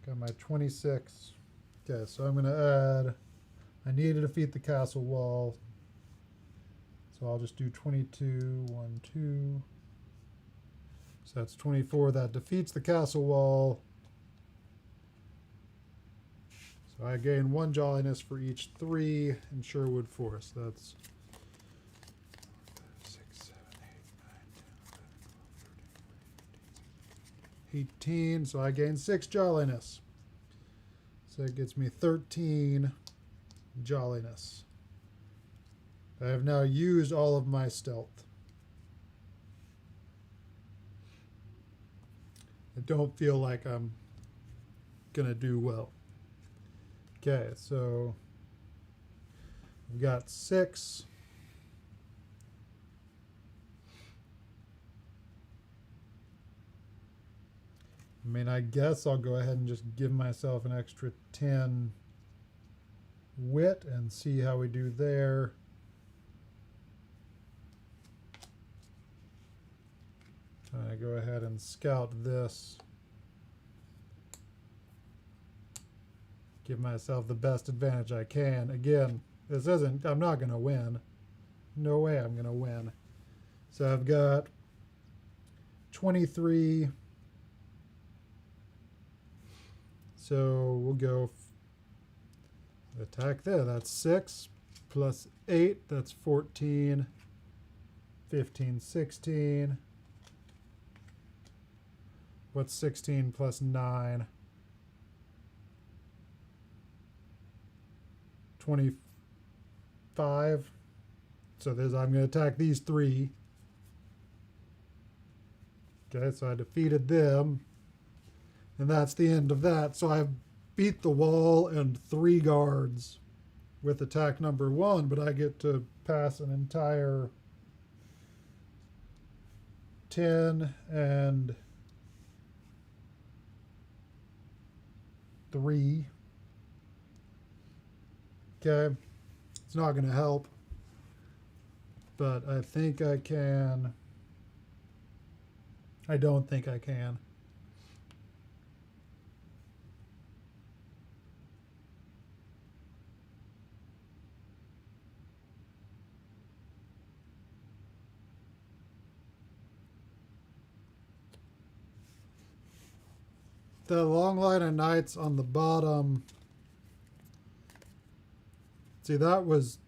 got my 26. Okay, so I'm going to add, I need to defeat the castle wall. So I'll just do 22, 1, 2. So that's 24. That defeats the castle wall. So I gain 1 jolliness for each 3 in Sherwood Forest. That's 6, 7, 8, 9, 10, 11, 12, 13, 18. So I gain 6 jolliness. So it gets me 13 jolliness. I have now used all of my stealth. I don't feel like I'm gonna do well. Okay, so we've got 6. I mean, I guess I'll go ahead and just give myself an extra 10 wit and see how we do there. I go ahead and scout this. Give myself the best advantage I can. Again, this isn't, I'm not going to win. No way I'm going to win. So I've got 23. So we'll go attack there. That's 6 plus 8. That's 14. 15, 16. What's 16 plus 9? 25. So there's, I'm going to attack these 3. Okay, so I defeated them. And that's the end of that. So I beat the wall and 3 guards with attack number 1, but I get to pass an entire 10 and 3. Okay, it's not going to help, but I think I can. I don't think I can. The long line of knights on the bottom. See, that was...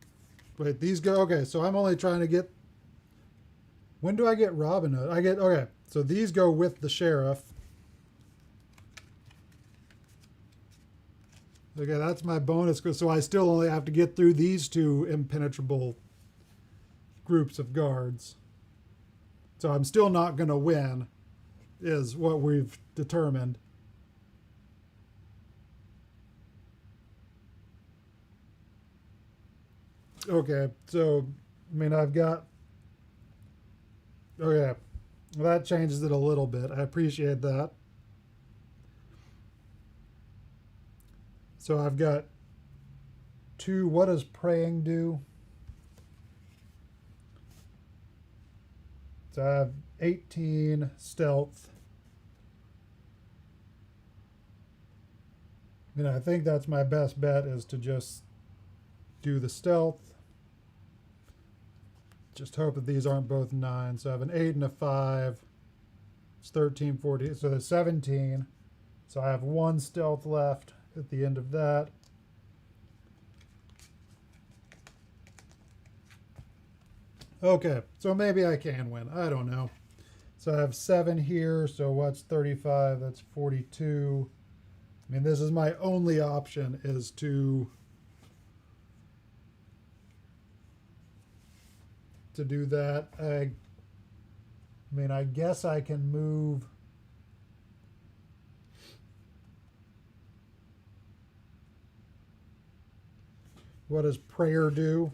Wait, these go... Okay, so I'm only trying to get... When do I get Robin Hood? I get... Okay, so these go with the sheriff. Okay, that's my bonus. So I still only have to get through these two impenetrable groups of guards. So I'm still not going to win, is what we've determined. Okay, so, I mean, I've got... Okay, well, that changes it a little bit. I appreciate that. So I've got two... What does praying do? So I have 18 stealth. I mean, I think that's my best bet, is to just do the stealth. Just hope that these aren't both 9. So I have an 8 and a 5. It's 13, 14. So there's 17. So I have 1 stealth left at the end of that. Okay, so maybe I can win. I don't know. So I have 7 here. So what's 35? That's 42. I mean, this is my only option, is to do that. I mean, I guess I can move. What does prayer do?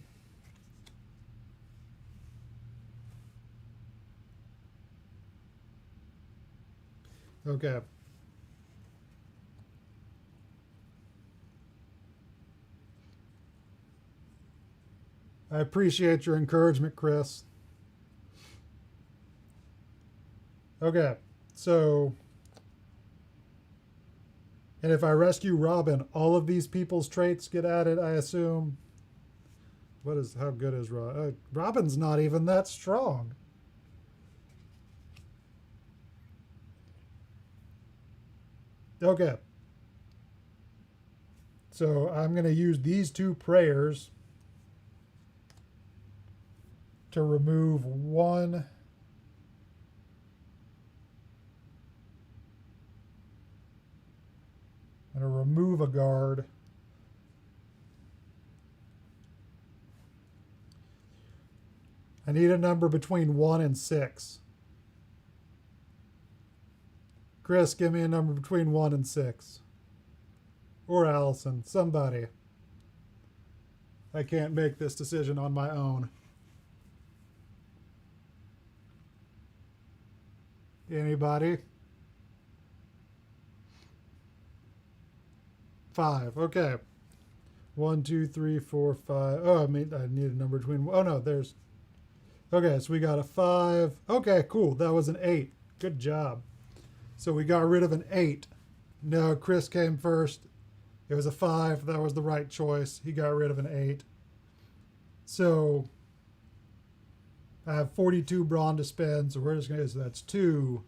Okay. I appreciate your encouragement, Chris. Okay, so... And if I rescue Robin, all of these people's traits get added, I assume. How good is Robin? Robin's not even that strong. Okay. So I'm going to use these 2 prayers to remove 1. I'm going to remove a guard. I need a number between 1 and 6. Chris, give me a number between 1 and 6. Or Allison, somebody. I can't make this decision on my own. Anybody? 5. Okay. 1, 2, 3, 4, 5. Oh, I need a number between... Oh, no, there's... Okay, so we got a 5. Okay, cool. That was an 8. Good job. So we got rid of an 8. No, Chris came first. It was a 5. That was the right choice. He got rid of an 8. So I have 42 brawn to spend. So we're just going to... So that's 2,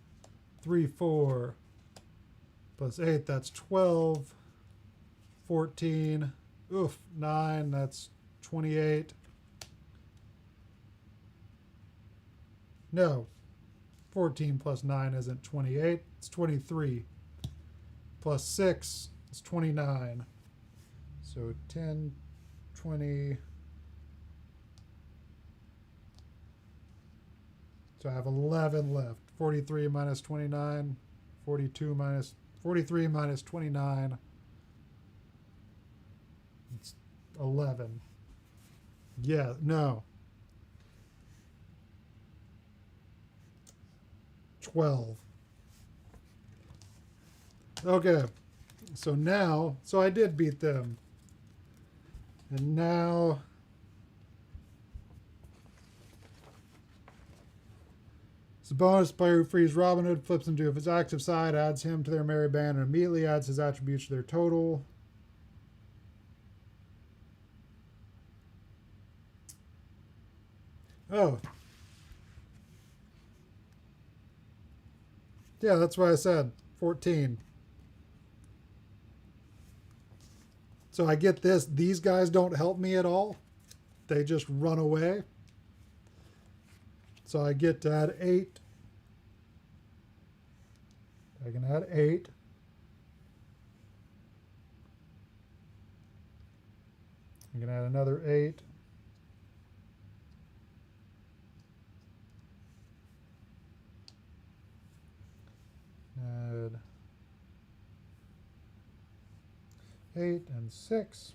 3, 4. Plus 8, that's 12. 14. Oof, 9. That's 28. No. 14 plus 9 isn't 28. It's 23. Plus 6 is 29. So 10, 20. So I have 11 left. 43 minus 29. 42 minus... 43 minus 29. It's 11. Yeah, no. 12. Okay. So now, so I did beat them. And now it's a bonus player who frees Robin Hood, flips him to his active side, adds him to their merry band, and immediately adds his attributes to their total. Oh. Yeah, that's why I said 14. So I get this. These guys don't help me at all. They just run away. So I get to add 8. I can add 8. You can add another 8. Add 8 and 6.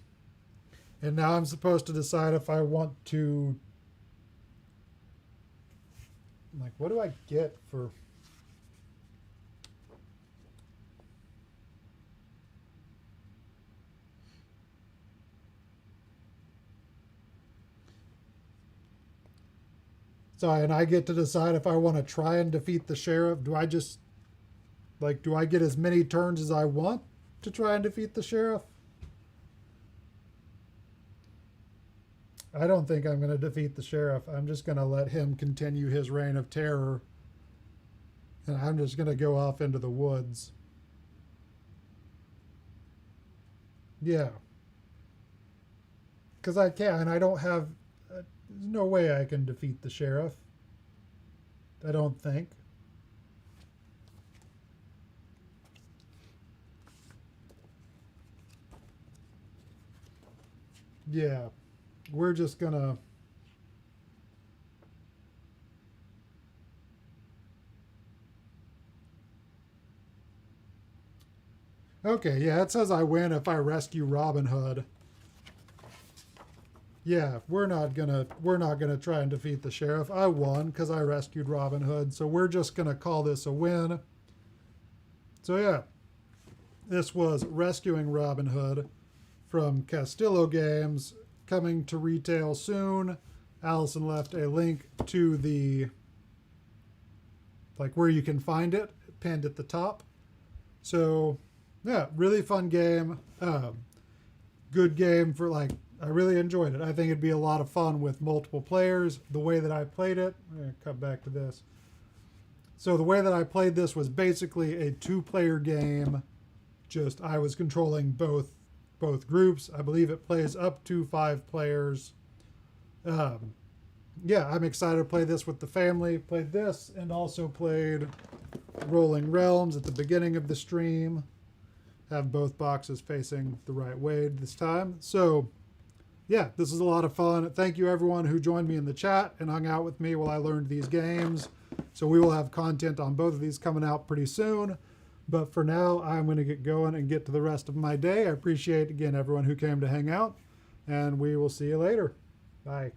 And now I'm supposed to decide if I want to, like, what do I get for... So, and I get to decide if I want to try and defeat the sheriff. Do I just, like, do I get as many turns as I want to try and defeat the sheriff? I don't think I'm going to defeat the sheriff. I'm just going to let him continue his reign of terror. And I'm just going to go off into the woods. Yeah. Because I can. I don't have... there's no way I can defeat the sheriff. I don't think. Yeah. We're just gonna... Okay, yeah, it says I win if I rescue Robin Hood. Yeah, we're not gonna try and defeat the sheriff. I won because I rescued Robin Hood, so we're just gonna call this a win. So yeah, this was Rescuing Robin Hood from Castillo Games, coming to retail soon. Allison left a link to the, like, where you can find it pinned at the top. So yeah, really fun game. Good game for, like, I really enjoyed it. I think it'd be a lot of fun with multiple players. The way that I played it, I'm going to cut back to this. So the way that I played this was basically a 2-player game. Just I was controlling both groups. I believe it plays up to 5 players. Yeah, I'm excited to play this with the family. Played this and also played Rolling Realms at the beginning of the stream. Have both boxes facing the right way this time. So yeah, this is a lot of fun. Thank you everyone who joined me in the chat and hung out with me while I learned these games. So we will have content on both of these coming out pretty soon. But for now, I'm going to get going and get to the rest of my day. I appreciate, again, everyone who came to hang out. And we will see you later. Bye.